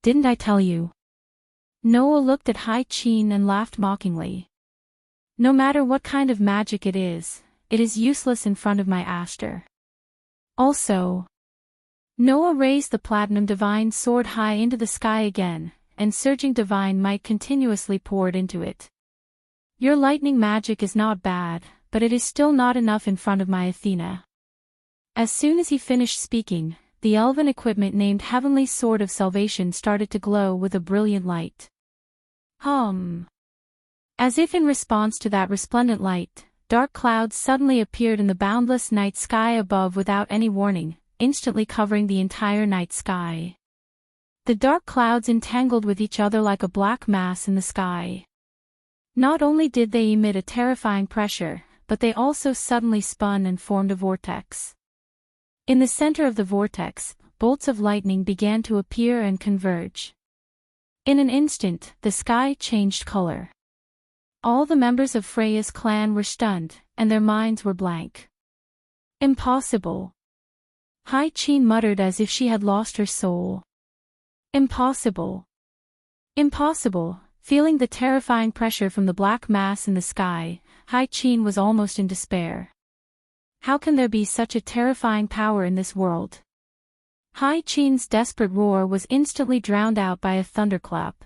Didn't I tell you? Noah looked at Hai Qin and laughed mockingly. No matter what kind of magic it is useless in front of my Aster. Also, Noah raised the platinum divine sword high into the sky again, and surging divine might continuously poured into it. Your lightning magic is not bad, but it is still not enough in front of my Athena. As soon as he finished speaking, the elven equipment named Heavenly Sword of Salvation started to glow with a brilliant light. As if in response to that resplendent light, dark clouds suddenly appeared in the boundless night sky above without any warning, instantly covering the entire night sky. The dark clouds entangled with each other like a black mass in the sky. Not only did they emit a terrifying pressure, but they also suddenly spun and formed a vortex. In the center of the vortex, bolts of lightning began to appear and converge. In an instant, the sky changed color. All the members of Freya's clan were stunned, and their minds were blank. Impossible. Hai Qin muttered as if she had lost her soul. Impossible. Impossible. Feeling the terrifying pressure from the black mass in the sky, Hai Qin was almost in despair. How can there be such a terrifying power in this world? Hai Qin's desperate roar was instantly drowned out by a thunderclap.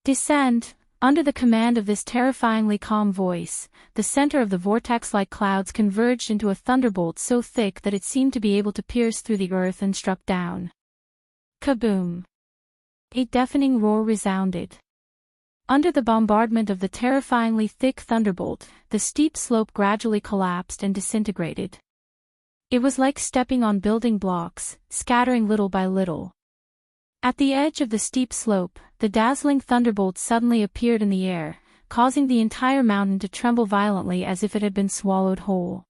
Descend, Under the command of this terrifyingly calm voice, the center of the vortex-like clouds converged into a thunderbolt so thick that it seemed to be able to pierce through the earth and struck down. Kaboom! A deafening roar resounded. Under the bombardment of the terrifyingly thick thunderbolt, the steep slope gradually collapsed and disintegrated. It was like stepping on building blocks, scattering little by little. At the edge of the steep slope, the dazzling thunderbolt suddenly appeared in the air, causing the entire mountain to tremble violently as if it had been swallowed whole.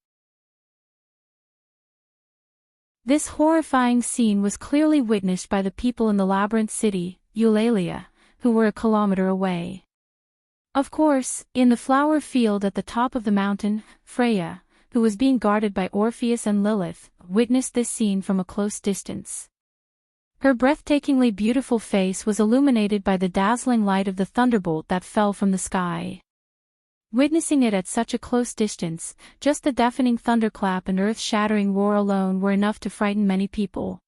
This horrifying scene was clearly witnessed by the people in the labyrinth city, Eulalia, who were a kilometer away. Of course, in the flower field at the top of the mountain, Freya, who was being guarded by Orpheus and Lilith, witnessed this scene from a close distance. Her breathtakingly beautiful face was illuminated by the dazzling light of the thunderbolt that fell from the sky. Witnessing it at such a close distance, just the deafening thunderclap and earth-shattering roar alone were enough to frighten many people.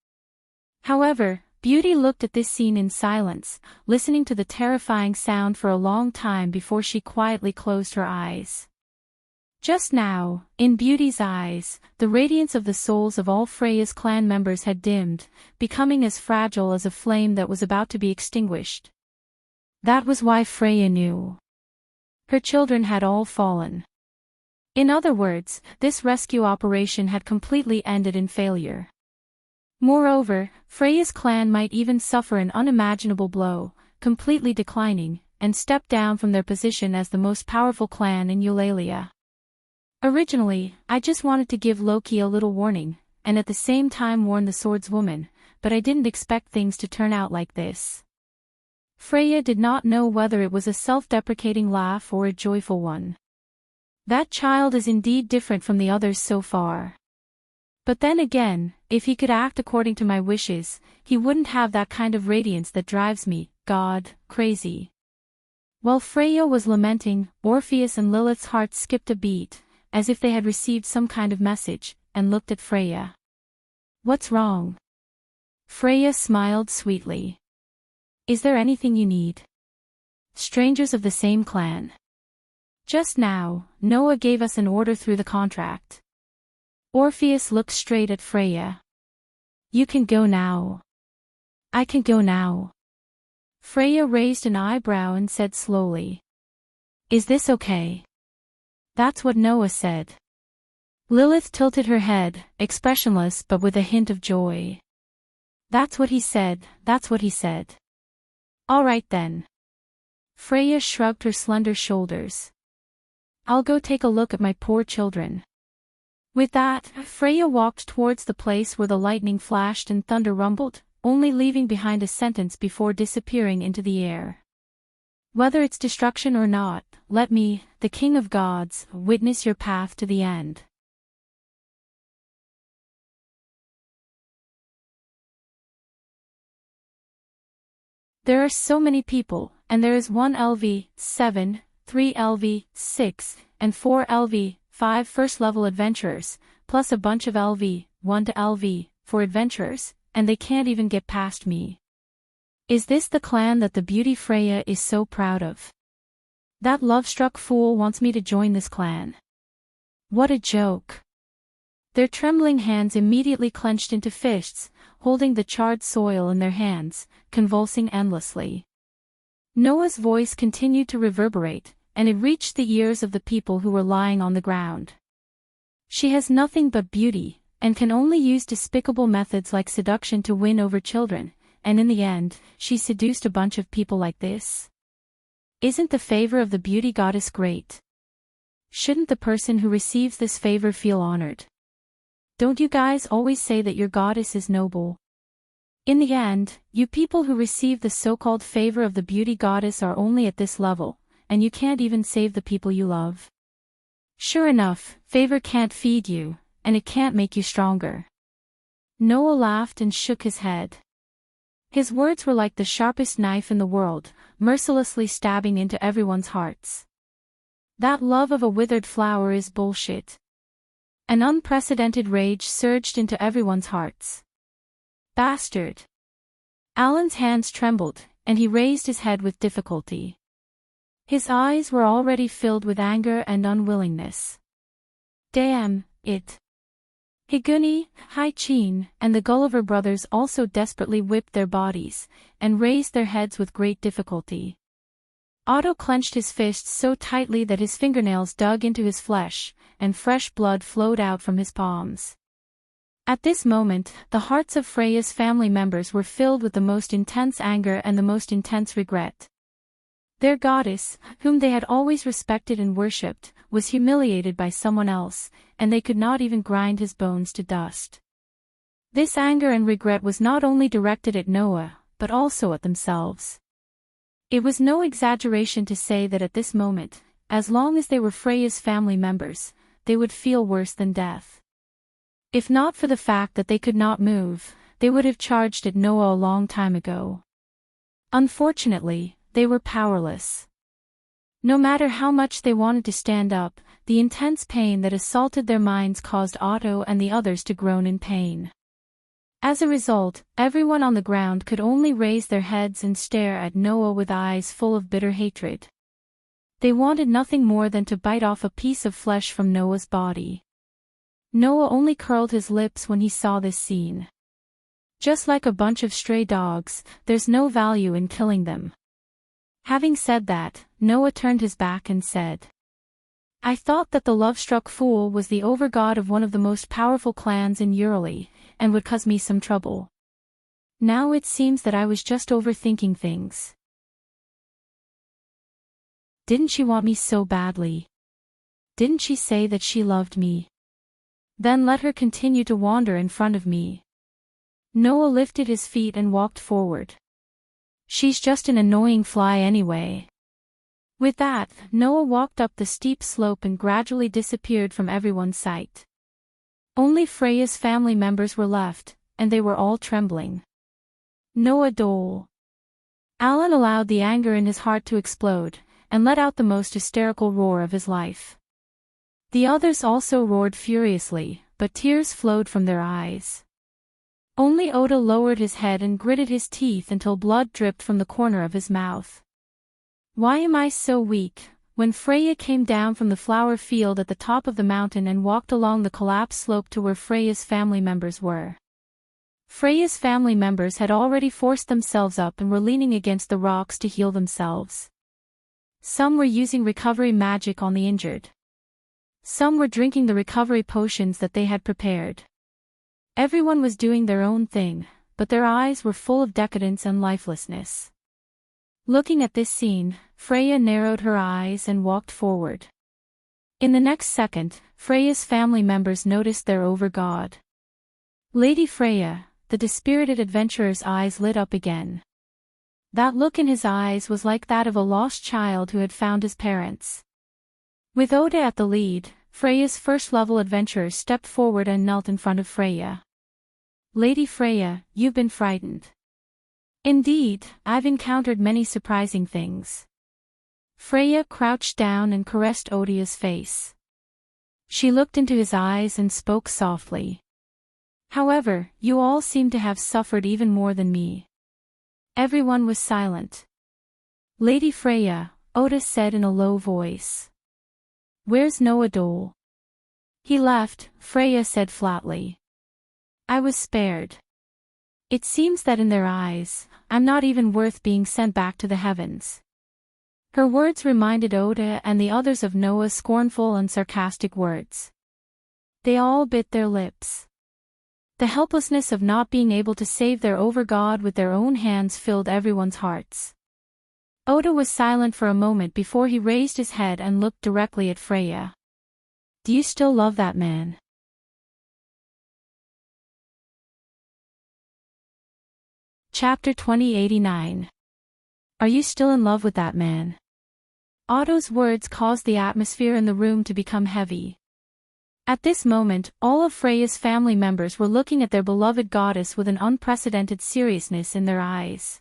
However, Beauty looked at this scene in silence, listening to the terrifying sound for a long time before she quietly closed her eyes. Just now, in Beauty's eyes, the radiance of the souls of all Freya's clan members had dimmed, becoming as fragile as a flame that was about to be extinguished. That was why Freya knew. Her children had all fallen. In other words, this rescue operation had completely ended in failure. Moreover, Freya's clan might even suffer an unimaginable blow, completely declining, and step down from their position as the most powerful clan in Eulalia. Originally, I just wanted to give Loki a little warning, and at the same time warn the swordswoman, but I didn't expect things to turn out like this. Freya did not know whether it was a self-deprecating laugh or a joyful one. That child is indeed different from the others so far. But then again, if he could act according to my wishes, he wouldn't have that kind of radiance that drives me, God, crazy. While Freya was lamenting, Orpheus and Lilith's hearts skipped a beat, as if they had received some kind of message, and looked at Freya. What's wrong? Freya smiled sweetly. Is there anything you need? Strangers of the same clan. Just now, Noah gave us an order through the contract. Orpheus looked straight at Freya. You can go now. I can go now. Freya raised an eyebrow and said slowly. Is this okay? That's what Noah said. Lilith tilted her head, expressionless but with a hint of joy. That's what he said, that's what he said. All right then. Freya shrugged her slender shoulders. I'll go take a look at my poor children. With that, Freya walked towards the place where the lightning flashed and thunder rumbled, only leaving behind a sentence before disappearing into the air. Whether it's destruction or not, let me, the King of Gods, witness your path to the end. There are so many people, and there is 1 LV, 7, 3 LV, 6, and 4 LV, 5 first-level adventurers, plus a bunch of LV, 1 to LV, 4 adventurers, and they can't even get past me. Is this the clan that the beauty Freya is so proud of? That love-struck fool wants me to join this clan. What a joke. Their trembling hands immediately clenched into fists, holding the charred soil in their hands, convulsing endlessly. Noah's voice continued to reverberate, and it reached the ears of the people who were lying on the ground. She has nothing but beauty, and can only use despicable methods like seduction to win over children, and in the end, she seduced a bunch of people like this? Isn't the favor of the beauty goddess great? Shouldn't the person who receives this favor feel honored? Don't you guys always say that your goddess is noble? In the end, you people who receive the so-called favor of the beauty goddess are only at this level, and you can't even save the people you love. Sure enough, favor can't feed you, and it can't make you stronger. Noah laughed and shook his head. His words were like the sharpest knife in the world, mercilessly stabbing into everyone's hearts. That love of a withered flower is bullshit. An unprecedented rage surged into everyone's hearts. Bastard! Alan's hands trembled, and he raised his head with difficulty. His eyes were already filled with anger and unwillingness. Damn it! Higuni, Hai-Chin, and the Gulliver brothers also desperately whipped their bodies, and raised their heads with great difficulty. Otto clenched his fists so tightly that his fingernails dug into his flesh, and fresh blood flowed out from his palms. At this moment, the hearts of Freya's family members were filled with the most intense anger and the most intense regret. Their goddess, whom they had always respected and worshipped, was humiliated by someone else, and they could not even grind his bones to dust. This anger and regret was not only directed at Noah, but also at themselves. It was no exaggeration to say that at this moment, as long as they were Freya's family members, they would feel worse than death. If not for the fact that they could not move, they would have charged at Noah a long time ago. Unfortunately, they were powerless. No matter how much they wanted to stand up, the intense pain that assaulted their minds caused Otto and the others to groan in pain. As a result, everyone on the ground could only raise their heads and stare at Noah with eyes full of bitter hatred. They wanted nothing more than to bite off a piece of flesh from Noah's body. Noah only curled his lips when he saw this scene. Just like a bunch of stray dogs, there's no value in killing them. Having said that, Noah turned his back and said, I thought that the love-struck fool was the overgod of one of the most powerful clans in Urali, and would cause me some trouble. Now it seems that I was just overthinking things. Didn't she want me so badly? Didn't she say that she loved me? Then let her continue to wander in front of me. Noah lifted his feet and walked forward. She's just an annoying fly anyway. With that, Noah walked up the steep slope and gradually disappeared from everyone's sight. Only Freya's family members were left, and they were all trembling. Noah Dole. Alan allowed the anger in his heart to explode, and let out the most hysterical roar of his life. The others also roared furiously, but tears flowed from their eyes. Only Oda lowered his head and gritted his teeth until blood dripped from the corner of his mouth. Why am I so weak? When Freya came down from the flower field at the top of the mountain and walked along the collapsed slope to where Freya's family members were. Freya's family members had already forced themselves up and were leaning against the rocks to heal themselves. Some were using recovery magic on the injured. Some were drinking the recovery potions that they had prepared. Everyone was doing their own thing, but their eyes were full of decadence and lifelessness. Looking at this scene, Freya narrowed her eyes and walked forward. In the next second, Freya's family members noticed their overgod. Lady Freya, the dispirited adventurer's eyes lit up again. That look in his eyes was like that of a lost child who had found his parents. With Oda at the lead, Freya's first-level adventurers stepped forward and knelt in front of Freya. Lady Freya, you've been frightened. Indeed, I've encountered many surprising things. Freya crouched down and caressed Odia's face. She looked into his eyes and spoke softly. However, you all seem to have suffered even more than me. Everyone was silent. Lady Freya, Oda said in a low voice. Where's Noah Dole? He left, Freya said flatly. I was spared. It seems that in their eyes, I'm not even worth being sent back to the heavens. Her words reminded Oda and the others of Noah's scornful and sarcastic words. They all bit their lips. The helplessness of not being able to save their overgod with their own hands filled everyone's hearts. Oda was silent for a moment before he raised his head and looked directly at Freya. Do you still love that man? Chapter 2089. Are you still in love with that man? Otto's words caused the atmosphere in the room to become heavy. At this moment, all of Freya's family members were looking at their beloved goddess with an unprecedented seriousness in their eyes.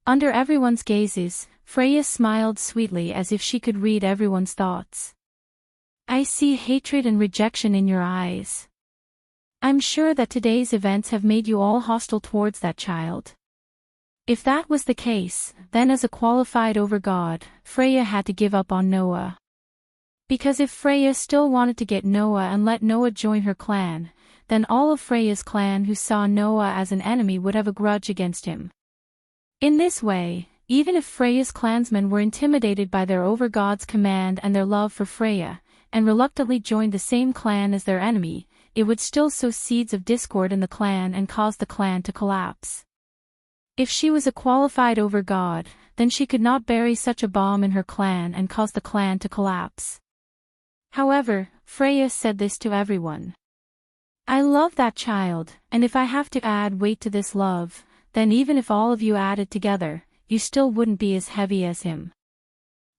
Under everyone's gazes, Freya smiled sweetly as if she could read everyone's thoughts. I see hatred and rejection in your eyes. I'm sure that today's events have made you all hostile towards that child. If that was the case, then as a qualified overgod, Freya had to give up on Noah. Because if Freya still wanted to get Noah and let Noah join her clan, then all of Freya's clan who saw Noah as an enemy would have a grudge against him. In this way, even if Freya's clansmen were intimidated by their overgod's command and their love for Freya, and reluctantly joined the same clan as their enemy, it would still sow seeds of discord in the clan and cause the clan to collapse. If she was a qualified overgod, then she could not bury such a bomb in her clan and cause the clan to collapse. However, Freya said this to everyone. I love that child, and if I have to add weight to this love, then even if all of you added together, you still wouldn't be as heavy as him.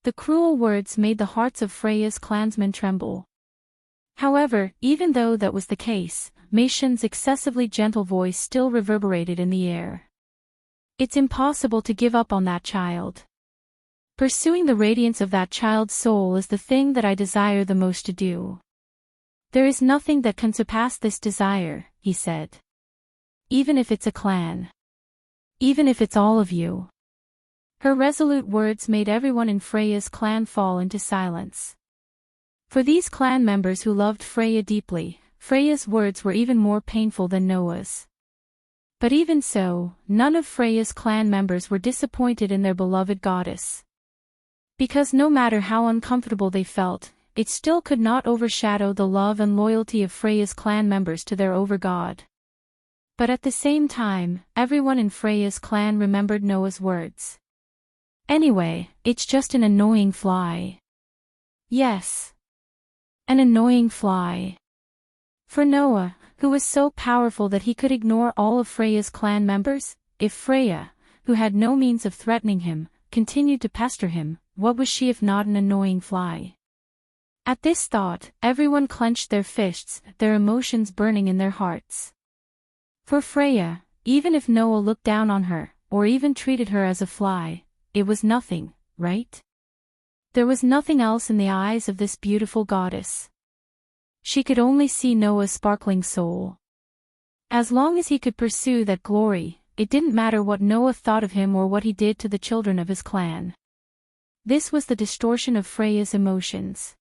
The cruel words made the hearts of Freya's clansmen tremble. However, even though that was the case, Maetion's excessively gentle voice still reverberated in the air. It's impossible to give up on that child. Pursuing the radiance of that child's soul is the thing that I desire the most to do. There is nothing that can surpass this desire, he said. Even if it's a clan. Even if it's all of you. Her resolute words made everyone in Freya's clan fall into silence. For these clan members who loved Freya deeply, Freya's words were even more painful than Noah's. But even so, none of Freya's clan members were disappointed in their beloved goddess. Because no matter how uncomfortable they felt, it still could not overshadow the love and loyalty of Freya's clan members to their overgod. But at the same time, everyone in Freya's clan remembered Noah's words. Anyway, it's just an annoying fly. Yes. An annoying fly. For Noah, who was so powerful that he could ignore all of Freya's clan members, if Freya, who had no means of threatening him, continued to pester him, what was she if not an annoying fly? At this thought, everyone clenched their fists, their emotions burning in their hearts. For Freya, even if Noah looked down on her, or even treated her as a fly, it was nothing, right? There was nothing else in the eyes of this beautiful goddess. She could only see Noah's sparkling soul. As long as he could pursue that glory, it didn't matter what Noah thought of him or what he did to the children of his clan. This was the distortion of Freya's emotions.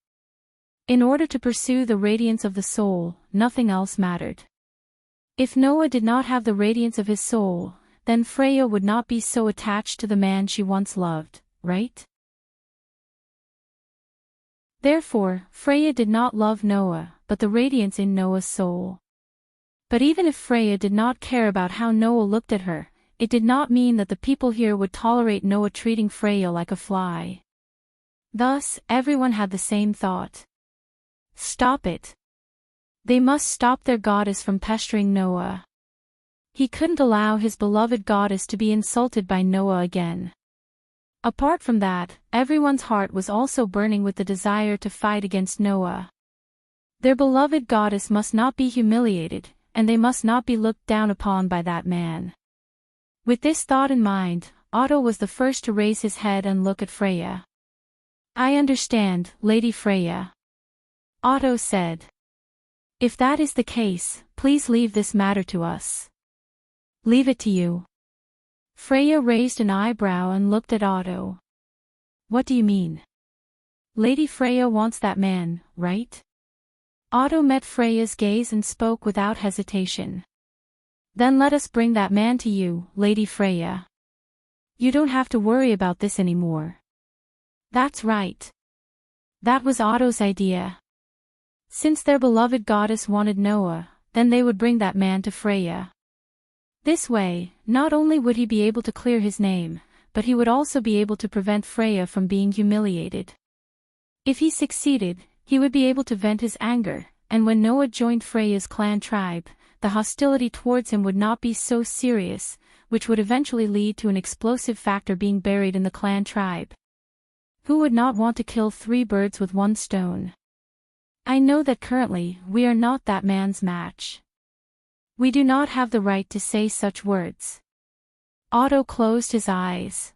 In order to pursue the radiance of the soul, nothing else mattered. If Noah did not have the radiance of his soul, then Freya would not be so attached to the man she once loved, right? Therefore, Freya did not love Noah, but the radiance in Noah's soul. But even if Freya did not care about how Noah looked at her, it did not mean that the people here would tolerate Noah treating Freya like a fly. Thus, everyone had the same thought. Stop it. They must stop their goddess from pestering Noah. He couldn't allow his beloved goddess to be insulted by Noah again. Apart from that, everyone's heart was also burning with the desire to fight against Noah. Their beloved goddess must not be humiliated, and they must not be looked down upon by that man. With this thought in mind, Otto was the first to raise his head and look at Freya. I understand, Lady Freya. Otto said. If that is the case, please leave this matter to us. Leave it to you. Freya raised an eyebrow and looked at Otto. What do you mean? Lady Freya wants that man, right? Otto met Freya's gaze and spoke without hesitation. Then let us bring that man to you, Lady Freya. You don't have to worry about this anymore. That's right. That was Otto's idea. Since their beloved goddess wanted Noah, then they would bring that man to Freya. This way, not only would he be able to clear his name, but he would also be able to prevent Freya from being humiliated. If he succeeded, he would be able to vent his anger, and when Noah joined Freya's clan tribe, the hostility towards him would not be so serious, which would eventually lead to an explosive factor being buried in the clan tribe. Who would not want to kill 3 birds with 1 stone? I know that currently, we are not that man's match. We do not have the right to say such words. Otto closed his eyes.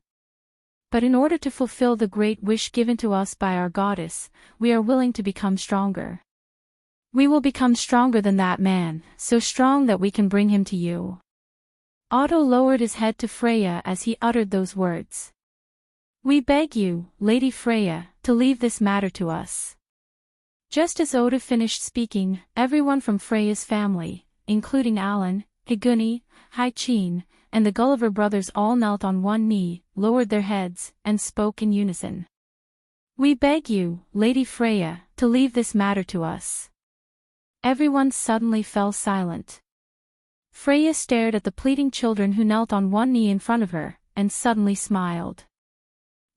But in order to fulfill the great wish given to us by our goddess, we are willing to become stronger. We will become stronger than that man, so strong that we can bring him to you. Otto lowered his head to Freya as he uttered those words. "We beg you, Lady Freya, to leave this matter to us." Just as Oda finished speaking, everyone from Freya's family, including Alan, Higuni, Haichin, and the Gulliver brothers all knelt on one knee, lowered their heads, and spoke in unison. "We beg you, Lady Freya, to leave this matter to us." Everyone suddenly fell silent. Freya stared at the pleading children who knelt on one knee in front of her, and suddenly smiled.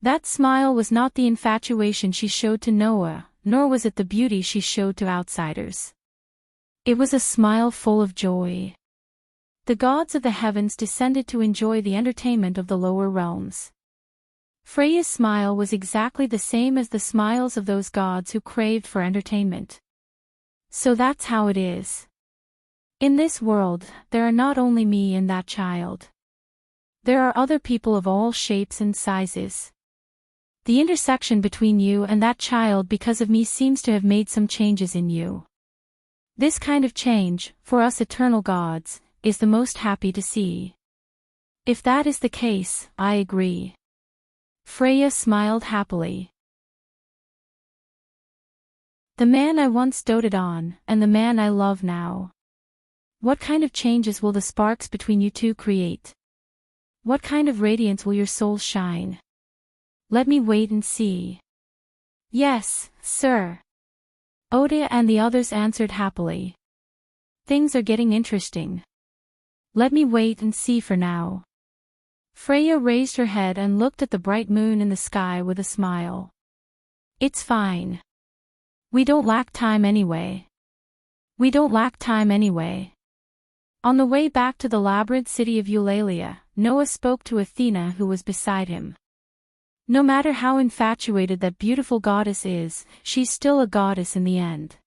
That smile was not the infatuation she showed to Noah, nor was it the beauty she showed to outsiders. It was a smile full of joy. The gods of the heavens descended to enjoy the entertainment of the lower realms. Freya's smile was exactly the same as the smiles of those gods who craved for entertainment. So that's how it is. In this world, there are not only me and that child. There are other people of all shapes and sizes. The intersection between you and that child because of me seems to have made some changes in you. This kind of change, for us eternal gods, is the most happy to see. If that is the case, I agree. Freya smiled happily. The man I once doted on, and the man I love now. What kind of changes will the sparks between you two create? What kind of radiance will your souls shine? Let me wait and see. Yes, sir. Oda and the others answered happily. Things are getting interesting. Let me wait and see for now. Freya raised her head and looked at the bright moon in the sky with a smile. It's fine. We don't lack time anyway. We don't lack time anyway. On the way back to the labyrinth city of Eulalia, Noah spoke to Athena who was beside him. No matter how infatuated that beautiful goddess is, she's still a goddess in the end.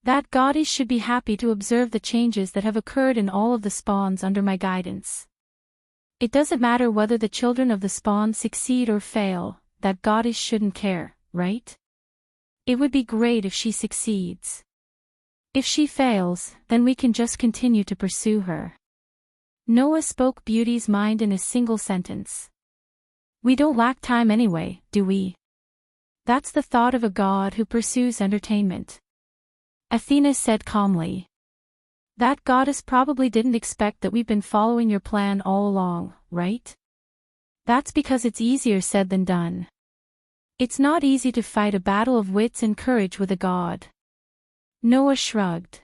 That goddess should be happy to observe the changes that have occurred in all of the spawns under my guidance. It doesn't matter whether the children of the spawn succeed or fail, that goddess shouldn't care, right? It would be great if she succeeds. If she fails, then we can just continue to pursue her. Noah spoke beauty's mind in a single sentence. We don't lack time anyway, do we? That's the thought of a god who pursues entertainment. Athena said calmly. That goddess probably didn't expect that we've been following your plan all along, right? That's because it's easier said than done. It's not easy to fight a battle of wits and courage with a god. Noah shrugged.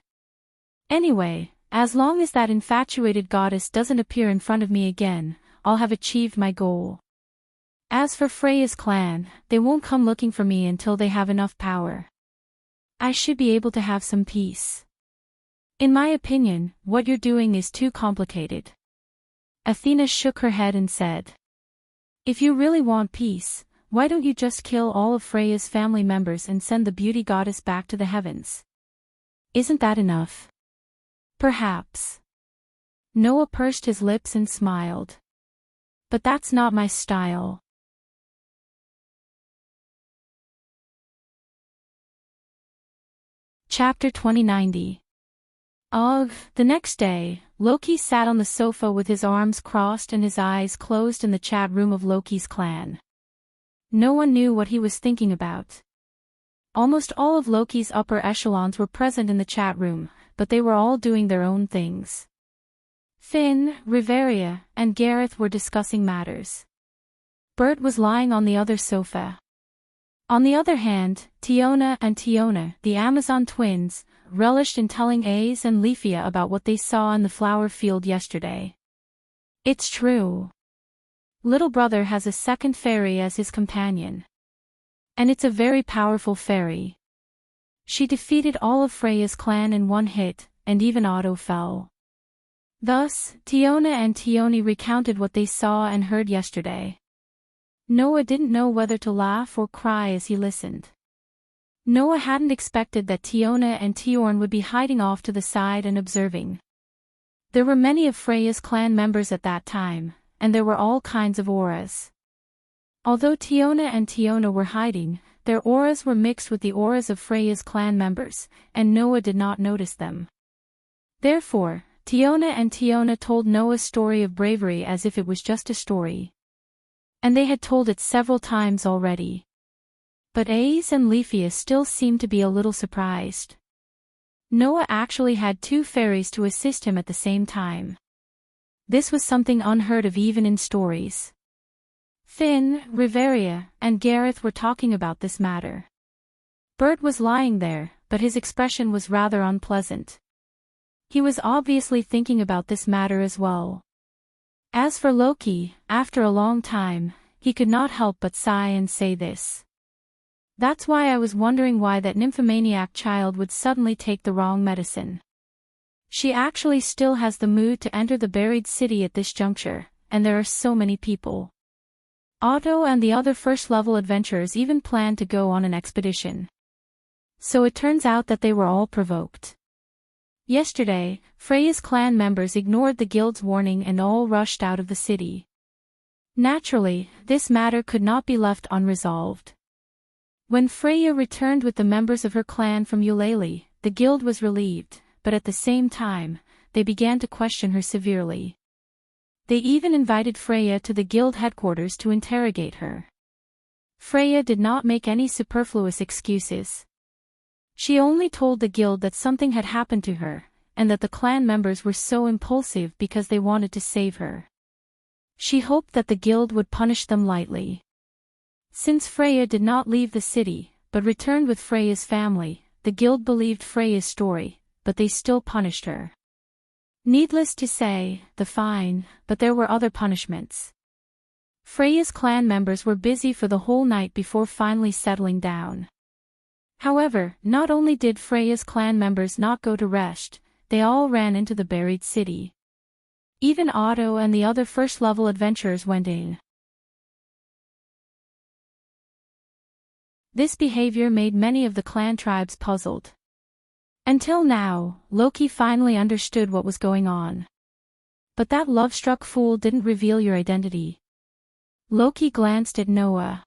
Anyway, as long as that infatuated goddess doesn't appear in front of me again, I'll have achieved my goal. As for Freya's clan, they won't come looking for me until they have enough power. I should be able to have some peace. In my opinion, what you're doing is too complicated. Athena shook her head and said. If you really want peace, why don't you just kill all of Freya's family members and send the beauty goddess back to the heavens? Isn't that enough? Perhaps. Noah pursed his lips and smiled. But that's not my style. Chapter 2090. Ugh. The next day, Loki sat on the sofa with his arms crossed and his eyes closed in the chat room of Loki's clan. No one knew what he was thinking about. Almost all of Loki's upper echelons were present in the chat room, but they were all doing their own things. Finn, Riveria, and Gareth were discussing matters. Bert was lying on the other sofa. On the other hand, Tiona and Tiona, the Amazon twins, relished in telling Ace and Leafia about what they saw in the flower field yesterday. It's true. Little brother has a second fairy as his companion. And it's a very powerful fairy. She defeated all of Freya's clan in one hit, and even Otto fell. Thus, Tiona and Tioni recounted what they saw and heard yesterday. Noah didn't know whether to laugh or cry as he listened. Noah hadn't expected that Tiona and Tiorn would be hiding off to the side and observing. There were many of Freya's clan members at that time, and there were all kinds of auras. Although Tiona and Tiona were hiding, their auras were mixed with the auras of Freya's clan members, and Noah did not notice them. Therefore, Tiona told Noah's story of bravery as if it was just a story. And they had told it several times already. But Ace and Lepheus still seemed to be a little surprised. Noah actually had 2 fairies to assist him at the same time. This was something unheard of even in stories. Finn, Riveria, and Gareth were talking about this matter. Bert was lying there, but his expression was rather unpleasant. He was obviously thinking about this matter as well. As for Loki, after a long time, he could not help but sigh and say this. That's why I was wondering why that nymphomaniac child would suddenly take the wrong medicine. She actually still has the mood to enter the buried city at this juncture, and there are so many people. Otto and the other first-level adventurers even planned to go on an expedition. So it turns out that they were all provoked. Yesterday, Freya's clan members ignored the guild's warning and all rushed out of the city. Naturally, this matter could not be left unresolved. When Freya returned with the members of her clan from Eulalie, the guild was relieved, but at the same time, they began to question her severely. They even invited Freya to the guild headquarters to interrogate her. Freya did not make any superfluous excuses. She only told the guild that something had happened to her, and that the clan members were so impulsive because they wanted to save her. She hoped that the guild would punish them lightly. Since Freya did not leave the city, but returned with Freya's family, the guild believed Freya's story, but they still punished her. Needless to say, the fine, but there were other punishments. Freya's clan members were busy for the whole night before finally settling down. However, not only did Freya's clan members not go to rest, they all ran into the buried city. Even Otto and the other first-level adventurers went in. This behavior made many of the clan tribes puzzled. Until now, Loki finally understood what was going on. But that love-struck fool didn't reveal your identity. Loki glanced at Noah.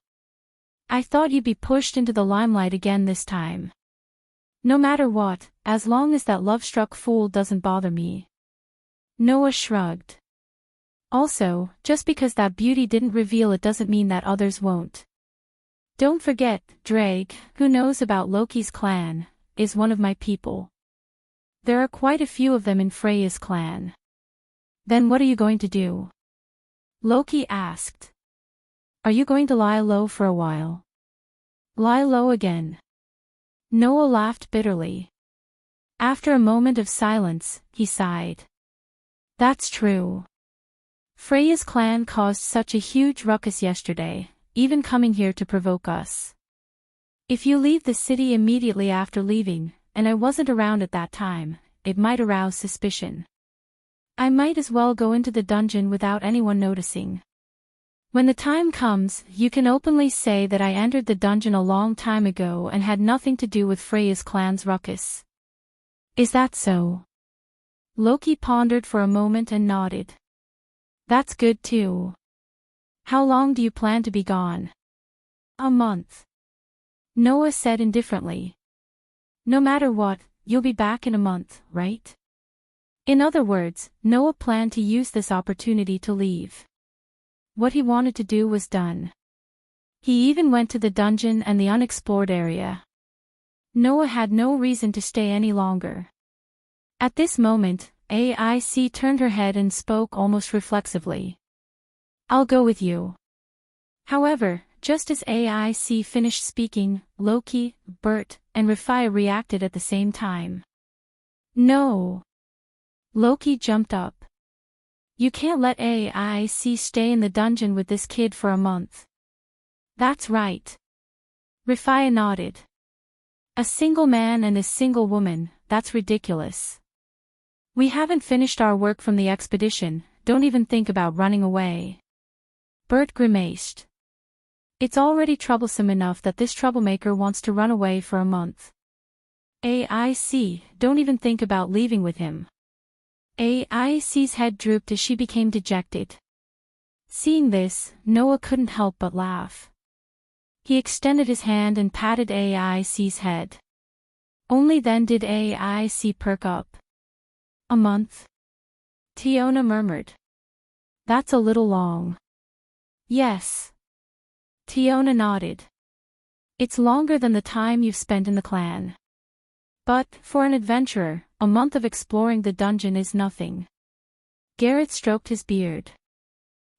I thought you'd be pushed into the limelight again this time. No matter what, as long as that love-struck fool doesn't bother me. Noah shrugged. Also, just because that beauty didn't reveal it doesn't mean that others won't. Don't forget, Drake, who knows about Loki's clan, is one of my people. There are quite a few of them in Freya's clan. Then what are you going to do? Loki asked. Are you going to lie low for a while? Lie low again. Noah laughed bitterly. After a moment of silence, he sighed. That's true. Freya's clan caused such a huge ruckus yesterday, even coming here to provoke us. If you leave the city immediately after leaving, and I wasn't around at that time, it might arouse suspicion. I might as well go into the dungeon without anyone noticing. When the time comes, you can openly say that I entered the dungeon a long time ago and had nothing to do with Freya's clan's ruckus. Is that so? Loki pondered for a moment and nodded. That's good too. How long do you plan to be gone? A month. Noah said indifferently. No matter what, you'll be back in a month, right? In other words, Noah planned to use this opportunity to leave. What he wanted to do was done. He even went to the dungeon and the unexplored area. Noah had no reason to stay any longer. At this moment, AIC turned her head and spoke almost reflexively. I'll go with you. However, just as AIC finished speaking, Loki, Bert, and Rafia reacted at the same time. No. Loki jumped up. You can't let AIC stay in the dungeon with this kid for a month. That's right. Rafia nodded. A single man and a single woman, that's ridiculous. We haven't finished our work from the expedition, don't even think about running away. Bert grimaced. It's already troublesome enough that this troublemaker wants to run away for a month. AIC, don't even think about leaving with him. AIC's head drooped as she became dejected. Seeing this, Noah couldn't help but laugh. He extended his hand and patted AIC's head. Only then did AIC perk up. A month? Tiona murmured. That's a little long. Yes. Tiona nodded. It's longer than the time you've spent in the clan. But, for an adventurer, a month of exploring the dungeon is nothing. Gareth stroked his beard.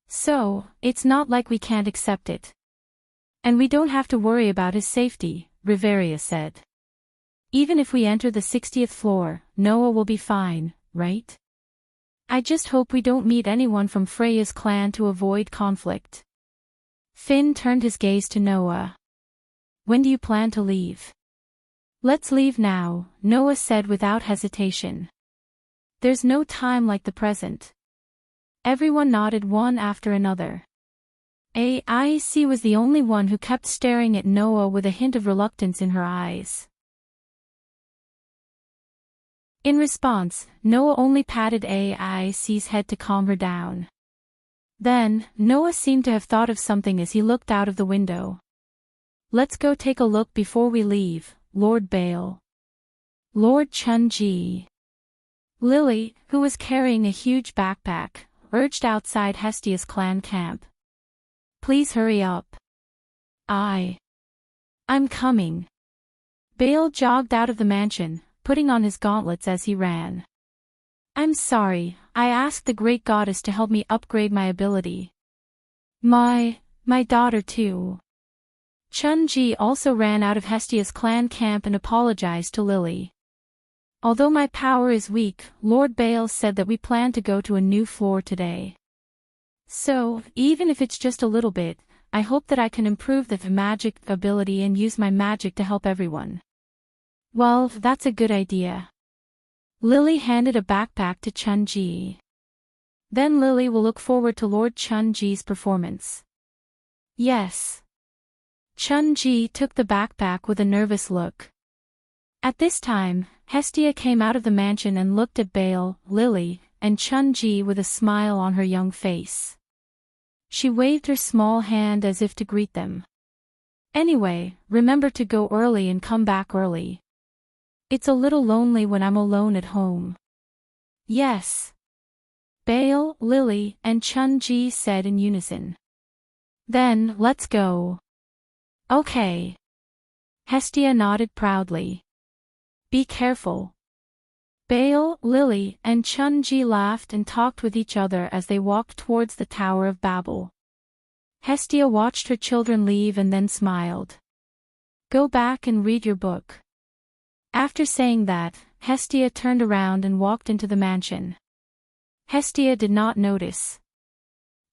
So, it's not like we can't accept it. And we don't have to worry about his safety, Riveria said. Even if we enter the 60th floor, Noah will be fine, right? I just hope we don't meet anyone from Freya's clan to avoid conflict. Finn turned his gaze to Noah. When do you plan to leave? Let's leave now, Noah said without hesitation. There's no time like the present. Everyone nodded one after another. AIC was the only one who kept staring at Noah with a hint of reluctance in her eyes. In response, Noah only patted AIC's head to calm her down. Then, Noah seemed to have thought of something as he looked out of the window. Let's go take a look before we leave, Lord Bale. Lord Chun-Ji. Lily, who was carrying a huge backpack, urged outside Hestia's clan camp. Please hurry up. I'm coming. Bale jogged out of the mansion, putting on his gauntlets as he ran. I'm sorry, I asked the great goddess to help me upgrade my ability. My daughter too. Chun-Ji also ran out of Hestia's clan camp and apologized to Lily. Although my power is weak, Lord Bale said that we plan to go to a new floor today. So, even if it's just a little bit, I hope that I can improve the magic ability and use my magic to help everyone. Well, that's a good idea. Lily handed a backpack to Chun-Ji. Then Lily will look forward to Lord Chun-Ji's performance. Yes. Chun-Ji took the backpack with a nervous look. At this time, Hestia came out of the mansion and looked at Bale, Lily, and Chun-Ji with a smile on her young face. She waved her small hand as if to greet them. Anyway, remember to go early and come back early. It's a little lonely when I'm alone at home. Yes. Bale, Lily, and Chun-Ji said in unison. Then, let's go. Okay. Hestia nodded proudly. Be careful. Bale, Lily, and Chun-Ji laughed and talked with each other as they walked towards the Tower of Babel. Hestia watched her children leave and then smiled. Go back and read your book. After saying that, Hestia turned around and walked into the mansion. Hestia did not notice.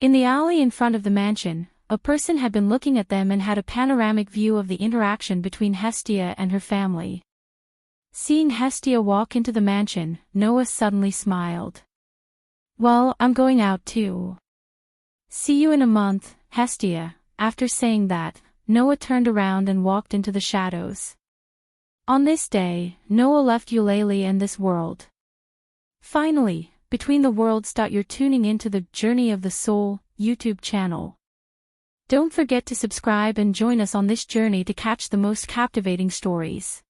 In the alley in front of the mansion, a person had been looking at them and had a panoramic view of the interaction between Hestia and her family. Seeing Hestia walk into the mansion, Noah suddenly smiled. Well, I'm going out too. See you in a month, Hestia. After saying that, Noah turned around and walked into the shadows. On this day, Noah left Eulalie and this world. Finally, Between the Worlds. You're tuning into the Journey of the Soul YouTube channel. Don't forget to subscribe and join us on this journey to catch the most captivating stories.